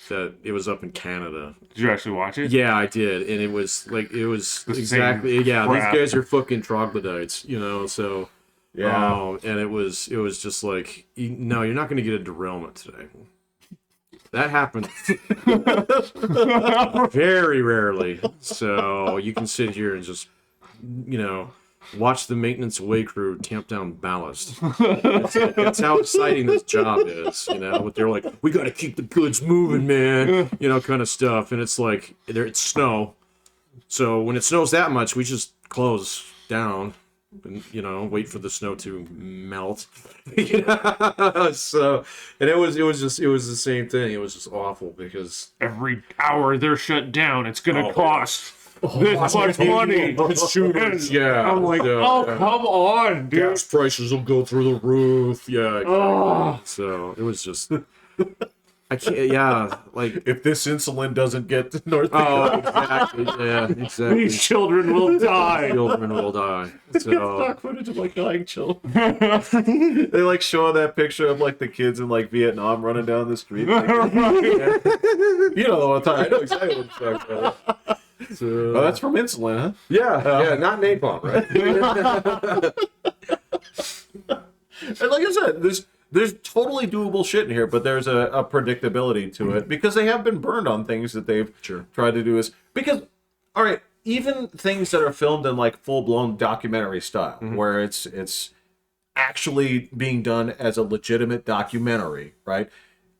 [SPEAKER 1] That it was up in Canada.
[SPEAKER 3] Did you actually watch it?
[SPEAKER 1] Yeah, I did, and it was exactly
[SPEAKER 3] same
[SPEAKER 1] yeah.
[SPEAKER 3] crap.
[SPEAKER 1] These guys are fucking troglodytes, you know. So
[SPEAKER 2] Yeah.
[SPEAKER 1] and it was just like, no, you're not going to get a derailment today. That happens very rarely. So you can sit here and just, watch the maintenance away crew tamp down ballast. That's how exciting this job is, But they're like, we got to keep the goods moving, man, kind of stuff. And it's like, it's snow. So when it snows that much, we just close down and, wait for the snow to melt. So, and it was the same thing. It was just awful because
[SPEAKER 3] Every hour they're shut down, it's gonna cost this much money.
[SPEAKER 1] yeah,
[SPEAKER 3] I'm like,
[SPEAKER 1] so,
[SPEAKER 3] come on, dude.
[SPEAKER 1] gas prices will go through the roof. Yeah. Exactly.
[SPEAKER 3] Oh.
[SPEAKER 1] So it was just, I can't. Yeah, like.
[SPEAKER 2] If this insulin doesn't get to North
[SPEAKER 1] Oh,
[SPEAKER 2] Dakota,
[SPEAKER 1] exactly. Yeah, exactly.
[SPEAKER 3] These children will die.
[SPEAKER 1] Children will die. So,
[SPEAKER 2] stock footage of like dying children. They like showing that picture of like the kids in like Vietnam running down the street. Like, you know what I'm talking. I know exactly what you're talking about.
[SPEAKER 1] so
[SPEAKER 2] Oh, that's from insulin, huh?
[SPEAKER 1] yeah, not napalm, right?
[SPEAKER 2] And like I said, there's totally doable shit in here, but there's a predictability to it because they have been burned on things that they've tried to do. Because, all right, even things that are filmed in like full blown documentary style, where it's actually being done as a legitimate documentary, right?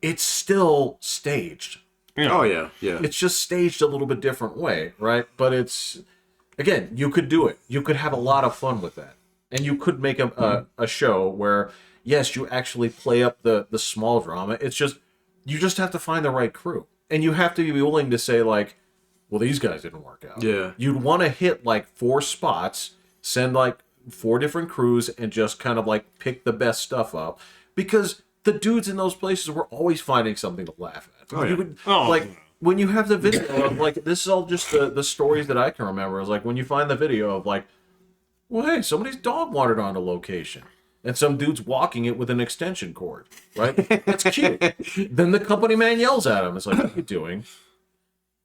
[SPEAKER 2] It's still staged.
[SPEAKER 1] Oh yeah, yeah.
[SPEAKER 2] It's just staged a little bit different way, right? But it's, again, you could do it. You could have a lot of fun with that. And you could make a show where, yes, you actually play up the small drama. It's just, you just have to find the right crew. And you have to be willing to say, like, well, these guys didn't work out.
[SPEAKER 1] Yeah.
[SPEAKER 2] You'd want to hit, like, 4 spots, send, like, 4 different crews, and just kind of, like, pick the best stuff up. Because the dudes in those places were always finding something to laugh at.
[SPEAKER 1] Oh, yeah.
[SPEAKER 2] You would,
[SPEAKER 3] Oh,
[SPEAKER 2] like when you have the video of like this is all just the stories that I can remember. Is like when you find the video of like, well, hey, somebody's dog wandered onto location. And some dude's walking it with an extension cord, right? That's cute. Then the company man yells at him. It's like, what are you doing?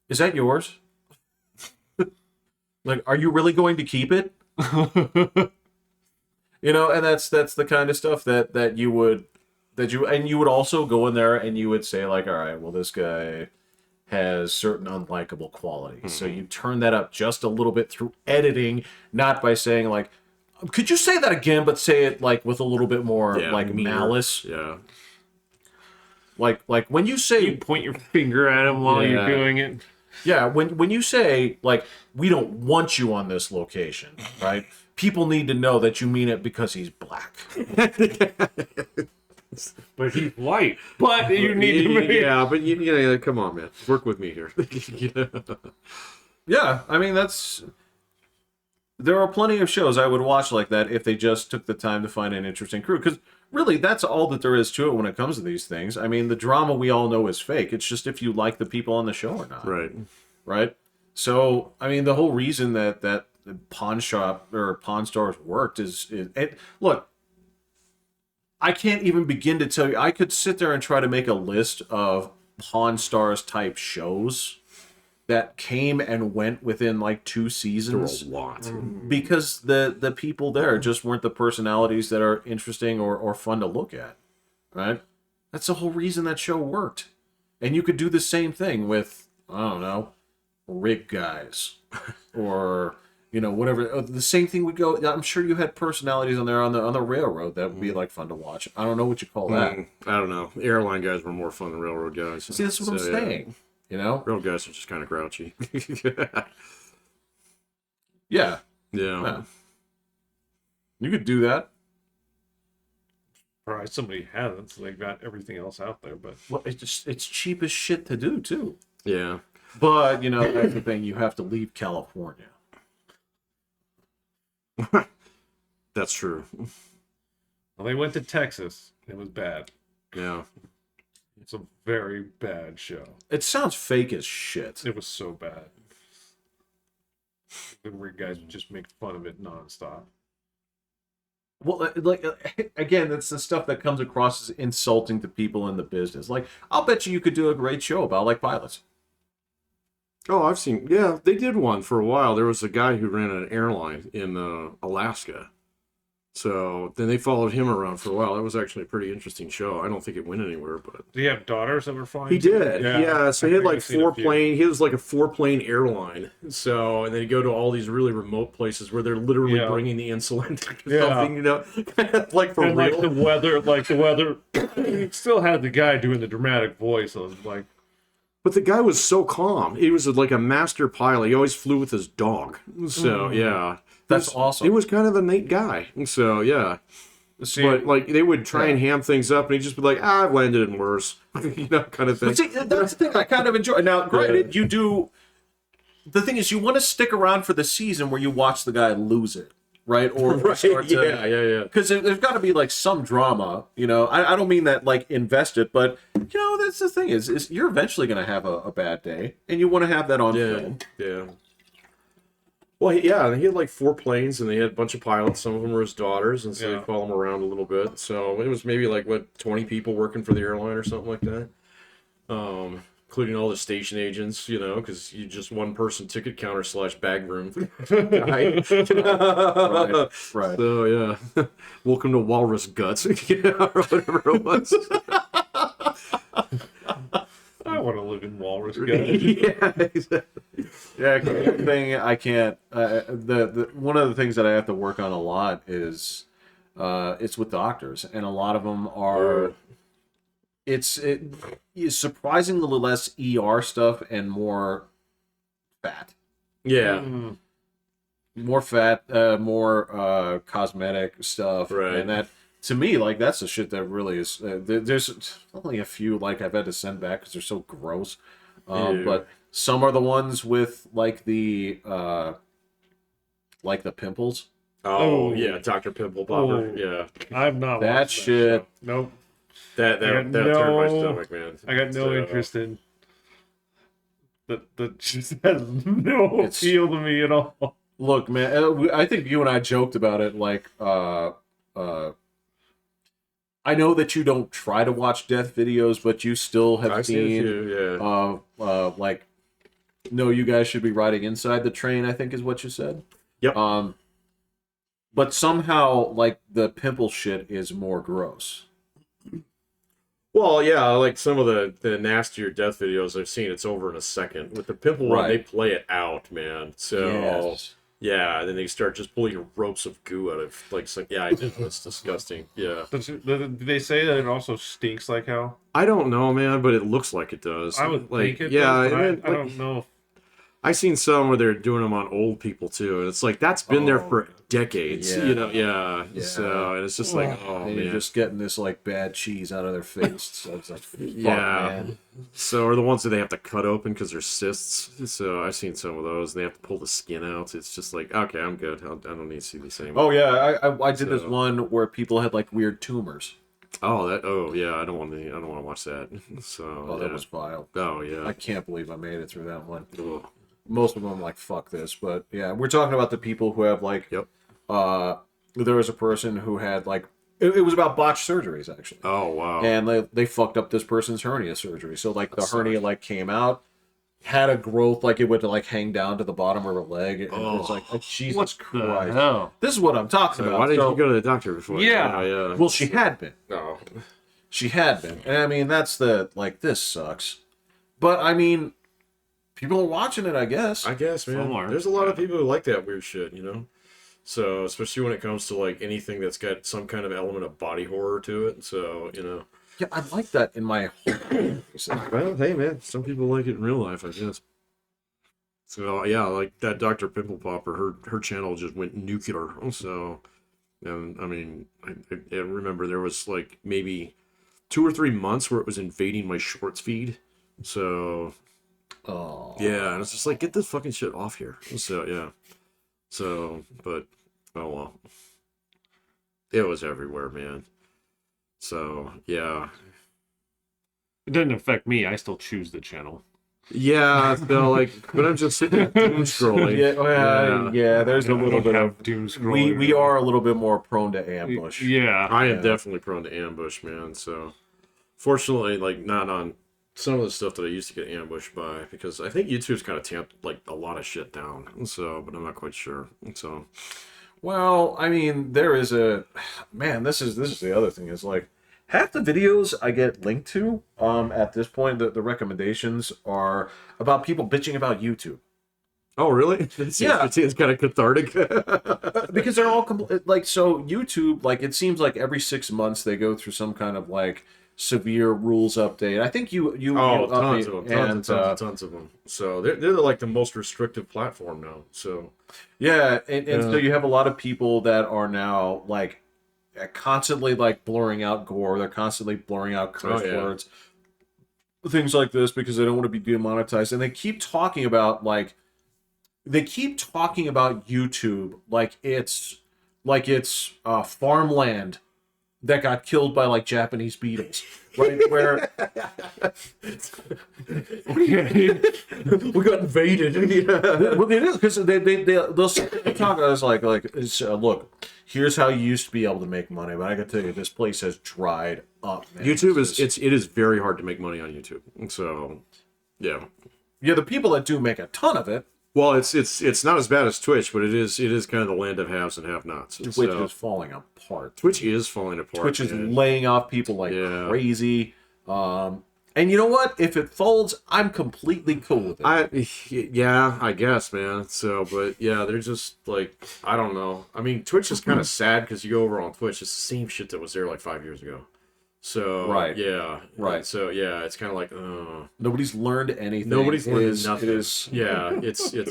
[SPEAKER 2] Is that yours? Like, are you really going to keep it? You know, and that's the kind of stuff that you would also go in there and you would say like, all right, well, this guy has certain unlikable qualities. So you turn that up just a little bit through editing, not by saying like, could you say that again, but say it like with a little bit more like
[SPEAKER 1] meaner.
[SPEAKER 2] malice?
[SPEAKER 1] Yeah.
[SPEAKER 2] Like when you say
[SPEAKER 3] you point your finger at him while you're doing it.
[SPEAKER 2] yeah, when you say like we don't want you on this location, right? People need to know that you mean it because he's black.
[SPEAKER 3] But he's white. But you need to make...
[SPEAKER 1] Yeah, but you know, come on, man, work with me here.
[SPEAKER 2] Yeah, I mean there are plenty of shows I would watch like that if they just took the time to find an interesting crew. Because really, that's all that there is to it when it comes to these things. I mean, the drama we all know is fake. It's just if you like the people on the show or not.
[SPEAKER 1] Right.
[SPEAKER 2] Right? So, I mean, the whole reason that pawn shop or pawn stores worked is look, I can't even begin to tell you. I could sit there and try to make a list of Pawn Stars type shows that came and went within like 2 seasons.
[SPEAKER 1] There were a lot.
[SPEAKER 2] Because the people there just weren't the personalities that are interesting or fun to look at. Right? That's the whole reason that show worked. And you could do the same thing with, I don't know, rig guys. Or, you know, whatever. The same thing would go. I'm sure you had personalities on there on the railroad that would be like fun to watch. I don't know what you call that.
[SPEAKER 1] I don't know. Airline guys were more fun than railroad guys.
[SPEAKER 2] See, that's what I'm saying. You know?
[SPEAKER 1] Railroad guys are just kind of grouchy.
[SPEAKER 2] Yeah.
[SPEAKER 1] Yeah.
[SPEAKER 2] You could do that.
[SPEAKER 3] Probably somebody hasn't, so they've got everything else out there. But
[SPEAKER 2] Well, it's cheap as shit to do too.
[SPEAKER 1] Yeah.
[SPEAKER 2] But you know, that's the thing. You have to leave California.
[SPEAKER 1] That's true.
[SPEAKER 3] well, they went to Texas. It was bad.
[SPEAKER 1] Yeah.
[SPEAKER 3] It's a very bad show.
[SPEAKER 2] It sounds fake as shit.
[SPEAKER 3] It was so bad. The weird guys would just make fun of it nonstop.
[SPEAKER 2] Well, like again, that's the stuff that comes across as insulting to people in the business. Like, I'll bet you could do a great show about like pilots.
[SPEAKER 1] Oh, I've seen. Yeah, they did one for a while. There was a guy who ran an airline in Alaska. So then they followed him around for a while. That was actually a pretty interesting show. I don't think it went anywhere, but
[SPEAKER 3] Do you have daughters that were flying?
[SPEAKER 1] he did. Yeah. So he had
[SPEAKER 3] I think
[SPEAKER 1] like
[SPEAKER 3] I've seen a few.
[SPEAKER 1] He was like a 4-plane airline. So and then he'd go to all these really remote places where they're literally
[SPEAKER 3] Yeah.
[SPEAKER 1] bringing the insulin or
[SPEAKER 3] Yeah.
[SPEAKER 1] something, you know, like for
[SPEAKER 3] And
[SPEAKER 1] real.
[SPEAKER 3] like the weather, he still had the guy doing the dramatic voice of like,
[SPEAKER 1] But the guy was so calm. He was like a master pilot. He always flew with his dog. So yeah,
[SPEAKER 2] That's
[SPEAKER 1] It was-
[SPEAKER 2] awesome.
[SPEAKER 1] He was kind of a neat guy. So yeah.
[SPEAKER 2] See,
[SPEAKER 1] But like they would try and ham things up, and he'd just be like, "I've landed in worse," you know, kind of thing.
[SPEAKER 2] but see, that's the thing I kind of enjoy. Now, granted, you do. The thing is, you want to stick around for the season where you watch the guy lose it, right? Or start to,
[SPEAKER 1] yeah.
[SPEAKER 2] because there's got to be like some drama, you know. I don't mean that like invested, but you know that's the thing is you're eventually going to have a bad day, and you want to have that on film.
[SPEAKER 1] Yeah. Well, he had like 4 planes, and they had a bunch of pilots. Some of them were his daughters, and so
[SPEAKER 3] Yeah.
[SPEAKER 1] they'd follow him around a little bit. So it was maybe like 20 people working for the airline or something like that, including all the station agents, you know, because you just one person ticket counter / bag room guy.
[SPEAKER 2] Right.
[SPEAKER 1] So yeah, welcome to Walrus Guts, you know, or whatever it was.
[SPEAKER 3] I want to live in Walrus. Guys.
[SPEAKER 1] Yeah, exactly.
[SPEAKER 2] Yeah, one thing I can't. The one of the things that I have to work on a lot is, it's with doctors, and a lot of them are. It's surprisingly less ER stuff and more fat.
[SPEAKER 1] Yeah.
[SPEAKER 2] More fat, more cosmetic stuff,
[SPEAKER 1] Right.
[SPEAKER 2] and that to me, like that's the shit that really is. There's only a few like I've had to send back because they're so gross,
[SPEAKER 1] Ew.
[SPEAKER 2] but some are the ones with like the pimples.
[SPEAKER 1] Oh, yeah, Dr. Pimple Popper.
[SPEAKER 3] Oh.
[SPEAKER 1] Yeah.
[SPEAKER 3] I've not
[SPEAKER 2] That
[SPEAKER 3] watched
[SPEAKER 2] shit-
[SPEAKER 3] show. Nope.
[SPEAKER 1] That turned my stomach, man.
[SPEAKER 3] I got no interest in that. Just has no appeal to me at all.
[SPEAKER 2] Look, man, I think you and I joked about it. Like, I know that you don't try to watch death videos, but you still have seen, like, no, you guys should be riding inside the train, I think is what you said.
[SPEAKER 1] Yep.
[SPEAKER 2] But somehow, like, the pimple shit is more gross.
[SPEAKER 1] Well, yeah, like some of the nastier death videos I've seen, it's over in a second. With the pimple one, they play it out, man. So, yeah, then they start just pulling ropes of goo out of, like, it's disgusting. Yeah.
[SPEAKER 3] Did they say that it also stinks like hell?
[SPEAKER 1] I don't know, man, but it looks like it does.
[SPEAKER 3] I would think it
[SPEAKER 1] does,
[SPEAKER 3] but I don't know.
[SPEAKER 1] I seen some where they're doing them on old people too, and it's like that's been there for decades, you know. Yeah. So and it's just like, man,
[SPEAKER 2] you're just getting this like bad cheese out of their face. So it's like, fuck, man.
[SPEAKER 1] So or the ones that they have to cut open because they're cysts. So I've seen some of those. They have to pull the skin out. It's just like, okay, I'm good. I don't need to see these anymore.
[SPEAKER 2] Oh yeah, I did this one where people had like weird tumors.
[SPEAKER 1] Oh yeah, I don't want to watch that. So
[SPEAKER 2] that was vile.
[SPEAKER 1] Oh yeah,
[SPEAKER 2] I can't believe I made it through that one.
[SPEAKER 1] Ugh.
[SPEAKER 2] Most of them I'm like, fuck this, but yeah, we're talking about the people who have like, there was a person who had like, it was about botched surgeries actually.
[SPEAKER 1] Oh wow.
[SPEAKER 2] And they fucked up this person's hernia surgery. So like the hernia like came out, had a growth, like it would like hang down to the bottom of her leg. And it was like, Jesus Christ.
[SPEAKER 3] Hell?
[SPEAKER 2] This is what I'm talking about.
[SPEAKER 1] Why did you go to the doctor before?
[SPEAKER 3] Yeah.
[SPEAKER 2] Well, she had been.
[SPEAKER 1] No.
[SPEAKER 2] She had been. And I mean, that's like, this sucks. But I mean, people are watching it, I guess.
[SPEAKER 1] I guess, man. There's a lot of people who like that weird shit, you know? So, especially when it comes to, like, anything that's got some kind of element of body horror to it. So, you know.
[SPEAKER 2] Yeah, I like that in my whole
[SPEAKER 1] Well, hey, man. Some people like it in real life, I guess. So, yeah, like that Dr. Pimple Popper, her channel just went nuclear. So, and, I mean, I remember there was, like, maybe 2 or 3 months where it was invading my shorts feed. So...
[SPEAKER 2] Oh.
[SPEAKER 1] Yeah, and it's just like, get this fucking shit off here. So, yeah. So, but, oh well. It was everywhere, man. So, yeah.
[SPEAKER 3] It didn't affect me. I still choose the channel.
[SPEAKER 1] Yeah, so, like, but I'm just sitting there doom scrolling.
[SPEAKER 2] Yeah, there's a little bit of
[SPEAKER 3] doom scrolling.
[SPEAKER 2] We are a little bit more prone to ambush.
[SPEAKER 3] Yeah.
[SPEAKER 1] I am definitely prone to ambush, man. So, fortunately, like, not on some of the stuff that I used to get ambushed by, because I think YouTube's kind of tamped like a lot of shit down. So, but I'm not quite sure. So,
[SPEAKER 2] well, I mean, there is this is the other thing is like half the videos I get linked to at this point, the recommendations are about people bitching about YouTube.
[SPEAKER 1] Oh, really? It's kind of cathartic.
[SPEAKER 2] Because they're all like, so YouTube, like, it seems like every 6 months they go through some kind of like severe rules update. I think you
[SPEAKER 1] tons of them, tons of them. So they're like the most restrictive platform now. So
[SPEAKER 2] yeah, and so you have a lot of people that are now like constantly like blurring out gore. They're constantly blurring out curse words, things like this, because they don't want to be demonetized. And they keep talking about YouTube like it's farmland that got killed by like Japanese beetles, right? Where
[SPEAKER 1] we got invaded.
[SPEAKER 2] Well, it is because they'll talk as like look, here's how you used to be able to make money, but I can tell you this place has dried up. Man.
[SPEAKER 1] YouTube it is very hard to make money on YouTube. So yeah,
[SPEAKER 2] the people that do make a ton of it.
[SPEAKER 1] Well, it's not as bad as Twitch, but it is kind of the land of haves and have-nots.
[SPEAKER 2] Twitch is falling apart.
[SPEAKER 1] Twitch is falling apart.
[SPEAKER 2] Twitch is laying off people like crazy. And you know what? If it folds, I'm completely cool with it.
[SPEAKER 1] I guess, man. So, but yeah, they're just like, I don't know. I mean, Twitch is kind of sad because you go over on Twitch, it's the same shit that was there like 5 years ago. So So yeah, it's kind of like
[SPEAKER 2] nobody's learned anything.
[SPEAKER 1] Nobody's learned nothing. It's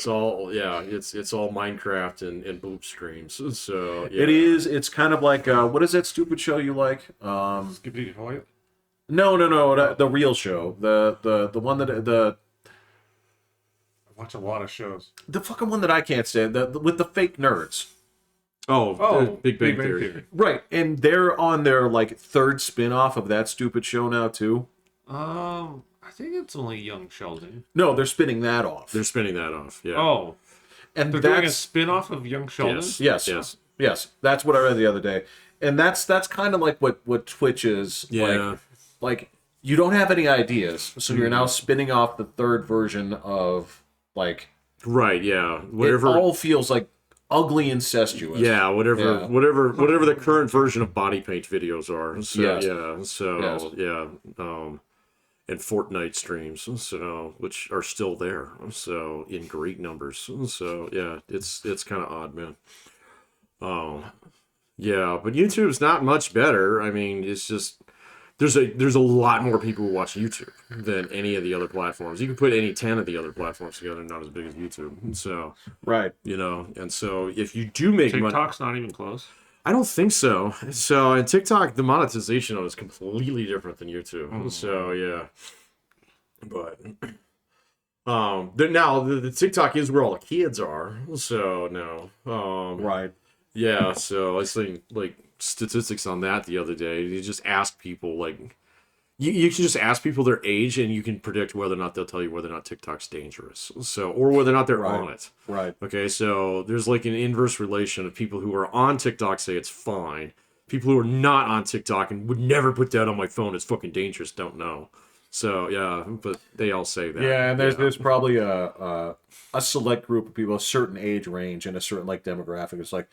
[SPEAKER 1] all it's all Minecraft and boob screens. So yeah.
[SPEAKER 2] It's kind of like what is that stupid show you like?
[SPEAKER 3] Skippy Hoyt?
[SPEAKER 2] No, the real show. The one that I
[SPEAKER 3] watch a lot of shows.
[SPEAKER 2] The fucking one that I can't stand. The with the fake nerds.
[SPEAKER 1] Oh, Big Bang Theory.
[SPEAKER 2] Right, and they're on their like third spin-off of that stupid show now too.
[SPEAKER 3] I think it's only Young Sheldon.
[SPEAKER 2] No, they're spinning that off.
[SPEAKER 1] They're spinning that off. Yeah.
[SPEAKER 3] Oh,
[SPEAKER 2] and
[SPEAKER 3] they're doing a spin-off of Young Sheldon?
[SPEAKER 2] Yes. That's what I read the other day. And that's kind of like what Twitch is.
[SPEAKER 1] Yeah.
[SPEAKER 2] Like you don't have any ideas, so you're now spinning off the third version of like.
[SPEAKER 1] Right. Yeah. Whatever.
[SPEAKER 2] It all feels like ugly incestuous.
[SPEAKER 1] Yeah. Whatever the current version of body paint videos are. So,
[SPEAKER 2] Yes.
[SPEAKER 1] Yeah. So
[SPEAKER 2] Yes.
[SPEAKER 1] yeah. And Fortnite streams, so which are still there. So in great numbers. So yeah, it's kind of odd, man. Yeah, but YouTube's not much better. I mean, it's just there's a lot more people who watch YouTube than any of the other platforms. You can put any 10 of the other platforms together, not as big as YouTube. So
[SPEAKER 2] right,
[SPEAKER 1] and so if you do make
[SPEAKER 3] TikTok's not even close.
[SPEAKER 1] I don't think so. So in TikTok, the monetization on it is completely different than YouTube. So yeah, but now the TikTok is where all the kids are. So no,
[SPEAKER 2] right.
[SPEAKER 1] Yeah, so I was seeing like statistics on that the other day. You just ask people like you can just ask people their age and you can predict whether or not they'll tell you whether or not TikTok's dangerous. So or whether or not they're on it.
[SPEAKER 2] Right.
[SPEAKER 1] Okay, so there's like an inverse relation of people who are on TikTok say it's fine. People who are not on TikTok and would never put that on my phone, it's fucking dangerous, don't know. So yeah, but they all say that.
[SPEAKER 2] Yeah, and there's probably a select group of people, a certain age range and a certain like demographic. It's like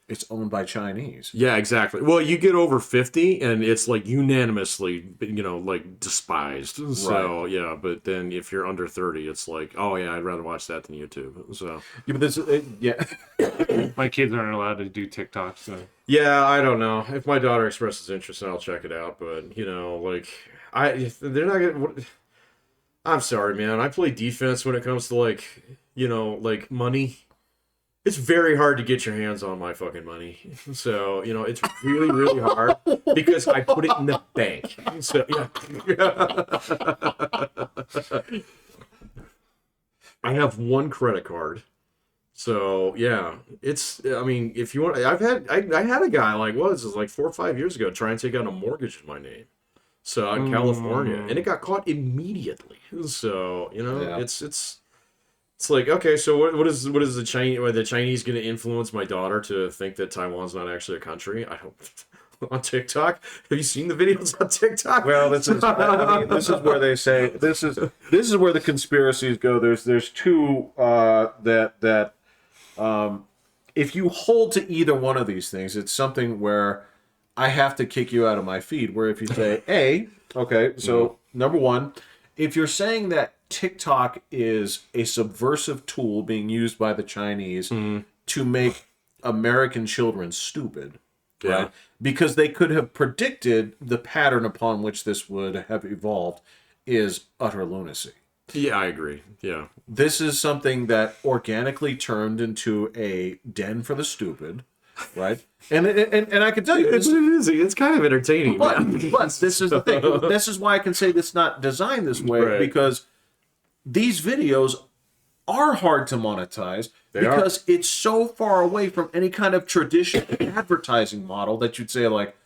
[SPEAKER 2] it's owned by Chinese.
[SPEAKER 1] Yeah, exactly. Well, you get over 50 and it's like unanimously, like despised. So, yeah, but then if you're under 30, it's like, oh yeah, I'd rather watch that than YouTube. So,
[SPEAKER 2] yeah, but this,
[SPEAKER 3] my kids aren't allowed to do TikTok, so.
[SPEAKER 1] Yeah, I don't know. If my daughter expresses interest, I'll check it out, but like they're not gonna I'm sorry, man. I play defense when it comes to like, like money. It's very hard to get your hands on my fucking money. So, it's really, really hard because I put it in the bank. So, yeah. I have one credit card. So, yeah. If you want, I had a guy like 4 or 5 years ago try and take out a mortgage in my name. So, in California. And it got caught immediately. So, it's like, okay, so what is the Chinese going to influence my daughter to think that Taiwan's not actually a country? I don't. On TikTok, have you seen the videos on TikTok?
[SPEAKER 2] Well, this is where they say this is where the conspiracies go. There's two that if you hold to either one of these things, it's something where I have to kick you out of my feed. Where if you say, okay, so number one, if you're saying that TikTok is a subversive tool being used by the Chinese to make American children stupid, right? Because they could have predicted the pattern upon which this would have evolved is utter lunacy.
[SPEAKER 1] Yeah, I agree. Yeah.
[SPEAKER 2] This is something that organically turned into a den for the stupid, right? And I can tell you,
[SPEAKER 1] it's kind of entertaining.
[SPEAKER 2] But this is the thing. This is why I can say it's not designed this way, because these videos are hard to monetize because it's so far away from any kind of traditional advertising model that you'd say like,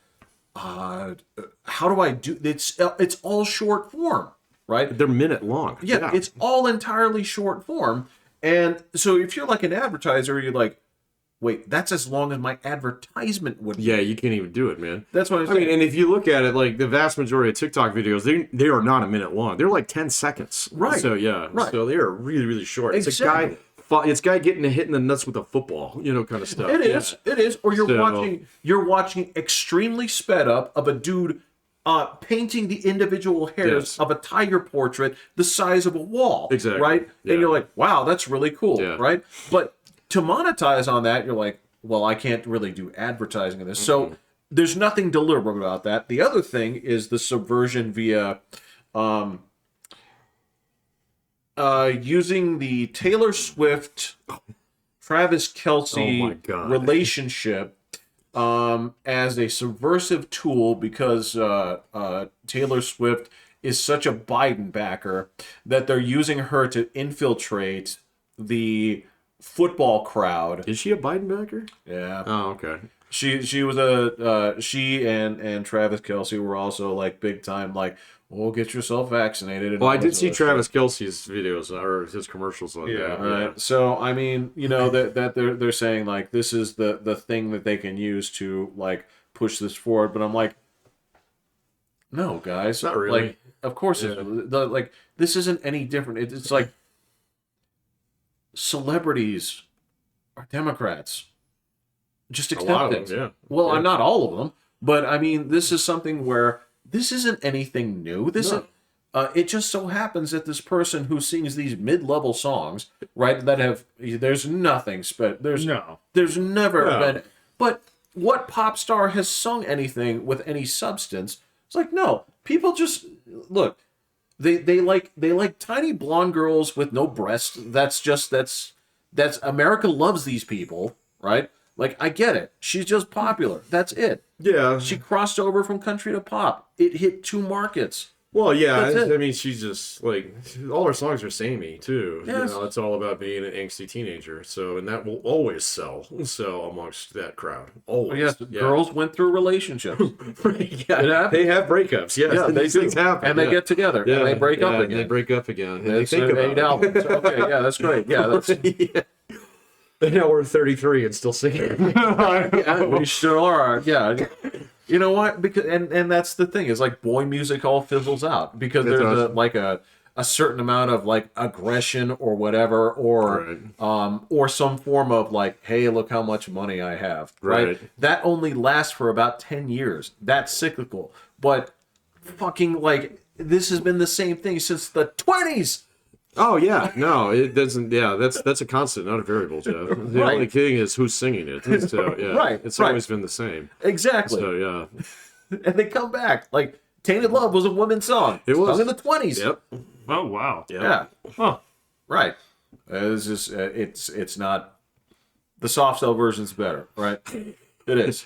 [SPEAKER 2] how do I do it's all short form, right?
[SPEAKER 1] They're minute long.
[SPEAKER 2] Yeah, it's all entirely short form. And so if you're like an advertiser, you're like, wait, that's as long as my advertisement would be.
[SPEAKER 1] Yeah, you can't even do it, man.
[SPEAKER 2] That's what I'm saying.
[SPEAKER 1] I mean, and if you look at it, like the vast majority of TikTok videos, they are not a minute long. They're like 10 seconds.
[SPEAKER 2] Right.
[SPEAKER 1] So yeah. Right. So they are really, really short.
[SPEAKER 2] Exactly.
[SPEAKER 1] It's a guy getting hit in the nuts with a football, kind of stuff.
[SPEAKER 2] It is. Or you're watching extremely sped up of a dude painting the individual hairs of a tiger portrait the size of a wall.
[SPEAKER 1] Exactly.
[SPEAKER 2] Right?
[SPEAKER 1] Yeah.
[SPEAKER 2] And you're like, wow, that's really cool.
[SPEAKER 1] Yeah.
[SPEAKER 2] Right? But to monetize on that, you're like, well, I can't really do advertising in this. So there's nothing deliberate about that. The other thing is the subversion via using the Taylor Swift, Travis Kelce relationship as a subversive tool because Taylor Swift is such a Biden backer that they're using her to infiltrate the football crowd.
[SPEAKER 1] Is she a Biden backer?
[SPEAKER 2] Yeah.
[SPEAKER 1] Oh, okay.
[SPEAKER 2] She was she and Travis Kelce were also like big time like, well, get yourself vaccinated. And
[SPEAKER 1] Well, I
[SPEAKER 2] all
[SPEAKER 1] did
[SPEAKER 2] this
[SPEAKER 1] see
[SPEAKER 2] other
[SPEAKER 1] Travis
[SPEAKER 2] shit.
[SPEAKER 1] Kelce's videos or his commercials on
[SPEAKER 2] Yeah,
[SPEAKER 1] that.
[SPEAKER 2] right. So I mean, you know that they're saying like this is the thing that they can use to like push this forward, but I'm like, no, guys,
[SPEAKER 1] Not really.
[SPEAKER 2] Like, of course,
[SPEAKER 1] Yeah.
[SPEAKER 2] like this isn't any different. It's like celebrities are Democrats. Just
[SPEAKER 1] A lot
[SPEAKER 2] accept
[SPEAKER 1] of
[SPEAKER 2] it.
[SPEAKER 1] them, yeah.
[SPEAKER 2] Well,
[SPEAKER 1] Yeah.
[SPEAKER 2] not all of them, but I mean, this is something where this isn't anything new. This
[SPEAKER 1] No.
[SPEAKER 2] is. It just so happens that this person who sings these mid-level songs, right, that have there's nothing there's
[SPEAKER 3] No.
[SPEAKER 2] there's never
[SPEAKER 1] No.
[SPEAKER 2] been. But what pop star has sung anything with any substance? It's like no, people just look. They like tiny blonde girls with no breasts. That's America loves these people, right? Like I get it. She's just popular. That's it.
[SPEAKER 1] Yeah.
[SPEAKER 2] She crossed over from country to pop. It hit 2 markets.
[SPEAKER 1] Well, yeah.
[SPEAKER 2] That's it.
[SPEAKER 1] I mean, she's just like all her songs are samey too.
[SPEAKER 2] Yes.
[SPEAKER 1] You know, it's all about being an angsty teenager. So, and that will always sell amongst that crowd. Always.
[SPEAKER 2] Yes, girls went through relationships.
[SPEAKER 1] yeah,
[SPEAKER 2] It happens.
[SPEAKER 1] they have breakups. Yes,
[SPEAKER 2] Yeah, they
[SPEAKER 1] these
[SPEAKER 2] do.
[SPEAKER 1] things happen.
[SPEAKER 2] And they
[SPEAKER 1] yeah.
[SPEAKER 2] get together.
[SPEAKER 1] Yeah,
[SPEAKER 2] And they break up
[SPEAKER 1] yeah,
[SPEAKER 2] again.
[SPEAKER 1] They break up again. And they
[SPEAKER 2] It's
[SPEAKER 1] think about
[SPEAKER 2] 8 albums. Okay, yeah, that's great. Yeah, that's
[SPEAKER 1] yeah. And now we're 33 and still singing.
[SPEAKER 2] yeah, we sure are. Yeah. You know what? Because and that's the thing, is like boy music all fizzles out because
[SPEAKER 1] It
[SPEAKER 2] there's
[SPEAKER 1] does.
[SPEAKER 2] a certain amount of like aggression or whatever, or
[SPEAKER 1] Right.
[SPEAKER 2] or some form of like, hey, look how much money I have. Right.
[SPEAKER 1] Right.
[SPEAKER 2] That only lasts for about 10 years. That's cyclical. But fucking like this has been the same thing since the 20s.
[SPEAKER 1] Oh yeah, no, it doesn't. Yeah, that's a constant, not a variable, Jeff. The
[SPEAKER 2] Right.
[SPEAKER 1] only thing is who's singing it. So yeah,
[SPEAKER 2] Right,
[SPEAKER 1] it's
[SPEAKER 2] right.
[SPEAKER 1] always been the same.
[SPEAKER 2] Exactly.
[SPEAKER 1] So yeah,
[SPEAKER 2] And they come back. Like Tainted Love was a woman's song.
[SPEAKER 1] It was.
[SPEAKER 2] Sung in the 20s.
[SPEAKER 1] yep,
[SPEAKER 3] Oh wow.
[SPEAKER 1] yep.
[SPEAKER 2] Yeah.
[SPEAKER 3] Huh.
[SPEAKER 2] Right. It's just it's not the soft sell version's better, right? It is.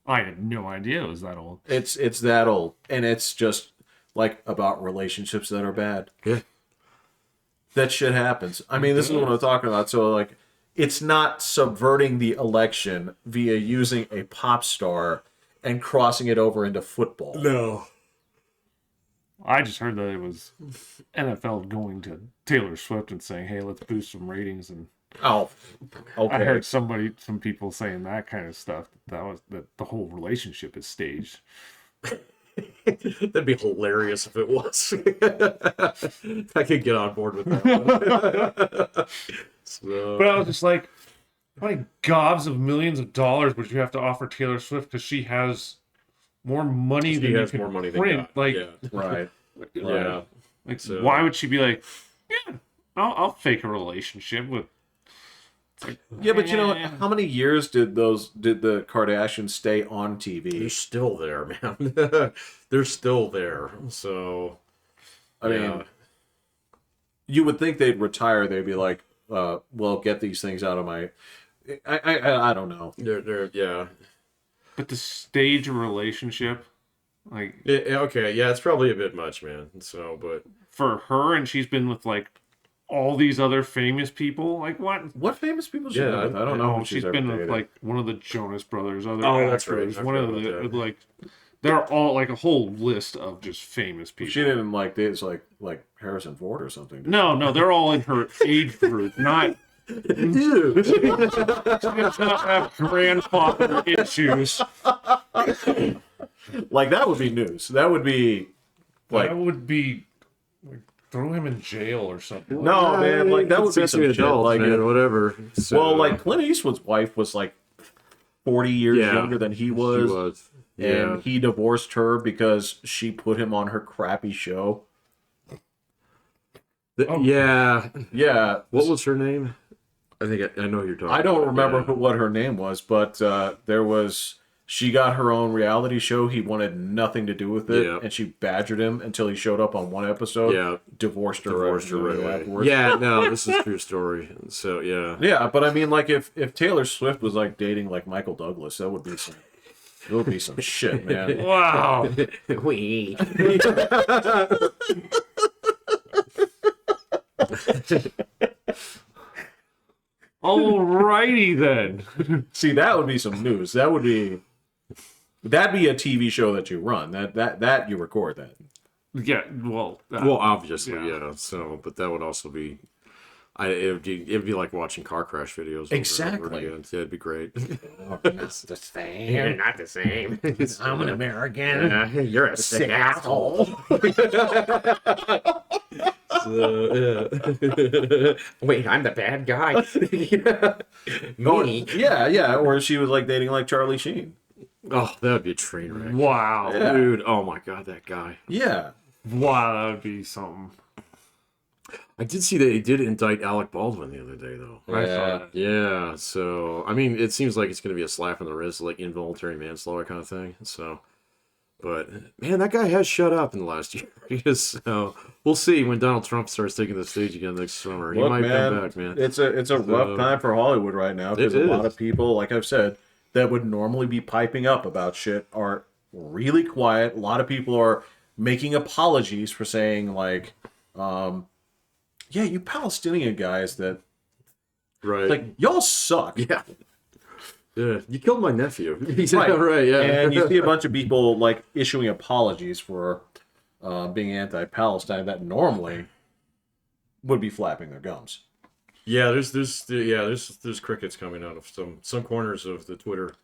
[SPEAKER 3] I had no idea it was that old.
[SPEAKER 2] It's that old, and it's just like about relationships that are bad.
[SPEAKER 1] Yeah.
[SPEAKER 2] That shit happens. I mean, this is what I'm talking about. So like, it's not subverting the election via using a pop star and crossing it over into football.
[SPEAKER 1] No.
[SPEAKER 3] I just heard that it was NFL going to Taylor Swift and saying, "Hey, let's boost some ratings." And
[SPEAKER 2] Oh, okay.
[SPEAKER 3] I heard some people saying that kind of stuff. That the whole relationship is staged.
[SPEAKER 1] That'd be hilarious if it was. I could get on board with that. So,
[SPEAKER 3] But I was just like, how many gobs of millions of dollars would you have to offer Taylor Swift because she has more money
[SPEAKER 1] she
[SPEAKER 3] than you
[SPEAKER 1] has
[SPEAKER 3] can
[SPEAKER 1] more money than
[SPEAKER 3] print?
[SPEAKER 1] God.
[SPEAKER 3] Like,
[SPEAKER 1] yeah.
[SPEAKER 2] Right.
[SPEAKER 1] Yeah.
[SPEAKER 3] like
[SPEAKER 1] So-
[SPEAKER 3] why would she be like, yeah, I'll fake a relationship with?
[SPEAKER 2] Yeah, but you know what? How many years did the Kardashians stay on
[SPEAKER 1] They're
[SPEAKER 2] TV?
[SPEAKER 1] still there, man. They're still there. So,
[SPEAKER 2] I mean,
[SPEAKER 1] yeah.
[SPEAKER 2] you would think they'd retire. They'd be like, well, get these things out of my. I don't know.
[SPEAKER 1] They're yeah.
[SPEAKER 3] But to stage a relationship, like
[SPEAKER 1] Okay, yeah, it's probably a bit much, man. So, but
[SPEAKER 3] for her, and she's been with like all these other famous people. Like what?
[SPEAKER 2] What famous people she
[SPEAKER 1] Yeah,
[SPEAKER 2] been with? I don't know.
[SPEAKER 3] Oh,
[SPEAKER 2] Who
[SPEAKER 3] she's
[SPEAKER 2] ever
[SPEAKER 3] been with
[SPEAKER 2] dated.
[SPEAKER 3] like one of the Jonas Brothers, other
[SPEAKER 1] Oh, that's
[SPEAKER 3] actors,
[SPEAKER 1] right. I
[SPEAKER 3] one of
[SPEAKER 1] forgot
[SPEAKER 3] the
[SPEAKER 1] about that.
[SPEAKER 3] like. They're all like a whole list of just famous people.
[SPEAKER 2] She didn't like dates like Harrison Ford or something.
[SPEAKER 3] No, they're all in her age group, not.
[SPEAKER 1] dude,
[SPEAKER 3] She does not have grandfather issues.
[SPEAKER 2] Like that would be news. That would be like
[SPEAKER 3] That would be like, throw him in jail or something.
[SPEAKER 2] no man. Like that would be some
[SPEAKER 1] accessory
[SPEAKER 2] shit.
[SPEAKER 1] adult,
[SPEAKER 2] Like
[SPEAKER 1] man, whatever. So,
[SPEAKER 2] well, like Clint Eastwood's wife was like 40 years
[SPEAKER 1] Yeah.
[SPEAKER 2] younger than he
[SPEAKER 1] she
[SPEAKER 2] was.
[SPEAKER 1] was.
[SPEAKER 2] And
[SPEAKER 1] Yeah.
[SPEAKER 2] he divorced her because she put him on her crappy show.
[SPEAKER 1] Yeah.
[SPEAKER 2] Yeah.
[SPEAKER 1] What was her name? I think I know who you're talking.
[SPEAKER 2] I don't
[SPEAKER 1] about.
[SPEAKER 2] remember
[SPEAKER 1] Yeah.
[SPEAKER 2] what her name was, but she got her own reality show. He wanted nothing to do with it,
[SPEAKER 1] Yeah.
[SPEAKER 2] and she badgered him until he showed up on one episode.
[SPEAKER 1] Yeah.
[SPEAKER 2] Divorced her
[SPEAKER 1] Divorced her right away.
[SPEAKER 2] afterwards.
[SPEAKER 1] Yeah, no, this is a true story. So yeah.
[SPEAKER 2] Yeah, but I mean, like if Taylor Swift was like dating like Michael Douglas, that would be some. It would be some shit, man.
[SPEAKER 3] Wow.
[SPEAKER 1] We.
[SPEAKER 3] Alrighty then.
[SPEAKER 2] See, that would be some news. That'd be a TV show that you run. That you record that.
[SPEAKER 3] Yeah, well,
[SPEAKER 1] obviously,
[SPEAKER 3] yeah.
[SPEAKER 1] yeah. So, but that would also be, it'd be like watching car crash videos. Over and
[SPEAKER 2] Exactly.
[SPEAKER 1] over again. Yeah, it'd be great.
[SPEAKER 2] That's the same.
[SPEAKER 3] You're not the same.
[SPEAKER 2] I'm an American.
[SPEAKER 3] You're a sick asshole. Wait, I'm the bad guy. Me?
[SPEAKER 2] Yeah. Or she was like dating like Charlie Sheen.
[SPEAKER 1] Oh, that would be a train wreck.
[SPEAKER 3] Wow.
[SPEAKER 2] Yeah.
[SPEAKER 1] Dude, oh my god, that guy.
[SPEAKER 2] Yeah.
[SPEAKER 3] Wow, that would be something.
[SPEAKER 1] I did see that he did indict Alec Baldwin the other day, though.
[SPEAKER 3] I saw that.
[SPEAKER 1] Yeah, so, I mean, it seems like it's going to be a slap in the wrist, like involuntary manslaughter kind of thing. So, but, man, that guy has shut up in the last year. So, we'll see when Donald Trump starts taking the stage again next summer. He might come back, man.
[SPEAKER 2] It's a rough time for Hollywood right now because a lot of people, like I've said, that would normally be piping up about shit are really quiet. A lot of people are making apologies for saying, like, yeah, you Palestinian guys that,
[SPEAKER 1] Right.
[SPEAKER 2] like, y'all suck.
[SPEAKER 1] Yeah. Yeah, you killed my nephew.
[SPEAKER 2] Right.
[SPEAKER 1] Yeah.
[SPEAKER 2] And you see a bunch of people, like, issuing apologies for being anti-Palestine that normally would be flapping their gums.
[SPEAKER 1] Yeah, there's crickets coming out of some corners of the Twitter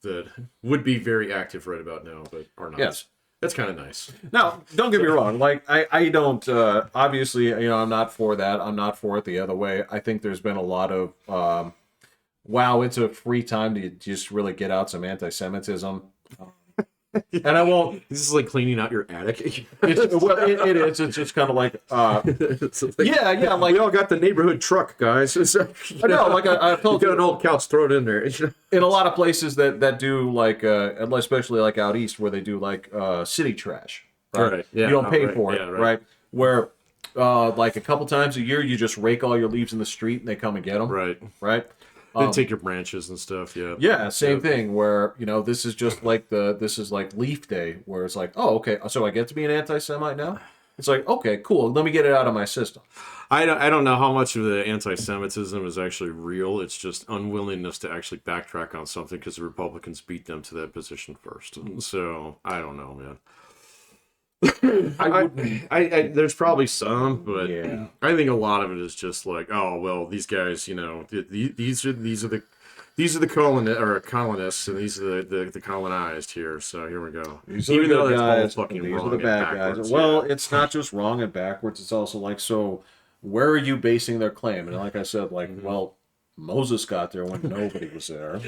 [SPEAKER 1] that would be very active right about now, but are not.
[SPEAKER 2] Yes.
[SPEAKER 1] That's kind of nice.
[SPEAKER 2] Now, don't get me wrong. Like, I don't, obviously, you know, I'm not for that. I'm not for it the other way. I think there's been a lot of, wow, it's a free time to just really get out some anti-Semitism. And I won't.
[SPEAKER 1] This is like cleaning out your attic.
[SPEAKER 2] It is. It's just kind of like, yeah. Like,
[SPEAKER 1] we all got the neighborhood truck, guys.
[SPEAKER 2] I know. Like I told
[SPEAKER 1] you got
[SPEAKER 2] you,
[SPEAKER 1] an old couch, throw it in there.
[SPEAKER 2] in a lot of places that do like, especially like out east where they do like city trash.
[SPEAKER 1] Right. Yeah.
[SPEAKER 2] You don't pay
[SPEAKER 1] right.
[SPEAKER 2] for it,
[SPEAKER 1] Yeah,
[SPEAKER 2] right? Where like a couple times a year you just rake all your leaves in the street and they come and get them.
[SPEAKER 1] Right. They take your branches and stuff. Yeah.
[SPEAKER 2] Yeah, same thing. Where you know this is just like this is like Leaf Day, where it's like, oh, okay, so I get to be an anti-Semite now. It's like, okay, cool. Let me get it out of my system.
[SPEAKER 1] I don't know how much of the anti-Semitism is actually real. It's just unwillingness to actually backtrack on something because the Republicans beat them to that position first. So I don't know, man. There's probably some, but
[SPEAKER 2] Yeah.
[SPEAKER 1] I think a lot of it is just like, oh well, these guys, you know, these are the colonists, and these are the colonized here. So here we go.
[SPEAKER 2] These are the
[SPEAKER 1] Even though
[SPEAKER 2] good
[SPEAKER 1] that's all
[SPEAKER 2] guys,
[SPEAKER 1] fucking
[SPEAKER 2] and these
[SPEAKER 1] wrong
[SPEAKER 2] are the
[SPEAKER 1] and
[SPEAKER 2] bad guys.
[SPEAKER 1] backwards,
[SPEAKER 2] Well,
[SPEAKER 1] yeah.
[SPEAKER 2] it's not just wrong and backwards. It's also like, so where are you basing their claim? And like I said, like, well, Moses got there when nobody was there.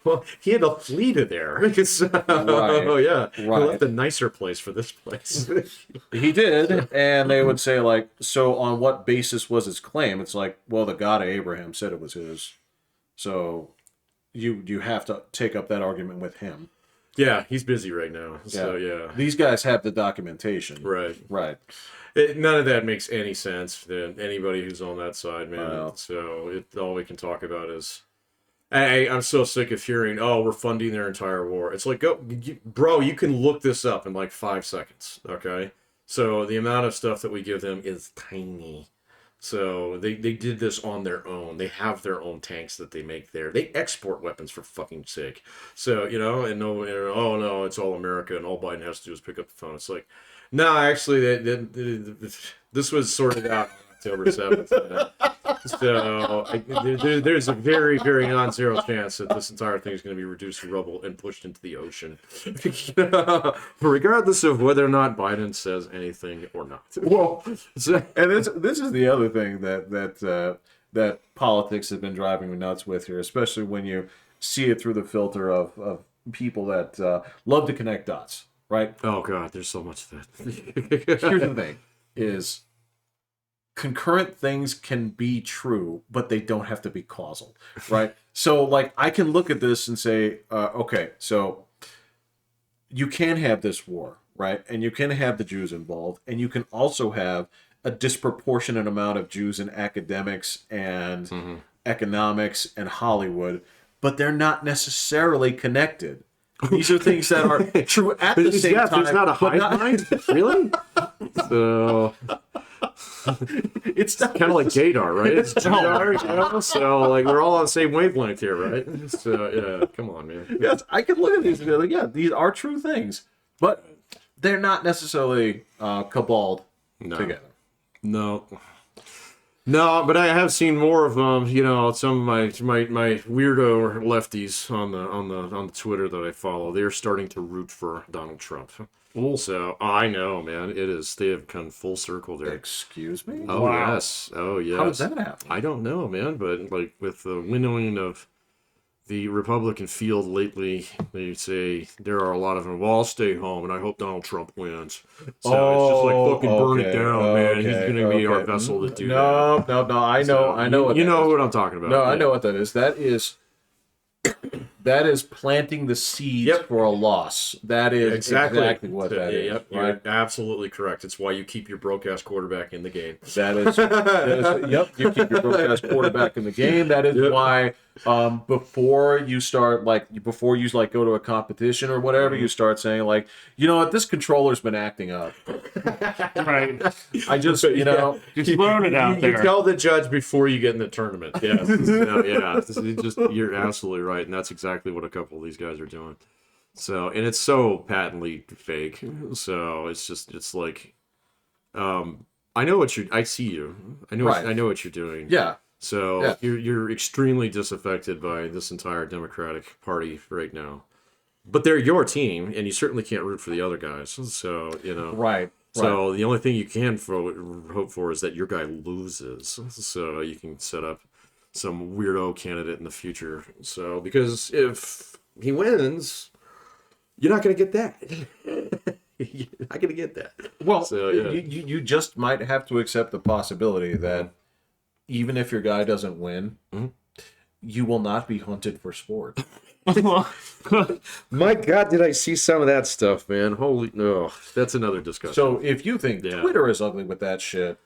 [SPEAKER 1] Well, he had to flee to there. Oh yeah, he left a nicer place for this place.
[SPEAKER 2] He did, and they would say like, so on what basis was his claim? It's like, well, the God of Abraham said it was his, so you have to take up that argument with him.
[SPEAKER 1] Yeah, he's busy right now. So yeah.
[SPEAKER 2] These guys have the documentation.
[SPEAKER 1] Right.
[SPEAKER 2] Right.
[SPEAKER 1] None of that makes any sense to anybody who's on that side, man.
[SPEAKER 2] Wow.
[SPEAKER 1] So all we can talk about is, I'm so sick of hearing, oh, we're funding their entire war. It's like, bro, you can look this up in like 5 seconds, okay? So the amount of stuff that we give them is tiny. So they did this on their own. They have their own tanks that they make there. They export weapons, for fucking sake. So, you know, and oh no, it's all America and all Biden has to do is pick up the phone. It's like, no, actually, this was sorted out on October 7th. So there's a very, very non-zero chance that this entire thing is going to be reduced to rubble and pushed into the ocean. Regardless of whether or not Biden says anything or not.
[SPEAKER 2] Well, and this is the other thing that politics have been driving me nuts with here, especially when you see it through the filter of people that love to connect dots, right?
[SPEAKER 1] Oh God, there's so much of that.
[SPEAKER 2] Here's the thing: is concurrent things can be true, but they don't have to be causal, right? So, like, I can look at this and say, okay, so you can have this war, right? And you can have the Jews involved, and you can also have a disproportionate amount of Jews in academics and economics and Hollywood, but they're not necessarily connected. These are things that are true at the same time.
[SPEAKER 1] There's not a hive mind? Really? So...
[SPEAKER 2] It's not
[SPEAKER 1] Kind of like gaydar, right? It's gaydar, you know? So like we're all on the same wavelength here, right? So yeah, come on, man.
[SPEAKER 2] Yes, I could look at these and be like, yeah, these are true things, but they're not necessarily caballed together.
[SPEAKER 1] No. No, but I have seen more of you know, some of my weirdo lefties on the Twitter that I follow. They're starting to root for Donald Trump. So I know, man, it is. They have come full circle there.
[SPEAKER 2] Excuse me?
[SPEAKER 1] Oh
[SPEAKER 3] Wow.
[SPEAKER 1] yes, oh yes.
[SPEAKER 2] How does that happen?
[SPEAKER 1] I don't know, man, but like with the winnowing of the Republican field lately, they say there are a lot of them. Well, I'll stay home, and I hope Donald Trump wins. So it's just like fucking burn it down, man. He's gonna be our vessel to do that.
[SPEAKER 2] No. I know.
[SPEAKER 1] You know what I'm talking about.
[SPEAKER 2] No,
[SPEAKER 1] yeah.
[SPEAKER 2] I know what that is. That is planting the seeds for a loss. That is exactly what that is.
[SPEAKER 1] Yep,
[SPEAKER 2] right?
[SPEAKER 1] you're absolutely correct. It's why you keep your broke ass quarterback in the game.
[SPEAKER 2] That is yep. You keep your broke ass quarterback in the game. That is why before you go to a competition or whatever, you start saying like, you know what, this controller's been acting up.
[SPEAKER 3] Right.
[SPEAKER 2] I just just
[SPEAKER 3] throwing it out there.
[SPEAKER 1] You tell the judge before you get in the tournament. Yeah, you're absolutely right, and that's exactly what a couple of these guys are doing. So, and it's so patently fake. So it's like, I know what I see you. I know what you're doing.
[SPEAKER 2] yeah.
[SPEAKER 1] So you're extremely disaffected by this entire Democratic Party right now, but they're your team, and you certainly can't root for the other guys. So you know,
[SPEAKER 2] Right.
[SPEAKER 1] So the only thing you can hope for is that your guy loses, so you can set up some weirdo candidate in the future. So because if he wins, you're not going to get that. You're not going to get that.
[SPEAKER 2] Well,
[SPEAKER 1] so, yeah.
[SPEAKER 2] you just might have to accept the possibility that even if your guy doesn't win, you will not be hunted for sport.
[SPEAKER 1] My God, did I see some of that stuff, man? Holy no, that's another discussion.
[SPEAKER 2] So if you think Twitter is ugly with that shit,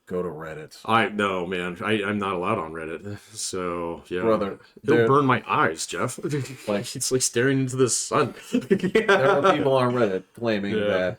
[SPEAKER 2] go to Reddit.
[SPEAKER 1] No, man, I'm not allowed on Reddit. So yeah,
[SPEAKER 2] brother,
[SPEAKER 1] it'll burn my eyes, Jeff.
[SPEAKER 2] Like
[SPEAKER 1] it's like staring into the sun.
[SPEAKER 2] There are people on Reddit claiming that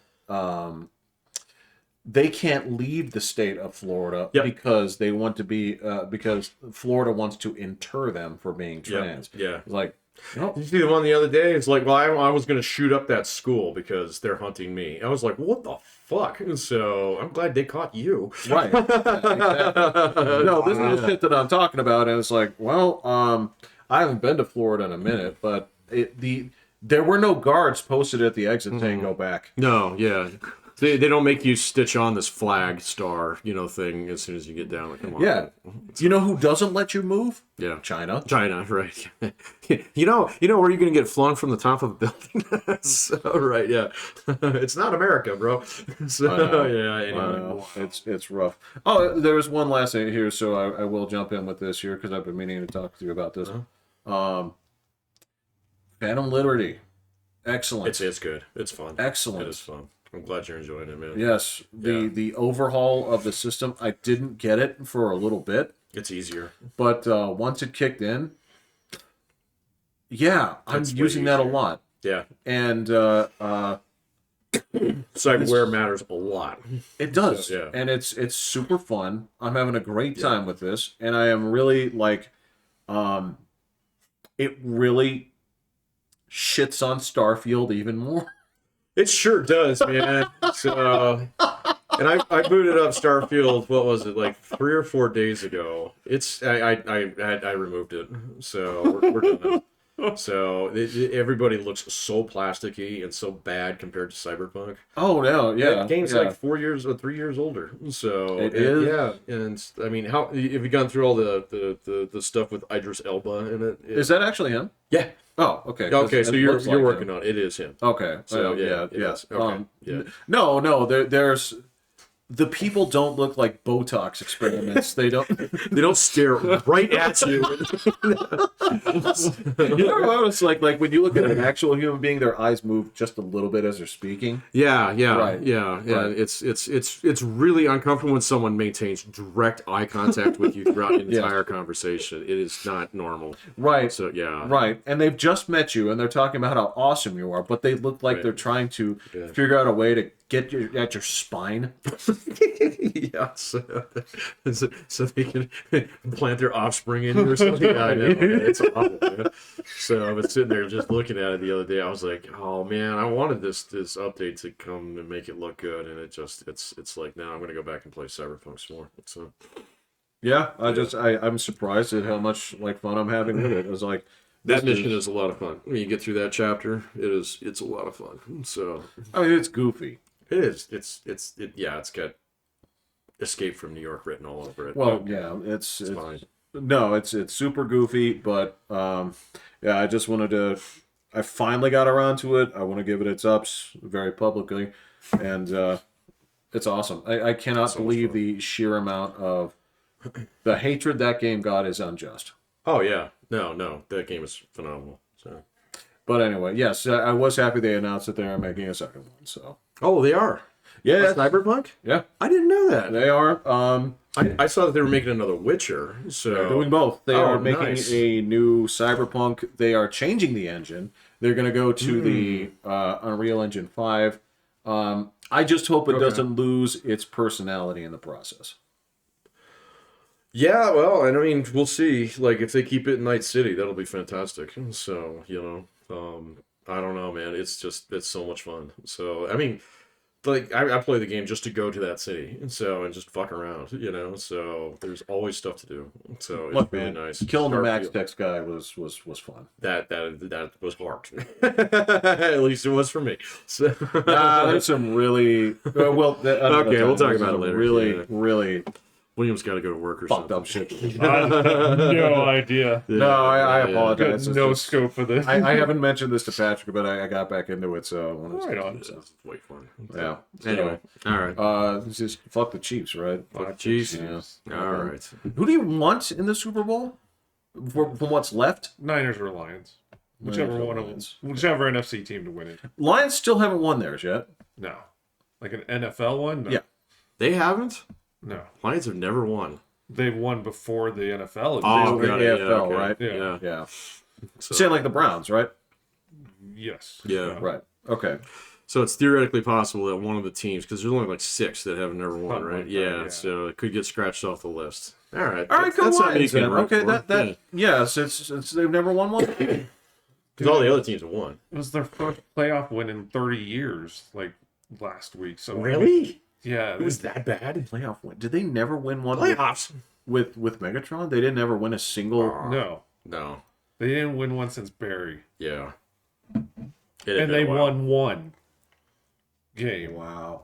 [SPEAKER 2] they can't leave the state of Florida because they want to be because Florida wants to inter them for being trans.
[SPEAKER 1] Yeah.
[SPEAKER 2] Like,
[SPEAKER 1] Did you see the one the other day? It's like, well, I was going to shoot up that school because they're hunting me. I was like, what the fuck? So I'm glad they caught you.
[SPEAKER 2] Right. Exactly. No, this is the shit that I'm talking about, and it's like, well, I haven't been to Florida in a minute, but there were no guards posted at the exit saying go back.
[SPEAKER 1] No, yeah. They don't make you stitch on this flag star, thing as soon as you get down. Come on.
[SPEAKER 2] Yeah. You know who doesn't let you move?
[SPEAKER 1] Yeah.
[SPEAKER 2] China,
[SPEAKER 1] right. you know where you're going to get flung from the top of a building? So, right, yeah. It's not America, bro. So, anyway.
[SPEAKER 2] It's rough. Oh, there's one last thing here, so I will jump in with this here because I've been meaning to talk to you about this. Phantom Liberty. Excellent.
[SPEAKER 1] It's good. It's fun.
[SPEAKER 2] Excellent.
[SPEAKER 1] It is fun. I'm glad you're enjoying it, man.
[SPEAKER 2] Yes, the overhaul of the system, I didn't get it for a little bit.
[SPEAKER 1] It's easier.
[SPEAKER 2] But once it kicked in, I'm using that a lot.
[SPEAKER 1] Yeah.
[SPEAKER 2] And
[SPEAKER 1] cyberware matters a lot.
[SPEAKER 2] It does.
[SPEAKER 1] So, yeah.
[SPEAKER 2] And it's super fun. I'm having a great time with this. And I am really like, it really shits on Starfield even more.
[SPEAKER 1] It sure does, man. So, and I booted up Starfield. What was it, like 3 or 4 days ago? I removed it, so we're done. So everybody looks so plasticky and so bad compared to Cyberpunk.
[SPEAKER 2] Oh no, yeah,
[SPEAKER 1] that game's like 3 years older. So
[SPEAKER 2] it is.
[SPEAKER 1] Yeah, and I mean, how have you gone through all the stuff with Idris Elba in it?
[SPEAKER 2] Is that actually him?
[SPEAKER 1] Yeah.
[SPEAKER 2] Oh, okay.
[SPEAKER 1] Okay, so you're
[SPEAKER 2] like
[SPEAKER 1] working on it. It is him.
[SPEAKER 2] Okay.
[SPEAKER 1] So
[SPEAKER 2] yes.
[SPEAKER 1] Okay. Yeah.
[SPEAKER 2] No. There's the people don't look like Botox experiments. They don't
[SPEAKER 1] stare right at you.
[SPEAKER 2] You know what it's like when you look at an actual human being, their eyes move just a little bit as they're speaking.
[SPEAKER 1] Yeah.
[SPEAKER 2] Right.
[SPEAKER 1] Yeah.
[SPEAKER 2] Right.
[SPEAKER 1] It's really uncomfortable when someone maintains direct eye contact with you throughout an entire conversation. It is not normal.
[SPEAKER 2] Right.
[SPEAKER 1] So yeah.
[SPEAKER 2] Right. And they've just met you and they're talking about how awesome you are, but they look like they're trying to figure out a way to get at your spine.
[SPEAKER 1] Yeah, so they can plant their offspring in you or something. I know, man. It's awful, man. So I was sitting there just looking at it the other day. I was like, oh man, I wanted this update to come and make it look good, and it's like now I'm gonna go back and play Cyberpunk some more. So
[SPEAKER 2] Yeah, I'm surprised at how much like fun I'm having with it. It was like
[SPEAKER 1] that mission is a lot of fun. When you get through that chapter, it's a lot of fun. So
[SPEAKER 2] I mean, it's goofy.
[SPEAKER 1] it is. It's got Escape from New York written all over it.
[SPEAKER 2] Well, yeah, it's
[SPEAKER 1] fine.
[SPEAKER 2] no, it's super goofy, but yeah, I just wanted to. I finally got around to it. I want to give it its ups very publicly, and it's awesome. I cannot believe the sheer amount of the hatred that game got is unjust.
[SPEAKER 1] Oh yeah, no, that game is phenomenal. So,
[SPEAKER 2] But anyway, yes, I was happy they announced that they are making a second one. So
[SPEAKER 1] oh, they are.
[SPEAKER 2] yeah,
[SPEAKER 1] Cyberpunk.
[SPEAKER 2] yeah,
[SPEAKER 1] I didn't know that.
[SPEAKER 2] they are.
[SPEAKER 1] I saw that they were making another Witcher. So
[SPEAKER 2] They're doing both. They
[SPEAKER 1] Oh,
[SPEAKER 2] are making
[SPEAKER 1] nice.
[SPEAKER 2] a new Cyberpunk. They are changing the engine. They're going to go to the Unreal Engine 5. I just hope it doesn't lose its personality in the process.
[SPEAKER 1] Yeah, well, I mean, we'll see. Like, if they keep it in Night City, that'll be fantastic. So, I don't know, man. It's so much fun. So, I mean, like, I play the game just to go to that city, and just fuck around, So, there's always stuff to do. So, it's
[SPEAKER 2] Look,
[SPEAKER 1] really
[SPEAKER 2] man,
[SPEAKER 1] nice.
[SPEAKER 2] killing the
[SPEAKER 1] Starfield.
[SPEAKER 2] Max Tex guy was fun.
[SPEAKER 1] That was hard. At least it was for me. So,
[SPEAKER 2] There's some really
[SPEAKER 1] okay, we'll talk about it later.
[SPEAKER 2] Really,
[SPEAKER 1] Yeah.
[SPEAKER 2] really
[SPEAKER 1] William's got to go to work or
[SPEAKER 2] fucked
[SPEAKER 1] something.
[SPEAKER 2] up shit.
[SPEAKER 3] I have no idea.
[SPEAKER 2] No, I
[SPEAKER 3] Got
[SPEAKER 2] apologize. It's
[SPEAKER 3] no
[SPEAKER 2] just-
[SPEAKER 3] scope for this.
[SPEAKER 2] I haven't mentioned this to Patrick, but I got back into it, so I wanted to
[SPEAKER 3] Right on.
[SPEAKER 1] This is way fun.
[SPEAKER 2] Yeah.
[SPEAKER 1] Anyway, all right.
[SPEAKER 2] It's just fuck the Chiefs, right?
[SPEAKER 1] Fuck Chiefs.
[SPEAKER 2] Yeah.
[SPEAKER 1] All right.
[SPEAKER 2] Who do you want in the Super Bowl? From what's left?
[SPEAKER 3] Niners or Lions. Whichever
[SPEAKER 2] Niners or
[SPEAKER 3] one of
[SPEAKER 2] Lions.
[SPEAKER 3] whichever NFC team to win it.
[SPEAKER 2] Lions still haven't won theirs yet.
[SPEAKER 3] No. Like an NFL one? No.
[SPEAKER 2] Yeah.
[SPEAKER 1] They haven't.
[SPEAKER 3] No.
[SPEAKER 1] Lions have never won.
[SPEAKER 3] They've won before the NFL.
[SPEAKER 2] Oh,
[SPEAKER 3] existed.
[SPEAKER 2] got it. AFL,
[SPEAKER 1] okay.
[SPEAKER 2] right?
[SPEAKER 1] Yeah.
[SPEAKER 2] Yeah.
[SPEAKER 1] So,
[SPEAKER 2] Say like the Browns, right?
[SPEAKER 3] Yes.
[SPEAKER 1] Yeah.
[SPEAKER 2] Right. Okay.
[SPEAKER 1] so it's theoretically possible that one of the teams, because there's only like 6 that have never won,
[SPEAKER 3] Something
[SPEAKER 1] right?
[SPEAKER 3] like that,
[SPEAKER 1] yeah,
[SPEAKER 3] yeah.
[SPEAKER 1] So it could get scratched off the list. All right.
[SPEAKER 2] All right, go
[SPEAKER 1] That's something
[SPEAKER 2] Lions
[SPEAKER 1] you can
[SPEAKER 2] then.
[SPEAKER 1] root
[SPEAKER 2] Okay,
[SPEAKER 1] for.
[SPEAKER 2] that yes, it's they've never won one.
[SPEAKER 1] Because all the other teams have won.
[SPEAKER 3] It was their first playoff win in 30 years, like last week. So
[SPEAKER 1] Really?
[SPEAKER 3] Yeah.
[SPEAKER 1] It was that bad?
[SPEAKER 2] Playoff win. Did they never win one
[SPEAKER 1] Playoffs?
[SPEAKER 2] with Megatron? They didn't ever win a single.
[SPEAKER 3] No.
[SPEAKER 1] No.
[SPEAKER 3] They didn't win one since Barry.
[SPEAKER 1] Yeah.
[SPEAKER 3] And they won one game.
[SPEAKER 2] Wow.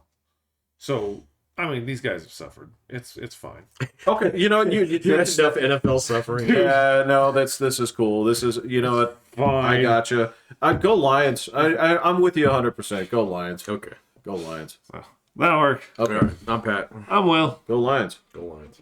[SPEAKER 3] So, I mean, these guys have suffered. It's fine.
[SPEAKER 2] Okay, you know what? You
[SPEAKER 1] That's enough NFL suffering.
[SPEAKER 2] yeah, no, this is cool. This is what
[SPEAKER 3] Fine.
[SPEAKER 2] I gotcha. Go Lions. I'm with you 100%. Go Lions.
[SPEAKER 1] Okay.
[SPEAKER 2] Go Lions.
[SPEAKER 3] That'll work.
[SPEAKER 2] Okay.
[SPEAKER 1] All right. I'm Pat.
[SPEAKER 3] I'm Will.
[SPEAKER 2] Go Lions.
[SPEAKER 1] Go Lions.